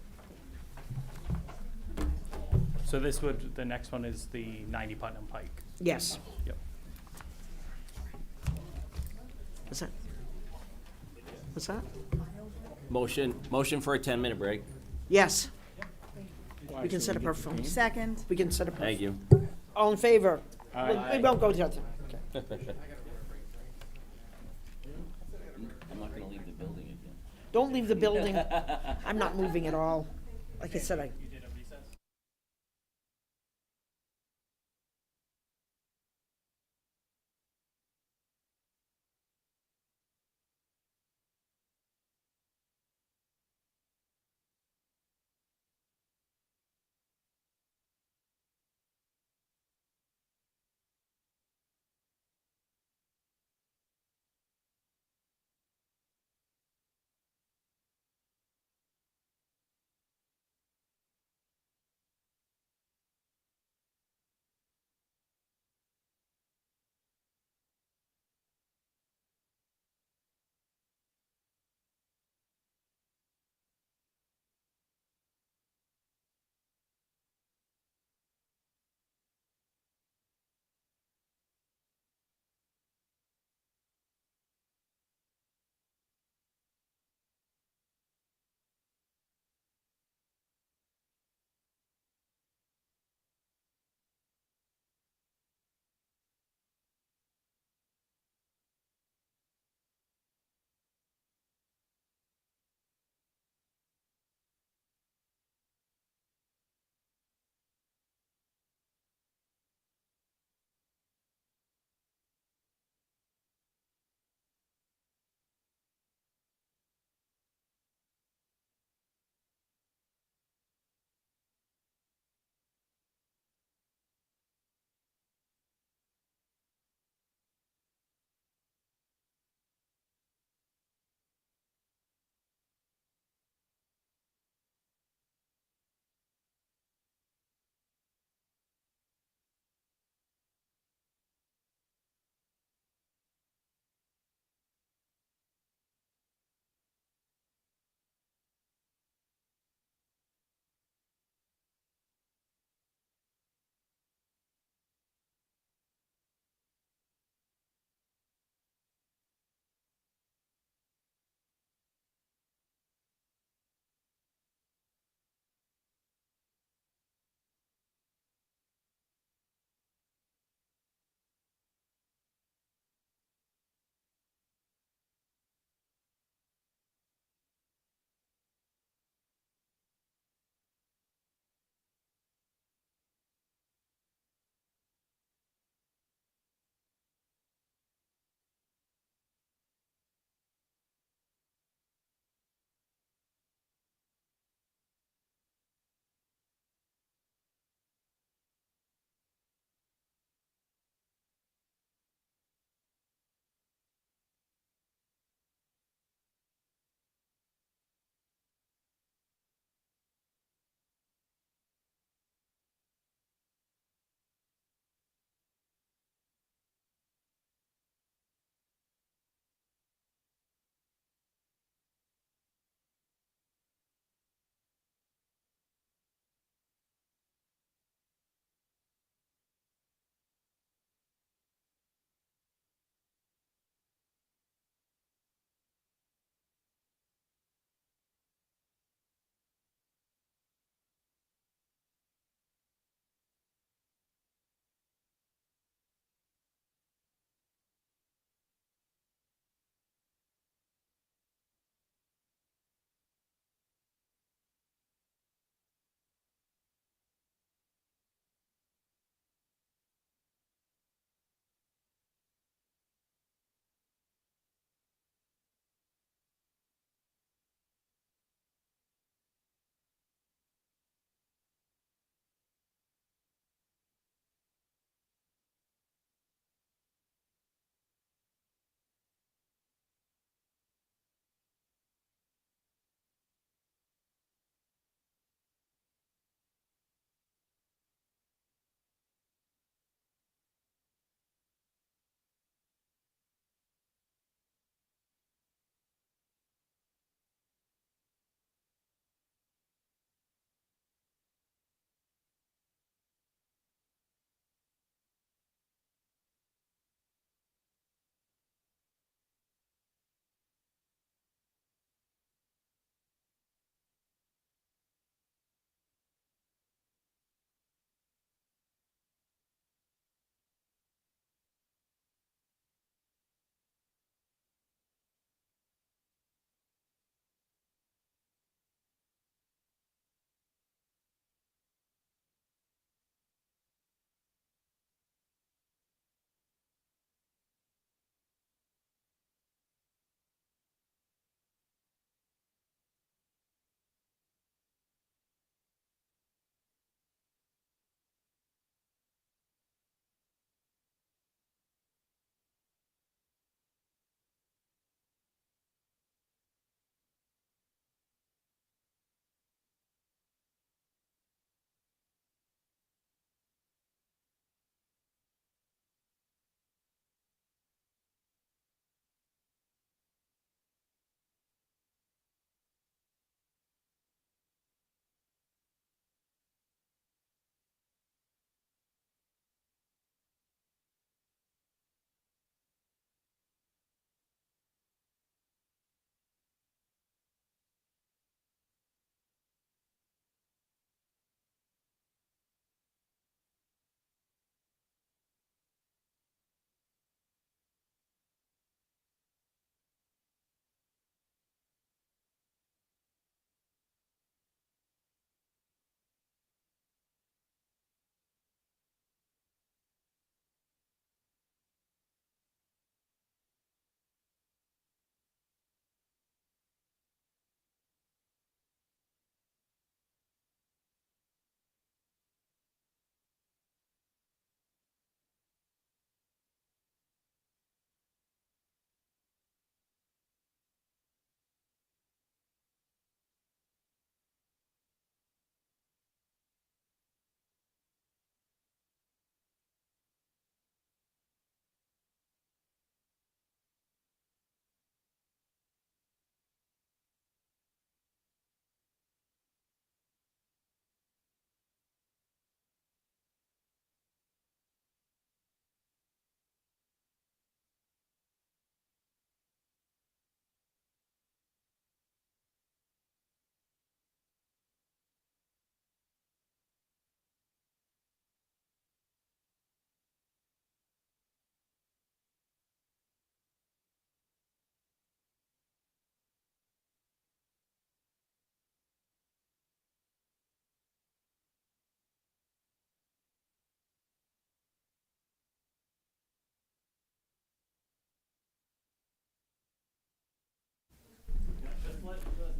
So this would, the next one is the 90 Putnam Pike. Yes. Yep. What's that? What's that? Motion for a 10-minute break. Yes. We can set up our phones. Second. We can set up our. Thank you. All in favor? We won't go to that. I'm not gonna leave the building again. Don't leave the building. I'm not moving at all. Like I said, I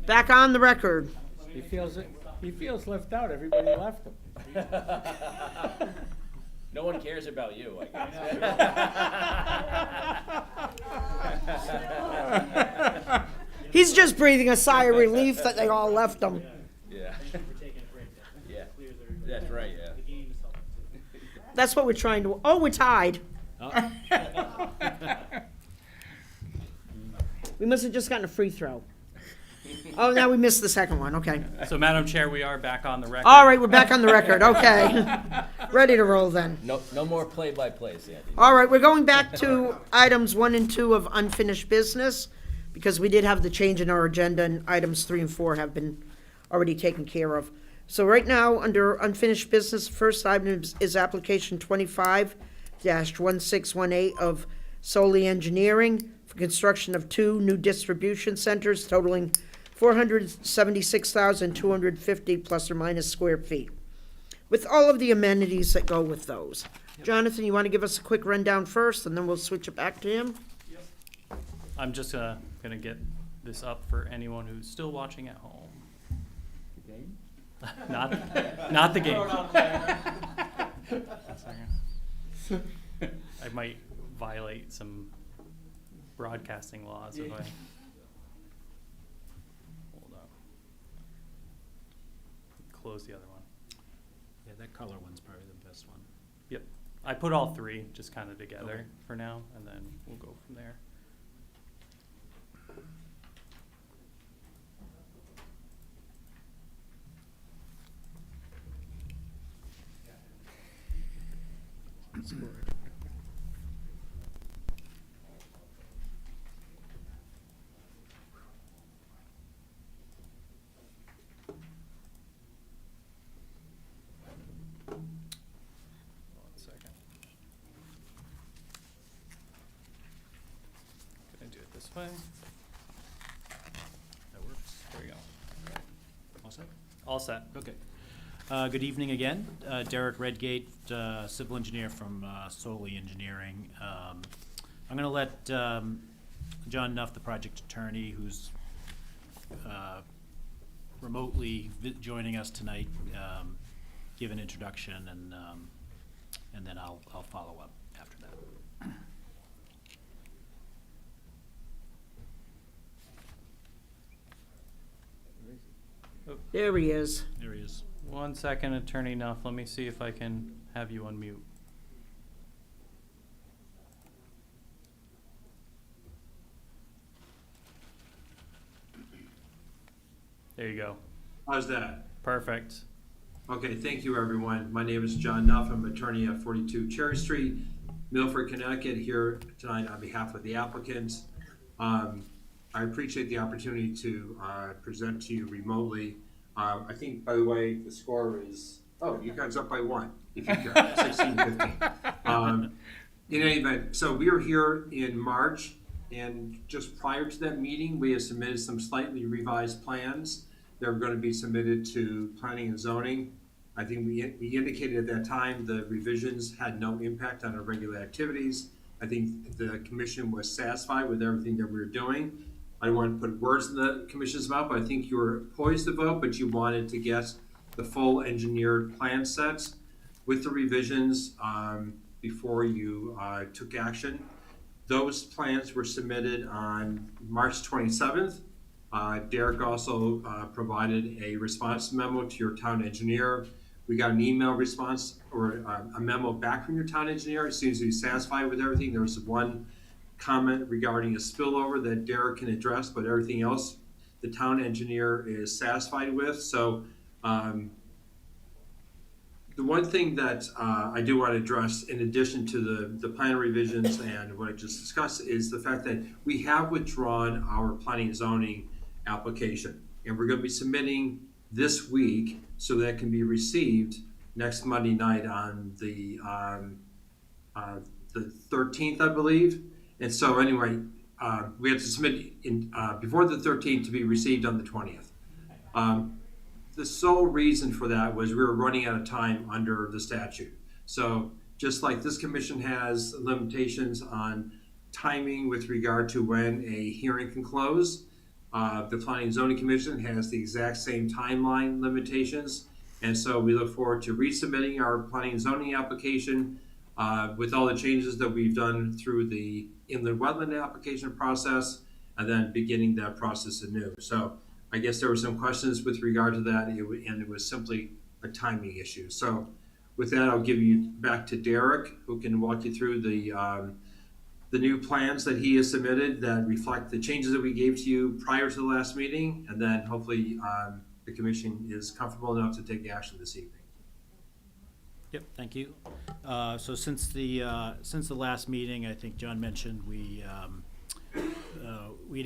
Back on the record. He feels left out. Everybody left him. No one cares about you, I guess. He's just breathing a sigh of relief that they all left him. Yeah. Yeah, that's right, yeah. That's what we're trying to, oh, we're tied. We must have just gotten a free throw. Oh, now we missed the second one, okay. So, Madam Chair, we are back on the record. All right, we're back on the record, okay. Ready to roll then. No more play-by-play, Sandy. All right, we're going back to items 1 and 2 of unfinished business, because we did have the change in our agenda, and items 3 and 4 have been already taken care of. So right now, under unfinished business, first item is application 25-1618 of Solely Engineering for construction of 2 new distribution centers totaling 476,250 plus or minus square feet, with all of the amenities that go with those. Jonathan, you want to give us a quick rundown first, and then we'll switch it back to him? I'm just gonna get this up for anyone who's still watching at home. Not the game. I might violate some broadcasting laws if I. Hold on. Close the other one. Yeah, that color one's probably the best one. Yep. I put all 3 just kind of together for now, and then we'll go from there. One second. Gonna do it this way. That works. There we go. All set? All set. Okay. Good evening again. Derek Redgate, civil engineer from Solely Engineering. I'm going to let John Nuff, the project attorney, who's remotely joining us tonight, give an introduction, and then I'll follow up after that. There he is. There he is. 1 second, Attorney Nuff. Let me see if I can have you unmute. There you go. How's that? Perfect. Okay, thank you, everyone. My name is John Nuff. I'm attorney at 42 Cherry Street, Milford, Connecticut, here tonight on behalf of the applicants. I appreciate the opportunity to present to you remotely. I think, by the way, the score is, you guys up by 1, if you care, 16-15. In any event, so we were here in March, and just prior to that meeting, we had submitted some slightly revised plans that were going to be submitted to planning and zoning. I think we indicated at that time the revisions had no impact on our regular activities. I think the commission was satisfied with everything that we were doing. I don't want to put words in the commission's mouth, but I think you were poised to vote, but you wanted to get the full engineered plan sets with the revisions before you took action. Those plans were submitted on March 27th. Derek also provided a response memo to your town engineer. We got an email response or a memo back from your town engineer. It seems to be satisfied with everything. There was one comment regarding a spillover that Derek can address, but everything else the town engineer is satisfied with. So the one thing that I do want to address, in addition to the plan revisions and what I just discussed, is the fact that we have withdrawn our planning and zoning application, and we're going to be submitting this week so that it can be received next Monday night on the 13th, I believe. And so anyway, we have to submit in before the 13th to be received on the 20th. The sole reason for that was we were running out of time under the statute. So just like this commission has limitations on timing with regard to when a hearing can close, The Planning and Zoning Commission has the exact same timeline limitations, and so we look forward to resubmitting our planning and zoning application with all the changes that we've done through the inland wetland application process, and then beginning that process anew. So I guess there were some questions with regard to that, and it was simply a timing issue. So with that, I'll give you back to Derek, who can walk you through the new plans that he has submitted that reflect the changes that we gave to you prior to the last meeting, and then hopefully the commission is comfortable enough to take action this evening. Yep, thank you. So since the last meeting, I think John mentioned we'd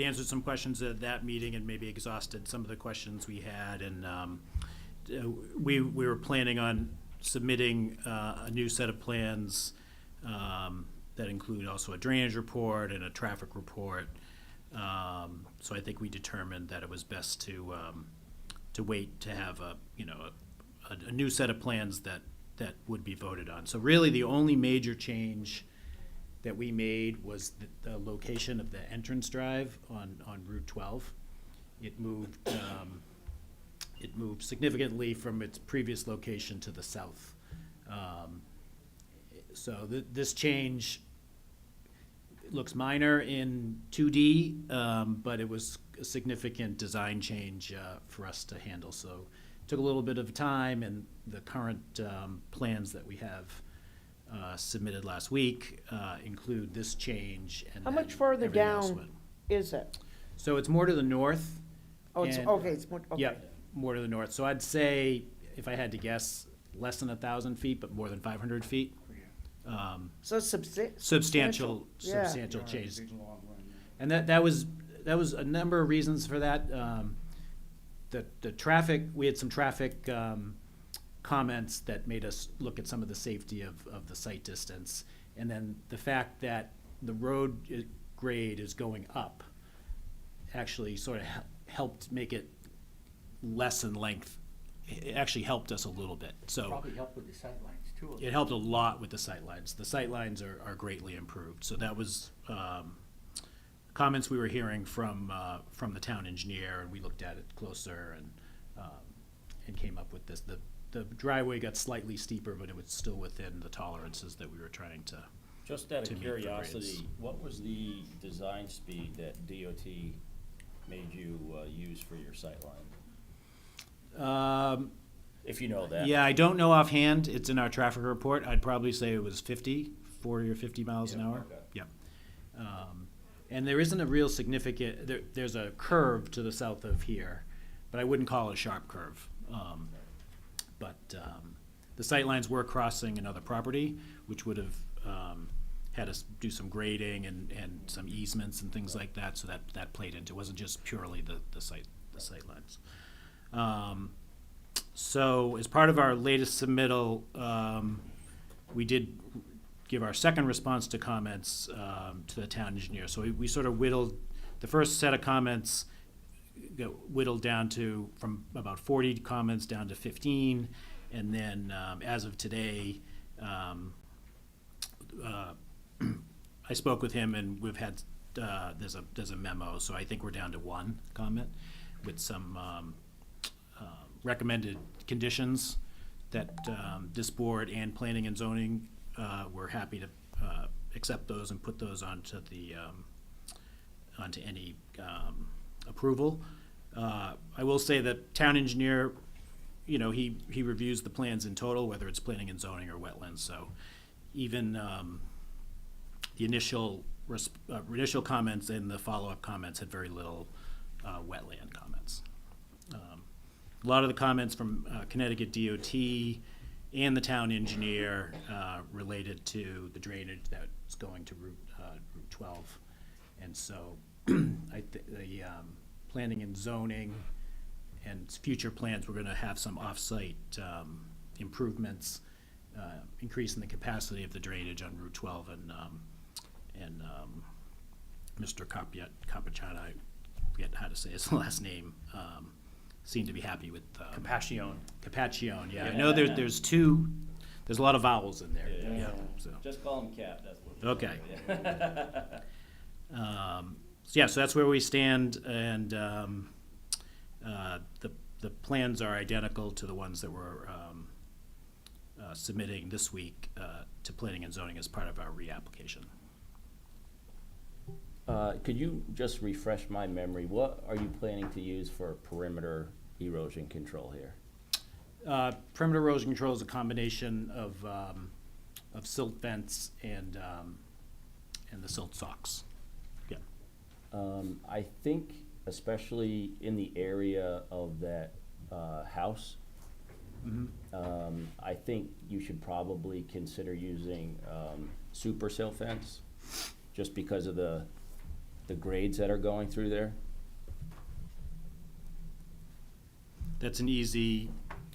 answered some questions at that meeting and maybe exhausted some of the questions we had, and we were planning on submitting a new set of plans that include also a drainage report and a traffic report. So I think we determined that it was best to wait to have a new set of plans that would be voted on. So really the only major change that we made was the location of the entrance drive on Route 12. It moved significantly from its previous location to the south. So this change looks minor in 2D, but it was a significant design change for us to handle. So it took a little bit of time, and the current plans that we have submitted last week include this change. And How then much further everything else down went. is it? So it's more to the north. Oh, it's, and- okay, it's more, okay. Yep, more to the north. So I'd say, if I had to guess, less than 1,000 feet, but more than 500 feet. So Substantial yeah. change. And that was a number of reasons for that. The traffic, we had some traffic comments that made us look at some of the safety of the site distance. And then the fact that the road grade is going up actually sort of helped make it less in length. It actually helped us a little bit, so. Probably helped with the sightlines too. It helped a lot with the sightlines. The sightlines are greatly improved, so that was comments we were hearing from the town engineer, and we looked at it closer and came up with this. The driveway got slightly steeper, but it was still within the tolerances that we were trying to. Just out to of meet the grades. curiosity, what was the design speed that DOT made you use for your sightline? If you know that. Yeah, I don't know offhand. It's in our traffic report. I'd probably say it was 40 or 50 miles an hour. Okay. Yep. And there isn't a real significant, there's a curve to the south of here, but I wouldn't call it a sharp curve. The sightlines were crossing another property, which would have had us do some grading and some easements and things like that, so that played into it. It wasn't just purely the sightlines. So as part of our latest submittal, we did give our second response to comments to the town engineer. So we sort of whittled, the first set of comments got whittled down to, from about 40 comments down to 15. And then as of today, I spoke with him, and we've had, there's a memo, so I think we're down to one comment with some recommended conditions that this board and planning and zoning were happy to accept those and put those onto any approval. I will say that town engineer, he reviews the plans in total, whether it's planning and zoning or wetlands. So even the initial comments and the follow-up comments had very little wetland comments. A lot of the comments from Connecticut DOT and the town engineer related to the drainage that's going to Route 12. And so the planning and zoning and future plans, we're gonna have some off-site improvements, increasing the capacity of the drainage on Route 12, and Mr. Capaccione, I forget how to say his last name, seemed to be happy with. Capaccione, yeah. I know there's a lot of vowels in there. Yeah. So. Just call him Cap, that's what. Okay. so that's where we stand, and the plans are identical to the ones that we're submitting this week to planning and zoning as part of our reapplication. Could you just refresh my memory? What are you planning to use for perimeter erosion control here? Perimeter erosion control is a combination of silt fence and the silt socks. Yeah. I think especially in the area of that house, I think you should probably consider using super silt fence, just because of the grades that are going through there. That's an easy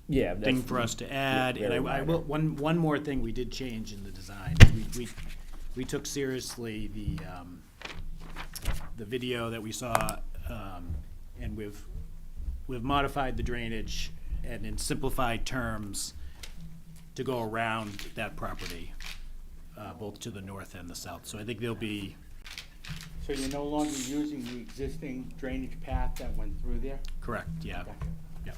Yeah, thing that's- for us to add. yeah, And very I minor. will, one more thing we did change in the design. We took seriously the video that we saw, and we've modified the drainage and in simplified terms to go around that property, both to the north and the south. So I think there'll be, So you're no longer using the existing drainage path that went through there? correct, yeah. Gotcha. Yeah.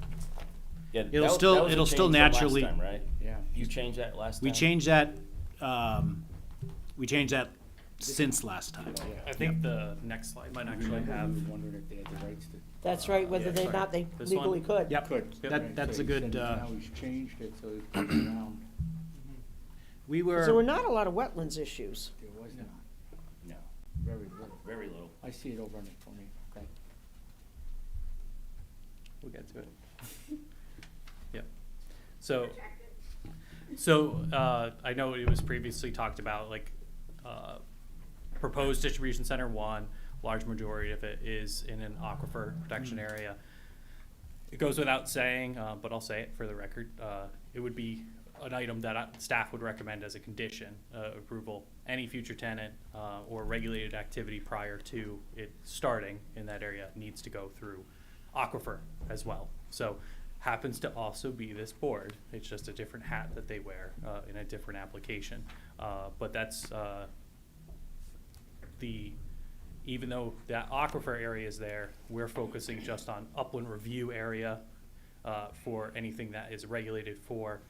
Yeah, It'll that still- was a it'll still change from last naturally- time, right? Yeah. You changed that last time? We changed that since last time. I think the next slide might actually have. We were wondering if they had the rights to. That's right, whether Yeah, they sorry. not, they This one? legally could. Yep, Could. that's So a he good, said Now he's changed it, so it's coming around. we 'Cause there were were, not a lot of wetlands issues. There was not. No, very little, very little. I see it over on the corner. Okay. We'll get to it. Yep. So, I know it was previously talked about, like, proposed distribution center one, large majority of it is in an aquifer protection area. It goes without saying, but I'll say it for the record, it would be an item that staff would recommend as a condition, approval. Any future tenant, or regulated activity prior to it starting in that area needs to go through aquifer as well. So happens to also be this board. It's just a different hat that they wear in a different application. But that's even though that aquifer area is there, we're focusing just on upland review area for anything that is regulated for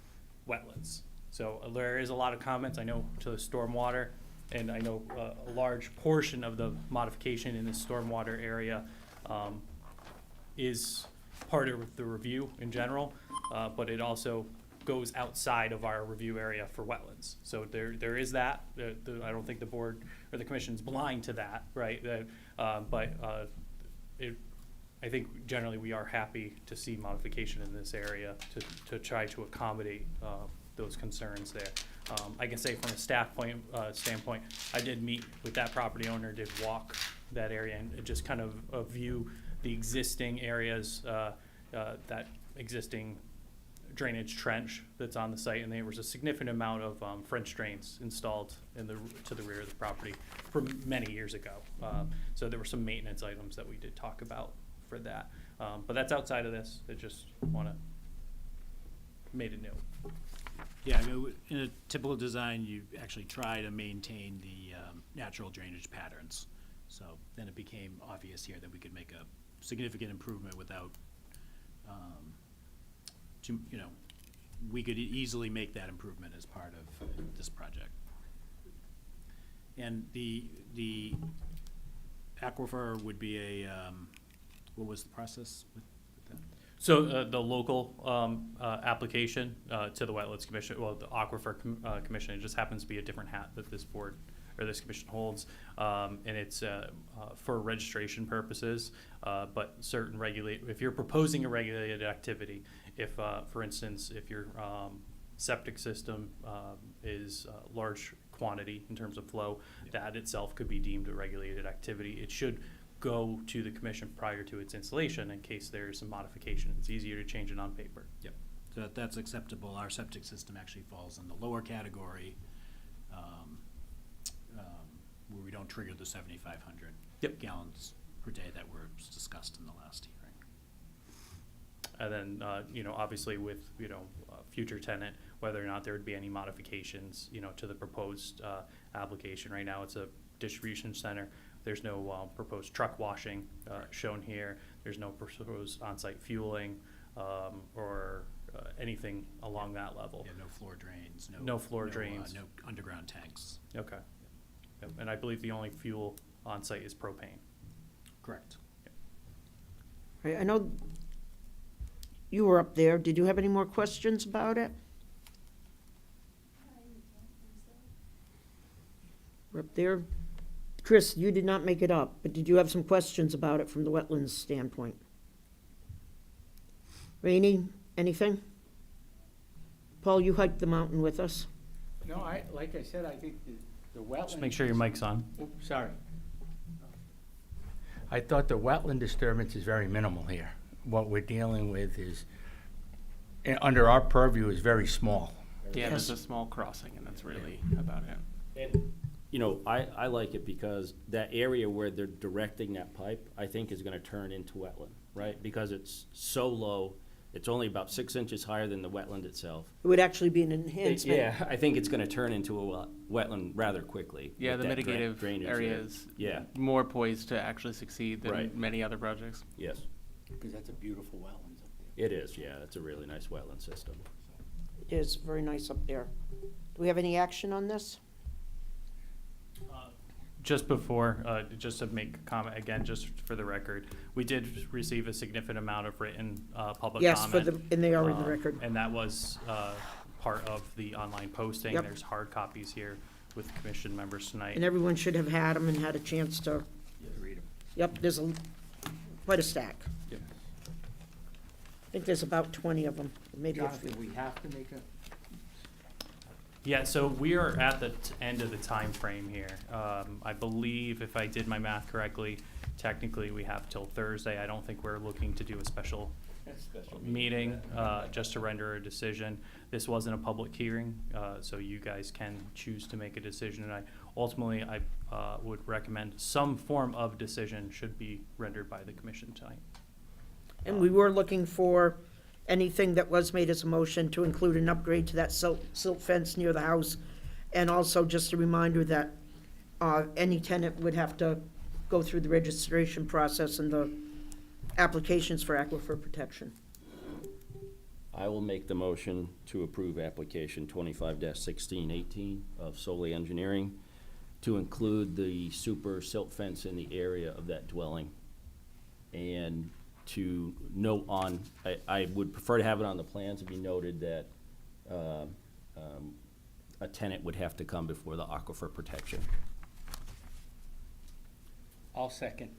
wetlands. So there is a lot of comments, I know, to the stormwater, and I know a large portion of the modification in the stormwater area is part of the review in general, but it also goes outside of our review area for wetlands. So there is that. I don't think the board or the commission's blind to that, right? I think generally we are happy to see modification in this area to try to accommodate those concerns there. I can say from a standpoint, I did meet with that property owner, did walk that area and just kind of view the existing areas, that existing drainage trench that's on the site, and there was a significant amount of French drains installed to the rear of the property from many years ago. So there were some maintenance items that we did talk about for that. But that's outside of this. I just made a note. yeah, I mean, in a typical design, you actually try to maintain the natural drainage patterns. So then it became obvious here that we could make a significant improvement without, we could easily make that improvement as part of this project. And the aquifer would be what was the process with that? So the local application to the Wetlands Commission, well, the Aquifer Commission, it just happens to be a different hat that this board or this commission holds, and it's for registration purposes. But if you're proposing a regulated activity, if, for instance, if your septic system is large quantity in terms of flow, that itself could be deemed a regulated activity. It should go to the commission prior to its installation in case there's some modification. It's easier to change it on paper. Yep, so that's acceptable. Our septic system actually falls in the lower category, where we don't trigger the 7,500 gallons per day that were discussed in the last hearing. And then, obviously with, future tenant, whether or not there would be any modifications, to the proposed application. Right now, it's a distribution center. There's no proposed truck washing shown here. There's no proposed on-site fueling or anything along that level. Yeah, no floor drains, No floor drains. no underground tanks. Okay. Yep. And I believe the only fuel on-site is propane. Correct. Right, I know you were up there. Did you have any more questions about it? We're up there. Chris, you did not make it up, but did you have some questions about it from the wetlands standpoint? Rainey, anything? Paul, you hiked the mountain with us. No, like I said, I think the wetland. Just make sure your mic's on. Oops, sorry. I thought the wetland disturbance is very minimal here. What we're dealing with is, under our purview, is very small. Yeah, there's a small crossing, and that's really about it. And, you know, I like it because that area where they're directing that pipe, I think is gonna turn into wetland, right? Because it's so low, it's only about 6 inches higher than the wetland itself. It would actually be an enhancement. Yeah, I think it's gonna turn into a wetland rather quickly. Yeah, with the that mitigative drainage area there. is Yeah, more poised to actually succeed than Right. many other projects. yes, Because that's a beautiful wetlands up there. it is, yeah, it's a really nice wetland system. It is very nice up there. Do we have any action on this? Just before, just to make a comment again, just for the record, we did receive a significant amount of written public Yes, comment. and they are in the record. And that was part of the online posting. Yep. There's hard copies here with commission members tonight. And everyone should have had them and had a chance to, Read them. yep, there's quite a stack. Yep. I think there's about 20 of them, maybe a few. Jonathan, we have to make a, Yeah, so we are at the end of the time frame here. I believe, if I did my math correctly, technically we have till Thursday. I don't think we're looking to do a special meeting just to render a decision. This wasn't a public hearing, so you guys can choose to make a decision. And ultimately, I would recommend some form of decision should be rendered by the commission tonight. And we were looking for anything that was made as a motion to include an upgrade to that silt fence near the house. And also just a reminder that any tenant would have to go through the registration process and the applications for aquifer protection. I will make the motion to approve application 25-1618 of Solely Engineering to include the super silt fence in the area of that dwelling. And to note on, I would prefer to have it on the plans to be noted that a tenant would have to come before the aquifer protection. I'll second.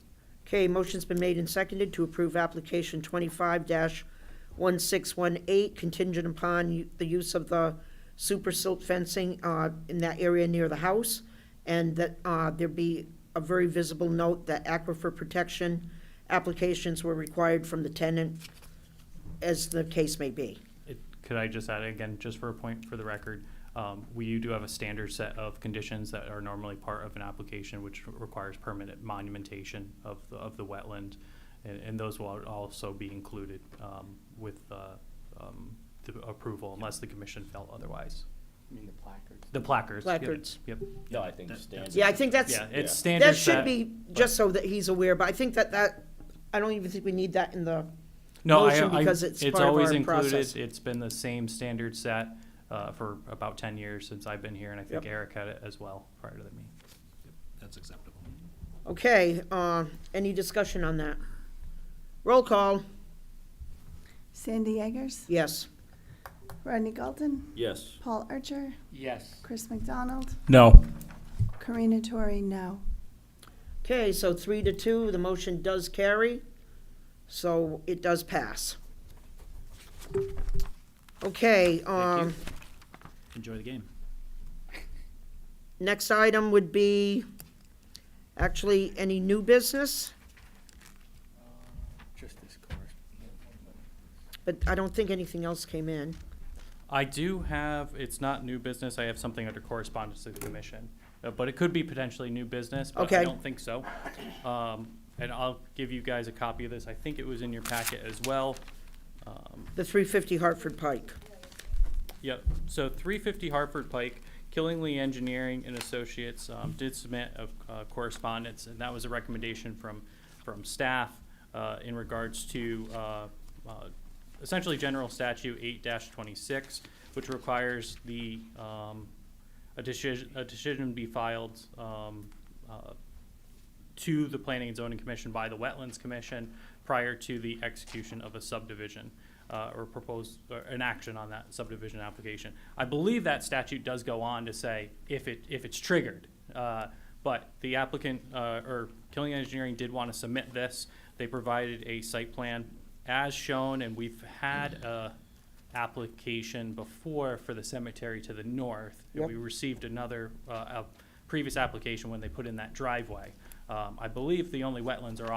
Okay, motion's been made and seconded to approve application 25-1618, contingent upon the use of the super silt fencing in that area near the house, and that there be a very visible note that aquifer protection applications were required from the tenant, as the case may be. Could I just add again, just for a point for the record, we do have a standard set of conditions that are normally part of an application, which requires permanent monumentation of the wetland, and those will also be included with the approval, unless the commission felt otherwise. I mean the placards. The placards. Placards. Yep. No, I think standard. Yeah, I think that's, Yeah, it's standard that should set, be, just so that he's aware, but I think that, I don't even think we need that in the No, motion because it's part of always our included. process. It's been the same standard set for about 10 years since I've been here, and I think Yep. Eric had it as well prior to me. That's acceptable. Okay, any discussion on that? Roll call, Sandy Eggers, yes. Rodney Galton, Yes. Paul Archer, Yes. Chris McDonald, No. Karina Tori, no. Okay, so 3-2, the motion does carry, so it does pass. Okay, Enjoy the game. next item would be, actually, any new business? Just this course. But I don't think anything else came in. I do have, it's not new business, I have something under correspondence to the commission. But it could be potentially new business, but I Okay. don't think so. And I'll give you guys a copy of this. I think it was in your packet as well. The 350 Hartford Pike. Yep, so 350 Hartford Pike Killingly Engineering and Associates did submit a correspondence, and that was a recommendation from staff in regards to essentially General Statute 8-26, which requires a decision be filed to the Planning and Zoning Commission by the Wetlands Commission prior to the execution of a subdivision or proposed an action on that subdivision application. I believe that statute does go on to say if it's triggered, but the applicant or Killing Engineering did want to submit this. They provided a site plan as shown, and we've had a application before for the cemetery to the north. Yep. We received another a previous application when they put in that driveway. I believe the only wetlands are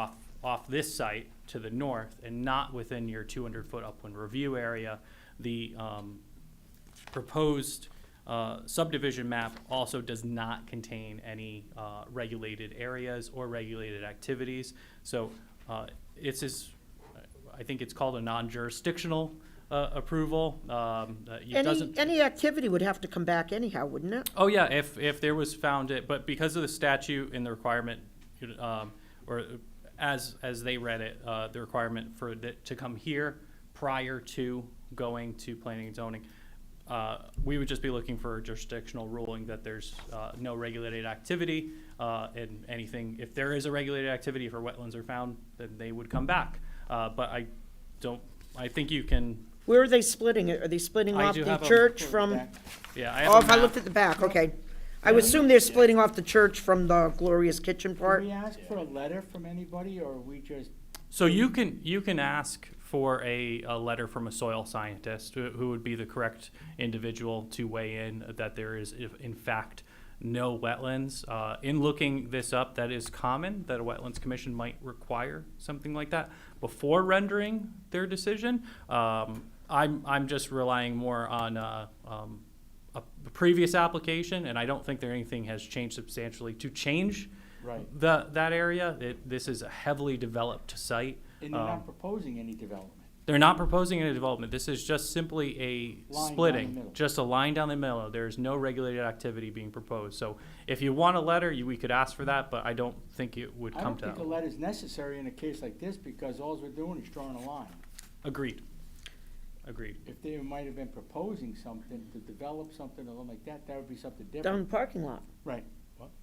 off this site to the north and not within your 200-foot upland review area. The proposed subdivision map also does not contain any regulated areas or regulated activities. So it's this, I think it's called a non-jurisdictional approval. Any activity would have to come back anyhow, wouldn't it? Oh, yeah, if there was found it, but because of the statute and the requirement, or as they read it, the requirement for it to come here prior to going to planning and zoning, we would just be looking for a jurisdictional ruling that there's no regulated activity, and anything, if there is a regulated activity, if our wetlands are found, then they would come back. But I think you can. Where are they splitting it? Are they splitting I off do the have a- church from? Yeah, I have Oh, a if I map. looked at the back, okay. I would assume they're splitting off the church from the Glorious Kitchen part. Can we ask for a letter from anybody, or we just? So you can ask for a letter from a soil scientist who would be the correct individual to weigh in that there is in fact no wetlands. In looking this up, that is common that a wetlands commission might require something like that before rendering their decision. I'm just relying more on a previous application, and I don't think anything has changed substantially to change Right. that area. This is a heavily developed site. And they're not proposing any development. They're not proposing any development. This is just simply a Line down the splitting, middle. just a line down the middle. There's no regulated activity being proposed. So if you want a letter, we could ask for that, but I don't think it would I come don't to think that. a letter's necessary in a case like this, because all we're doing is drawing a line. Agreed. Agreed. If they might have been proposing something to develop something or something like that, that would be something different. Down in the parking lot. Right.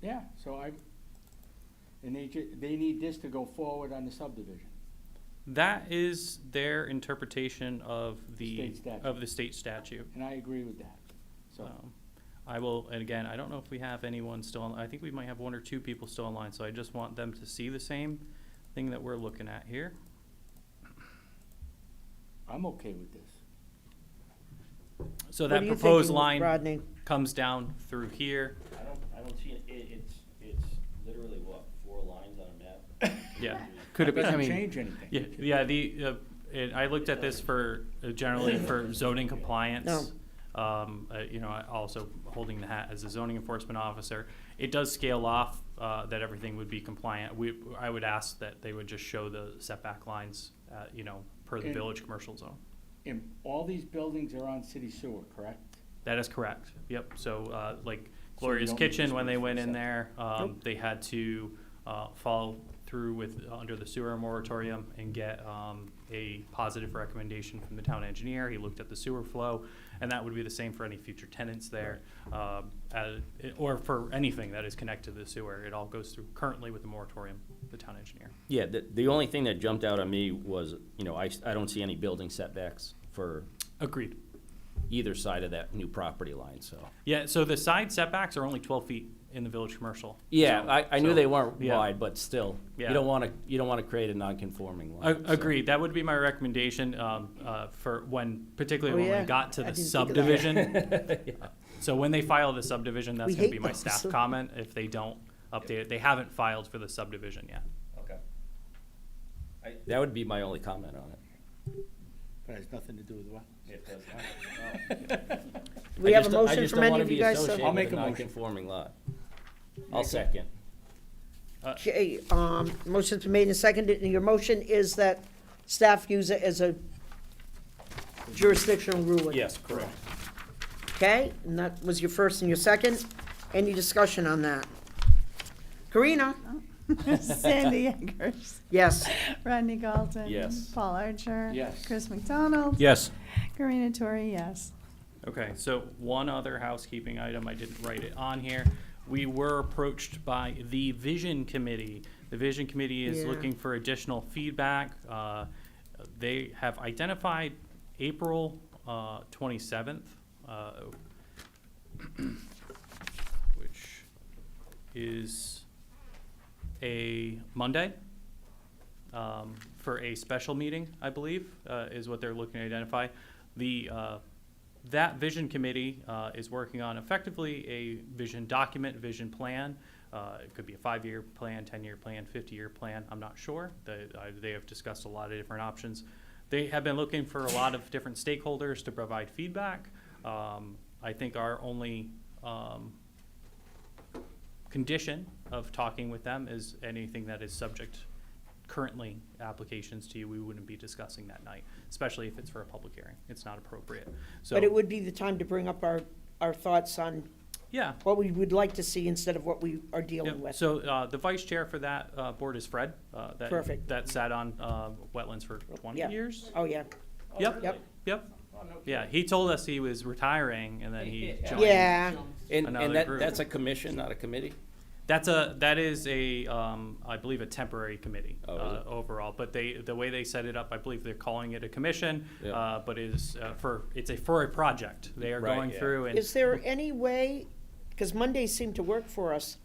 Yeah, so and they need this to go forward on the subdivision. That is their interpretation of State statute. of the state statute. And I agree with that, so. I will, and again, I don't know if we have anyone still on, I think we might have one or two people still online, so I just want them to see the same thing that we're looking at here. I'm okay with this. So What that are you proposed thinking, line Rodney? comes down through here. I don't see it's literally what, 4 lines on a map? Yeah. Could it be, doesn't change anything. Yeah, I looked at this for, generally for zoning compliance. No. I also holding the hat as a zoning enforcement officer. It does scale off, that everything would be compliant. I would ask that they would just show the setback lines, per the And- village commercial zone. And all these buildings are on city sewer, correct? That is correct. Yep. So, like Gloria's don't need Kitchen, to when they switch went this in up. there, they had to follow through with under the sewer moratorium and get a positive recommendation from the town engineer. He looked at the sewer flow, and that would be the same for any future tenants there, or for anything that is connected to the sewer. It all goes through currently with the moratorium, the town engineer. Yeah, the only thing that jumped out at me was, I don't see any building setbacks for Agreed. either side of that new property line, so. Yeah. So the side setbacks are only 12 feet in the village commercial. Yeah, zone. I knew So, they weren't yeah. wide, but still, Yeah. you don't wanna create a non-conforming line. so. Agreed. That would be my recommendation for particularly when we got to I the didn't think of that. subdivision. So when they file the subdivision, that's We going to hate be my those. staff comment if they don't update it. They haven't filed for the subdivision yet. Okay. That would be my only comment on it. But it has nothing to do with what? It does Do we have a motion from any of you guys? I'll make a motion. Non-conforming lot. I'll second. Okay, motion's been made and seconded, and your motion is that staff use it as a jurisdictional ruling? Yes, correct. Okay, and that was your first and your second. Any discussion on that? Karina? Sandy Eggers. Yes. Rodney Galton. Yes. Paul Archer. Yes. Chris McDonald. Yes. Karina Tori, yes. Okay, so one other housekeeping item, I didn't write it on here. We were approached by the Vision Committee. The Vision Committee is Yeah. looking for additional feedback. They have identified April 27th, which is a Monday, for a special meeting, I believe, is what they're looking to identify. That Vision Committee is working on effectively a vision document, vision plan. It could be a 5-year plan, 10-year plan, 50-year plan. I'm not sure. They have discussed a lot of different options. They have been looking for a lot of different stakeholders to provide feedback. I think our only condition of talking with them is anything that is subject currently applications to you, we wouldn't be discussing that night, especially if it's for a public hearing. It's not appropriate. So, But it would be the time to bring up our thoughts on yeah. what we would like to see instead of what we are dealing Yeah, with. so the vice chair for that board is Fred. Perfect. That sat on wetlands for 20 Yeah. years. Oh, yeah. Yep. Yeah, he told us he was retiring, and then he joined. Yeah. And Another that, group. that's a commission, not a committee? That is a I believe a temporary committee Oh, is it? overall. But the way they set it up, I believe they're calling it a commission. Yeah. But it's for a project. They are Right, going yeah. through and Is there any way, because Mondays seem to work for us,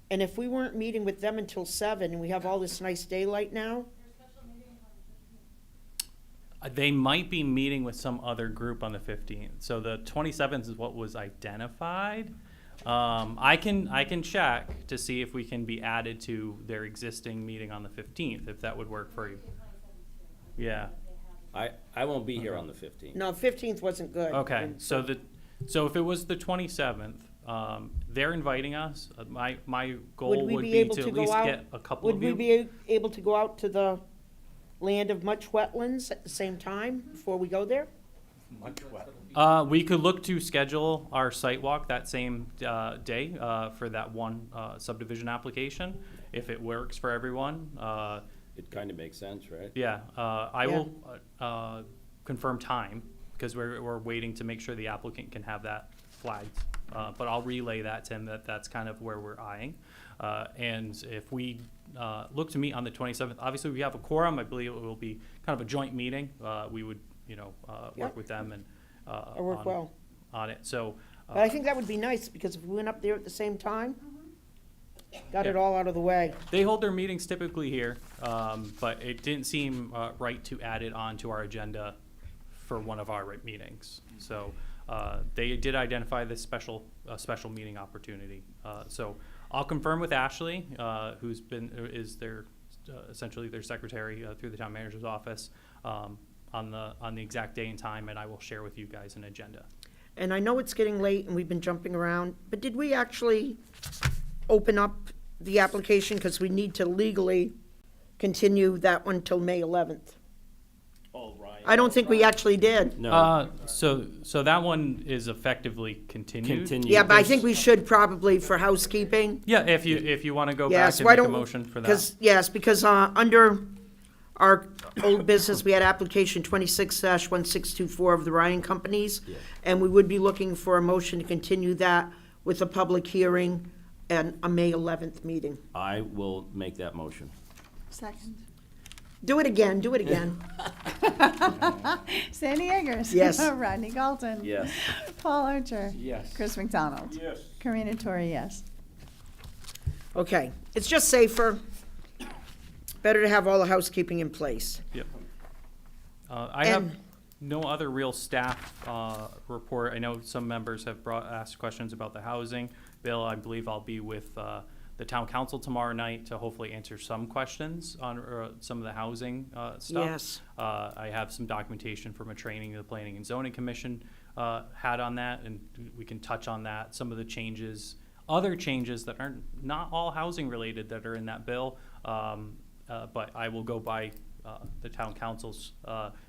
and if we weren't meeting with them until 7, and we have all this nice daylight now, they might be meeting with some other group on the 15th. So the 27th is what was identified. I can check to see if we can be added to their existing meeting on the 15th, if that would work for you. Yeah. I won't be here on the 15th. no, 15th wasn't good. Okay. And So if it was the 27th, they're inviting us. My goal we would be be able to to at go least out? get a couple Would of we you. be able to go out to the land of much wetlands at the same time before we go there? We could look to schedule our site walk that same day for that one subdivision application, if it works for everyone. It kind of makes sense, right? Yeah, I will confirm time, because we're waiting to make sure the applicant can have that flagged. But I'll relay that to him, that's kind of where we're eyeing. And if we look to meet on the 27th, obviously we have a quorum. I believe it will be kind of a joint meeting. We would, work Yep. with them and Or work well. on it. So, But I think that would be nice, because if we went up there at the same time, got it Yeah. all out of the way. they hold their meetings typically here, but it didn't seem right to add it onto our agenda for one of our meetings. So they did identify this special meeting opportunity. So I'll confirm with Ashley, is their essentially their secretary through the town manager's office, on the exact day and time, and I will share with you guys an agenda. And I know it's getting late and we've been jumping around, but did we actually open up the application? Because we need to legally continue that one till May 11th. Oh, right. I don't think we actually did. No. So that one is effectively continued. Yeah, but I think we should probably for housekeeping. Yeah, if you want to go back Yes, and why make a don't, motion for that. because under our old business, we had application 26-1624 of the Ryan Companies. Yeah. And we would be looking for a motion to continue that with a public hearing and a May 11th meeting. I will make that motion. Second. Do it again, do it again. Sandy Eggers. Yes. Rodney Galton. Yes. Paul Archer. Yes. Chris McDonald. Yes. Karina Tori, yes. Okay, it's just safer. Better to have all the housekeeping in place. Yep. I have And- no other real staff report. I know some members have asked questions about the housing bill. I believe I'll be with the town council tomorrow night to hopefully answer some questions on some of the housing stuff. Yes. I have some documentation from a training the Planning and Zoning Commission had on that, and we can touch on that. Some of the changes, other changes that are not all housing related that are in that bill. But I will go by the town council's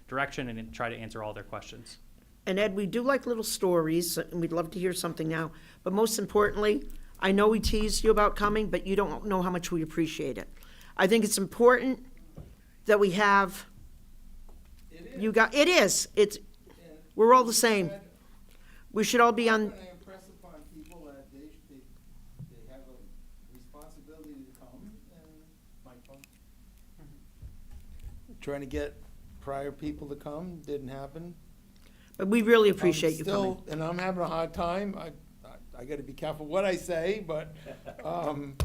direction and try to answer all their questions. And Ed, we do like little stories, and we'd love to hear something now. But most importantly, I know we teased you about coming, but you don't know how much we appreciate it. I think it's important that we have, it is, we're all the same. We should all be on, And I impress upon people that they have a responsibility to come and trying to get prior people to come, didn't happen. but we really appreciate you Still, coming. and I'm having a hard time, I gotta be careful what I say, but,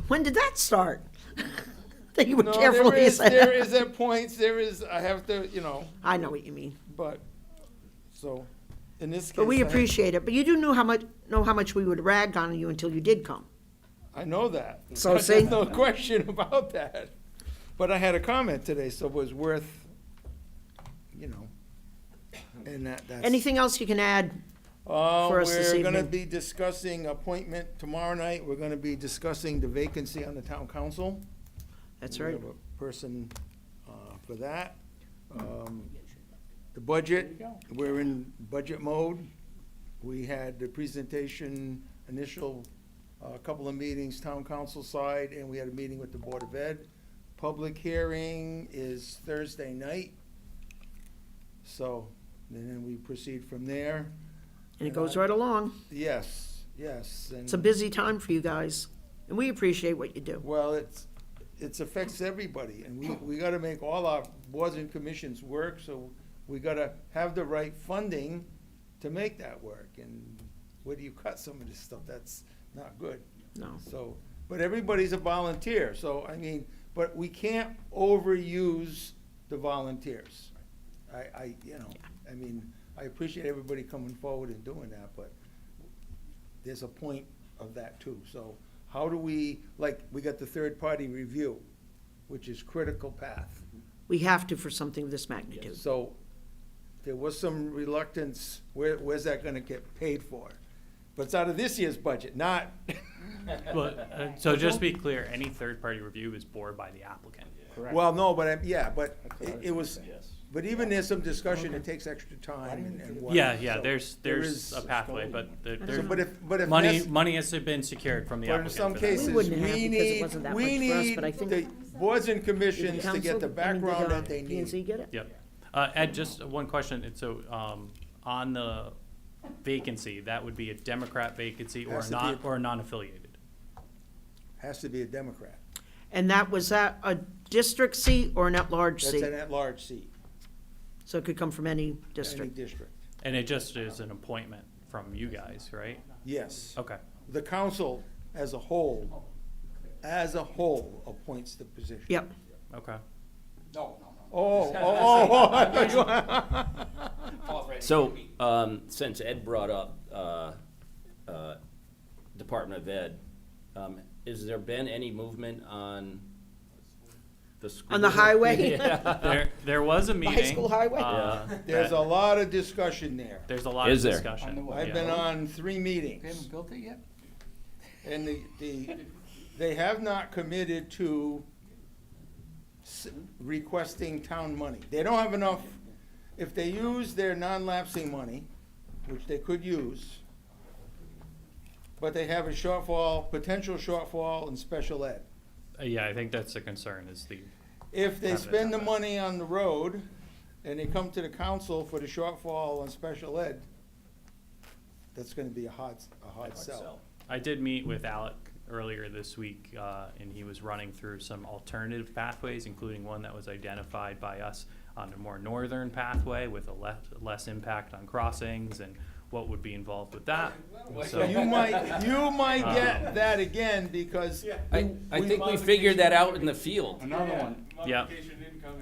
When did that start? That you were no, careful what you said. there is at points, I have to, I know what you mean. but, so, in this case. But we I- appreciate it. But you do know how much we would rag on you until you did come. I know that. So, There's see? no question about that. But I had a comment today, so it was worth, and that's. Anything else you can add for us this We're gonna evening? be discussing appointment tomorrow night. We're gonna be discussing the vacancy on the town council. That's We right. have a person for that. The budget, we're in budget mode. We had the presentation, initial, couple of meetings, town council side, and we had a meeting with the Board of Ed. Public hearing is Thursday night. So, and then we proceed from there. And it goes right along. Yes. It's a busy time for you guys, and we appreciate what you do. Well, it affects everybody, and we gotta make all our boards and commissions work, so we gotta have the right funding to make that work, and where do you cut some of this stuff? That's not good. No. So, but everybody's a volunteer, so, but we can't overuse the volunteers. I appreciate everybody coming forward and doing that, but there's a point of that too. So how do we got the third-party review, which is critical path. We have to for something of this magnitude. So there was some reluctance, where's that gonna get paid for? But it's out of this year's budget, not. Well, so just to be clear, any third-party review is bored by the applicant. Well, no, but it was, but even there's some discussion, it takes extra time and whatnot. Yeah, So there's there is- a pathway, but So, but if money has been secured from the But in applicant. some for that. cases, wouldn't have we because it need, wasn't that we much for us, need but I think- the boards and commissions to get the Council, background that they P&Z need. get it? Yep. Ed, just one question. So, on the vacancy, that would be a Democrat vacancy or Has to be not, or a non-affiliated? Has to be a Democrat. And was that a district seat or an at-large That's seat? an at-large seat, So it could come from any any district. district. And it just is an appointment from you guys, right? Yes. Okay. The council as a whole appoints the position. Yep. Okay. So, since Ed brought up, Department of Ed, has there been any movement on the school? On the highway? Yeah. There was a The meeting. high school highway? There's a lot of discussion there. There's a lot Is of there? discussion. I've been on 3 meetings. They haven't built it yet? And they have not committed to requesting town money. They don't have enough, if they use their non-lapsing money, which they could use, but they have a shortfall, potential shortfall in special ed. Yeah, I think that's the concern is the. If they Have it spend the happen. money on the road and they come to the council for the shortfall on special ed, that's gonna be a hard sell. I did meet with Alec earlier this week, and he was running through some alternative pathways, including one that was identified by us on a more northern pathway with a less impact on crossings and what would be involved with that. So you might get that again because I think we figured that out in the field. Another one. Yeah.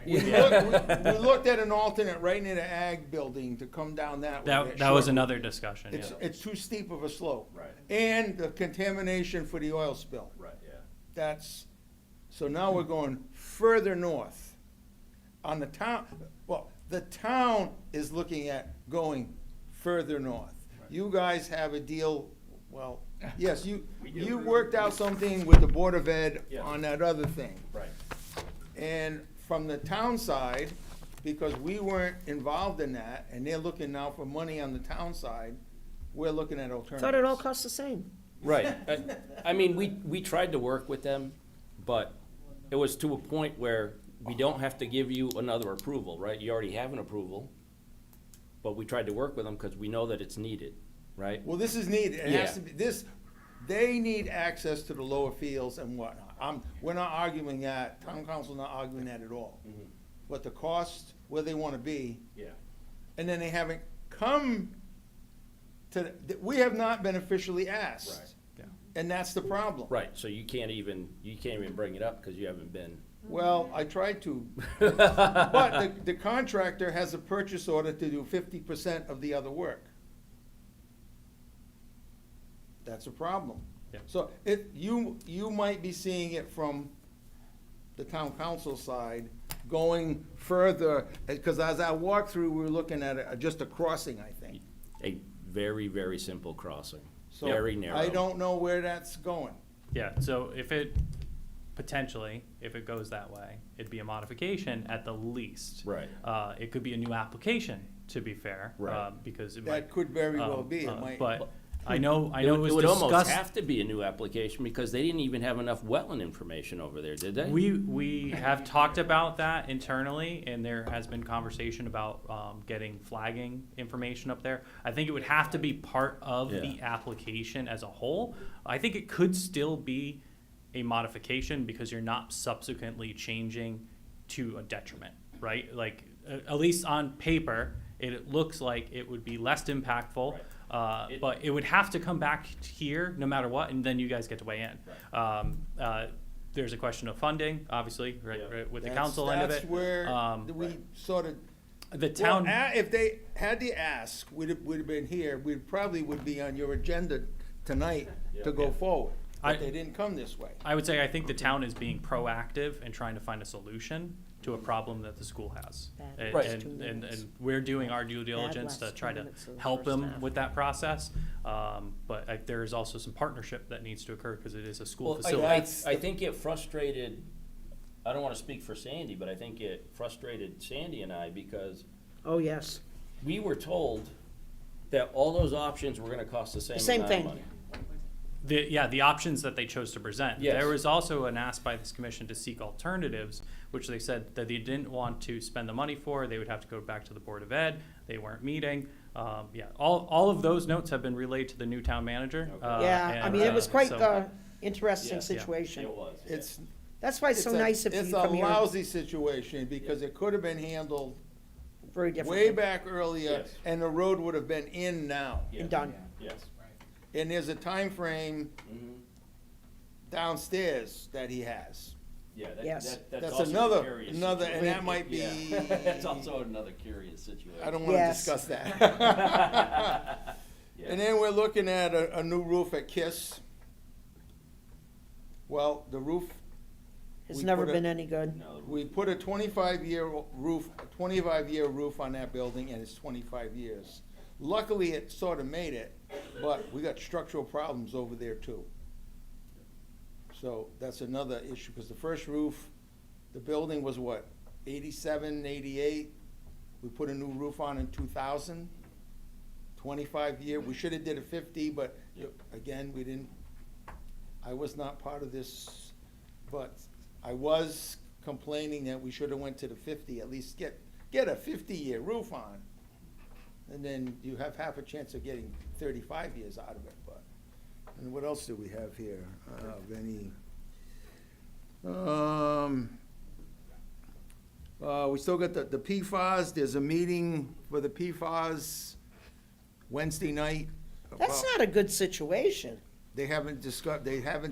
we looked at an alternate right near the ag building to come down that way. That was another discussion, yeah. It's too steep of a slope. Right. And the contamination for the oil spill. Right, yeah. So now we're going further north. On the town, the town is looking at going further north. You guys have a deal, yes, you worked out something with the Board of Ed on that other thing. Right. And from the town side, because we weren't involved in that, and they're looking now for money on the town side, we're looking at alternatives. Thought it all cost the same. Right. I mean, we tried to work with them, but it was to a point where we don't have to give you another approval, right? You already have an approval, but we tried to work with them because we know that it's needed, right? Well, this is needed, it has Yeah. to be, they need access to the lower fields and whatnot. We're not arguing that, town council not arguing that at all. But the cost, where they wanna be, Yeah. and then they haven't come to, we have not been officially asked. Right. Yeah. And that's the problem. Right, so you can't even bring it up because you haven't been. Well, I tried to, but the contractor has a purchase order to do 50% of the other work. That's a problem. Yeah. So you might be seeing it from the town council side, going further, because as I walked through, we were looking at just a crossing, I think. A very, very simple crossing, So very narrow. I don't know where that's going. Yeah, so if it goes that way, it'd be a modification at the least. Right. It could be a new application, to be fair. Right. Because it That might. could very well be, it might. But I know it was It would almost discussed. have to be a new application because they didn't even have enough wetland information over there, did they? We have talked about that internally, and there has been conversation about getting flagging information up there. I think it would have to be part of the application as a whole. I think it could still be a modification because you're not subsequently changing to a detriment, right? Like, at least on paper, it looks like it would be less impactful. But it would have to come back here no matter what, and then you guys get to weigh in. There's a question of funding, obviously, right, with the council end of it. That's where we sort of. The town. Well, if they had the ask, we'd have been here, we probably would be on your agenda tonight to go forward. But they didn't come this way. I would say I think the town is being proactive and trying to find a solution to a problem that the school has. Right. And we're doing our due diligence to try to help them with that process. But there is also some partnership that needs to occur because it is a school Well, facility. I think it frustrated, I don't wanna speak for Sandy, but I think it frustrated Sandy and I because Oh, yes. we were told that all those options were gonna cost the Same same amount of thing. money. The options that they chose to present. Yes. There was also an ask by this commission to seek alternatives, which they said that they didn't want to spend the money for. They would have to go back to the Board of Ed. They weren't meeting. All of those notes have been relayed to the new town manager. Yeah, I mean, it was quite so- interesting Yeah. situation. It was. It's. That's why it's so nice if you come It's a here. lousy situation, because it could have been handled Very different. way back earlier, Yes. and the road would have been in now. And done. Yes. And there's a time frame Mhm. downstairs that he has. Yeah, Yes. that's That's also a another- curious another- and situation. that might be- Yeah. That's also another curious situation. I don't wanna Yes. discuss that. Yeah. And then we're looking at a new roof at KISS. Well, the roof, It's we never put a- been any good. No, we put a 25-year roof on that building, and it's 25 years. Luckily, it sort of made it, but we got structural problems over there too. So that's another issue, because the first roof, the building was what, 87, 88? We put a new roof on in 2000, 25-year. We should have did a 50, but again, we didn't. I was not part of this, but I was complaining that we should have went to the 50, at least get a 50-year roof on. And then you have half a chance of getting 35 years out of it, but. And what else do we have here? Any? We still got the PFAS. There's a meeting for the PFAS Wednesday night. That's about- not a good situation. They haven't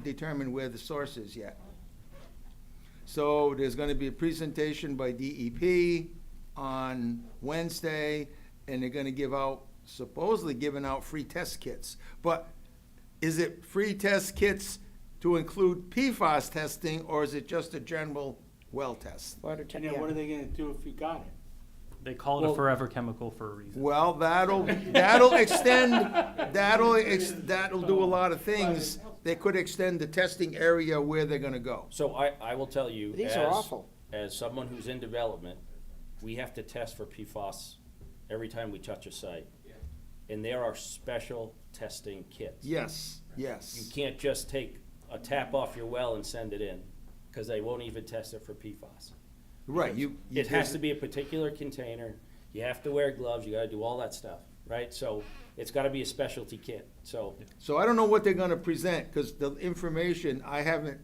determined where the source is yet. So there's gonna be a presentation by DEP on Wednesday, and they're gonna supposedly giving out free test kits. But is it free test kits to include PFAS testing, or is it just a general well test? Water te- And then yeah. what are they gonna do if you got it? They call it a forever chemical for a reason. Well, that'll extend, that'll do a lot of things. They could extend the testing area where they're gonna go. So I will tell you. These are awful. As someone who's in development, we have to test for PFAS every time we touch a site. And there are special testing kits. Yes, You yes. can't just take a tap off your well and send it in, because they won't even test it for PFAS. Right, It has to be a particular container, you have to wear gloves, you gotta do all that stuff, right? So it's gotta be a specialty kit, so. So I don't know what they're gonna present, because the information, I haven't,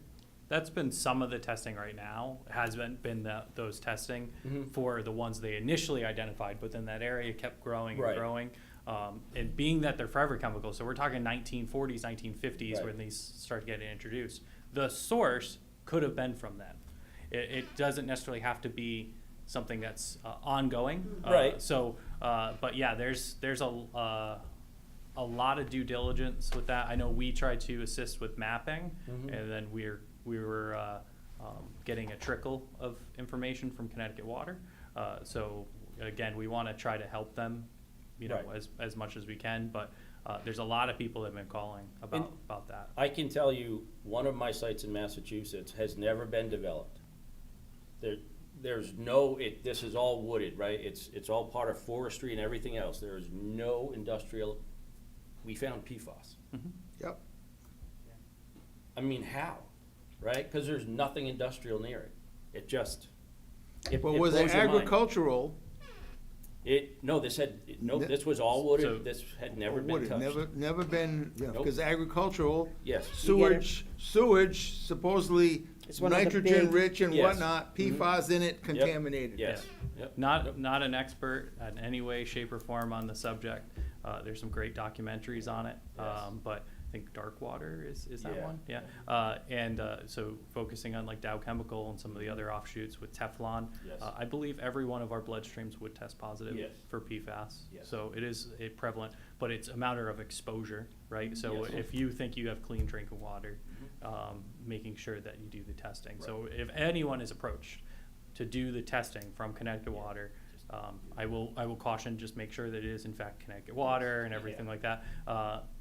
That's been some of the testing right now, has been those testing Mhm. for the ones they initially identified, but then that area kept growing and Right. growing. And being that they're forever chemicals, so we're talking 1940s, 1950s Right. when these started getting introduced. The source could have been from them. It doesn't necessarily have to be something that's ongoing. Right. But yeah, there's a lot of due diligence with that. I know we tried to assist with mapping, Mhm. and then we were getting a trickle of information from Connecticut Water. So again, we want to try to help them, Right. as much as we can. But there's a lot of people that have been calling about that. I can tell you, one of my sites in Massachusetts has never been developed. There's no, this is all wooded, right? It's all part of forestry and everything else. There is no industrial, we found PFAS. yep. I mean, how, right? Because there's nothing industrial near it. It just, it But it was it blows your mind. agricultural? This was all So- wooded, this had never been Wooded, touched. never been, Nope. because agricultural, Yes. sewage supposedly It's one of the nitrogen big- rich and Yes. whatnot, PFAS in it, contaminated. Yes, yep. Not an expert in any way, shape, or form on the subject. There's some great documentaries on it, Yes. but I think Dark Water is that Yeah. one? Yeah. So focusing on like Dow Chemical and some of the other offshoots with Teflon. Yes. I believe every one of our bloodstreams would test positive Yes. for PFAS. Yes. So it is prevalent, but it's a matter of exposure, right? So Yes. if you think you have clean drinking water, making sure that you do the testing. So if anyone is approached to do the testing from Connecticut Water, I will caution, just make sure that it is in fact Connecticut Water and everything like that,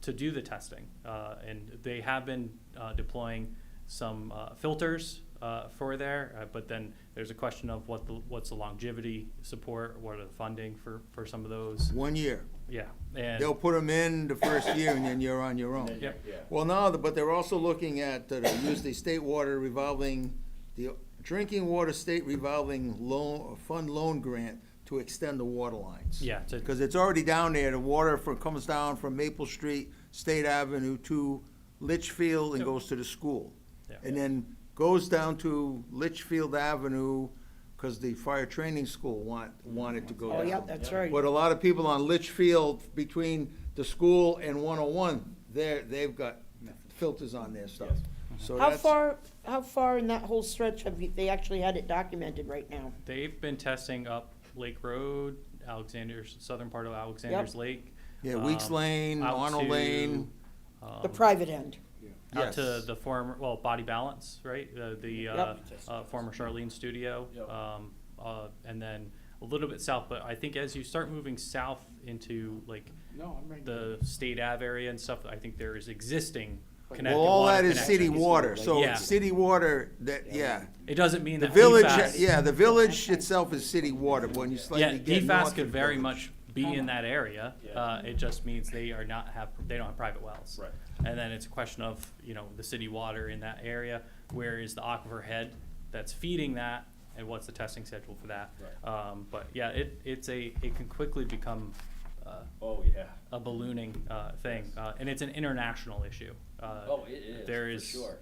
to do the testing. And they have been deploying some filters for there, but then there's a question of what's the longevity support, what are the funding for some of those? 1 year. Yeah, and They'll put them in the first year and then you're on your own. Yep. Yeah. Well, now, but they're also looking at, use the state water revolving, the drinking water state revolving fund loan grant to extend the water lines. Yeah, Because it's already down there, the water comes down from Maple Street, State Avenue to Litchfield and goes to the school. Yeah. And then goes down to Litchfield Avenue, because the fire training school wanted to go Oh, down. yeah, that's right. But a lot of people on Litchfield, between the school and 101, they've got filters on their stuff. So How that's- how far in that whole stretch they actually had it documented right now? they've been testing up Lake Road, southern part of Alexander's Lake. Yeah, Weeks Lane, out Arnold to, Lane. The private end. Out to Yes. the former, Body Balance, right? Former Charlene studio. Yep. And then a little bit south, but I think as you start moving south into like the State Ave area and stuff, I think there is existing Connecticut Well, all water that is city connections. water, so Yeah. it's city water that, yeah. It doesn't mean The that village, PFAS the village itself is city water, but when you Yeah, slightly get PFAS north could of very village. much be in that area. It just means they don't have private wells. Right. And then it's a question of, the city water in that area, where is the aquifer head that's feeding that, and what's the testing schedule for that? But yeah, it can quickly become Oh, yeah. a ballooning thing, and it's an international issue. Oh, it is, There for is, sure.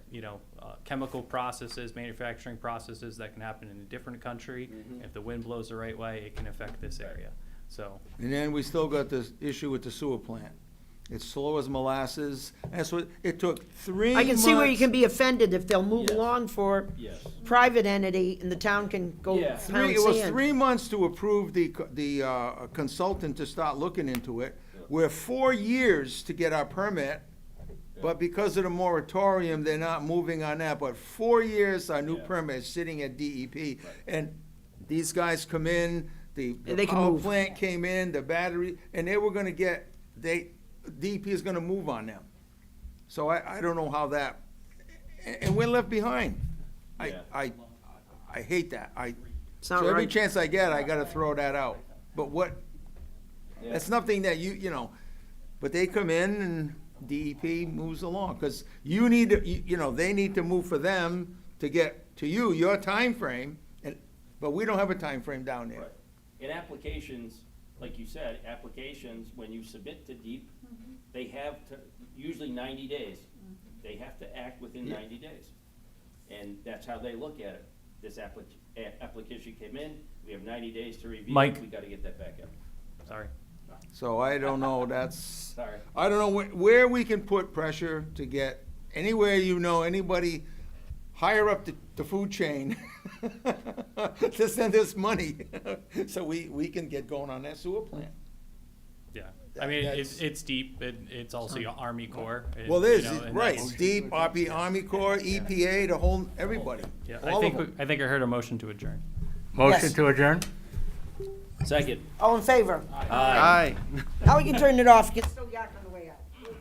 chemical processes, manufacturing processes that can happen in a different country. Mhm. If the wind blows the right way, it can affect this area. So, And then we still got this issue with the sewer plant. It's slow as molasses, that's what, it took 3 months. I can see where you can be offended if they'll move Yes. along for Yes. private entity and the town can go Yeah. pound It was sand. 3 months to approve the consultant to start looking into it. We're 4 years to get our permit, but because of the moratorium, they're not moving on that. But 4 years, our new Yeah. permit is sitting at DEP. And these guys come in, the And they can power move. plant came in, the battery, and they were gonna get, DEP is gonna move on them. So I don't know how that, and we're left behind. Yeah. I hate that. It's not So every right. chance I get, I gotta throw that out. But what, that's nothing that you know, but they come in and DEP moves along, because you need to, you know, they need to move for them to get to you, your time frame, and, but we don't have a time frame down there. Right. In applications, like you said, applications, when you submit to DEEP, they have to, usually 90 days. They have to act within 90 days. And that's how they look at it. This application came in, we have 90 days to review Mike. it, we gotta get that back up. Sorry. So I don't know, that's, Sorry. I don't know where we can put pressure to get, anywhere you know, anybody higher up the food chain to send us money, so we can get going on that sewer plant. Yeah, I mean, That's- it's deep, it's also your Army Corps. Well, you there's, know, and right, that's- deep, Army Corps, EPA, the whole, everybody, Yeah, all of them. I think I heard a motion to adjourn. Motion Yes. to adjourn? Second. All in favor? Aye. Now we can turn it off, get still yak on the way out.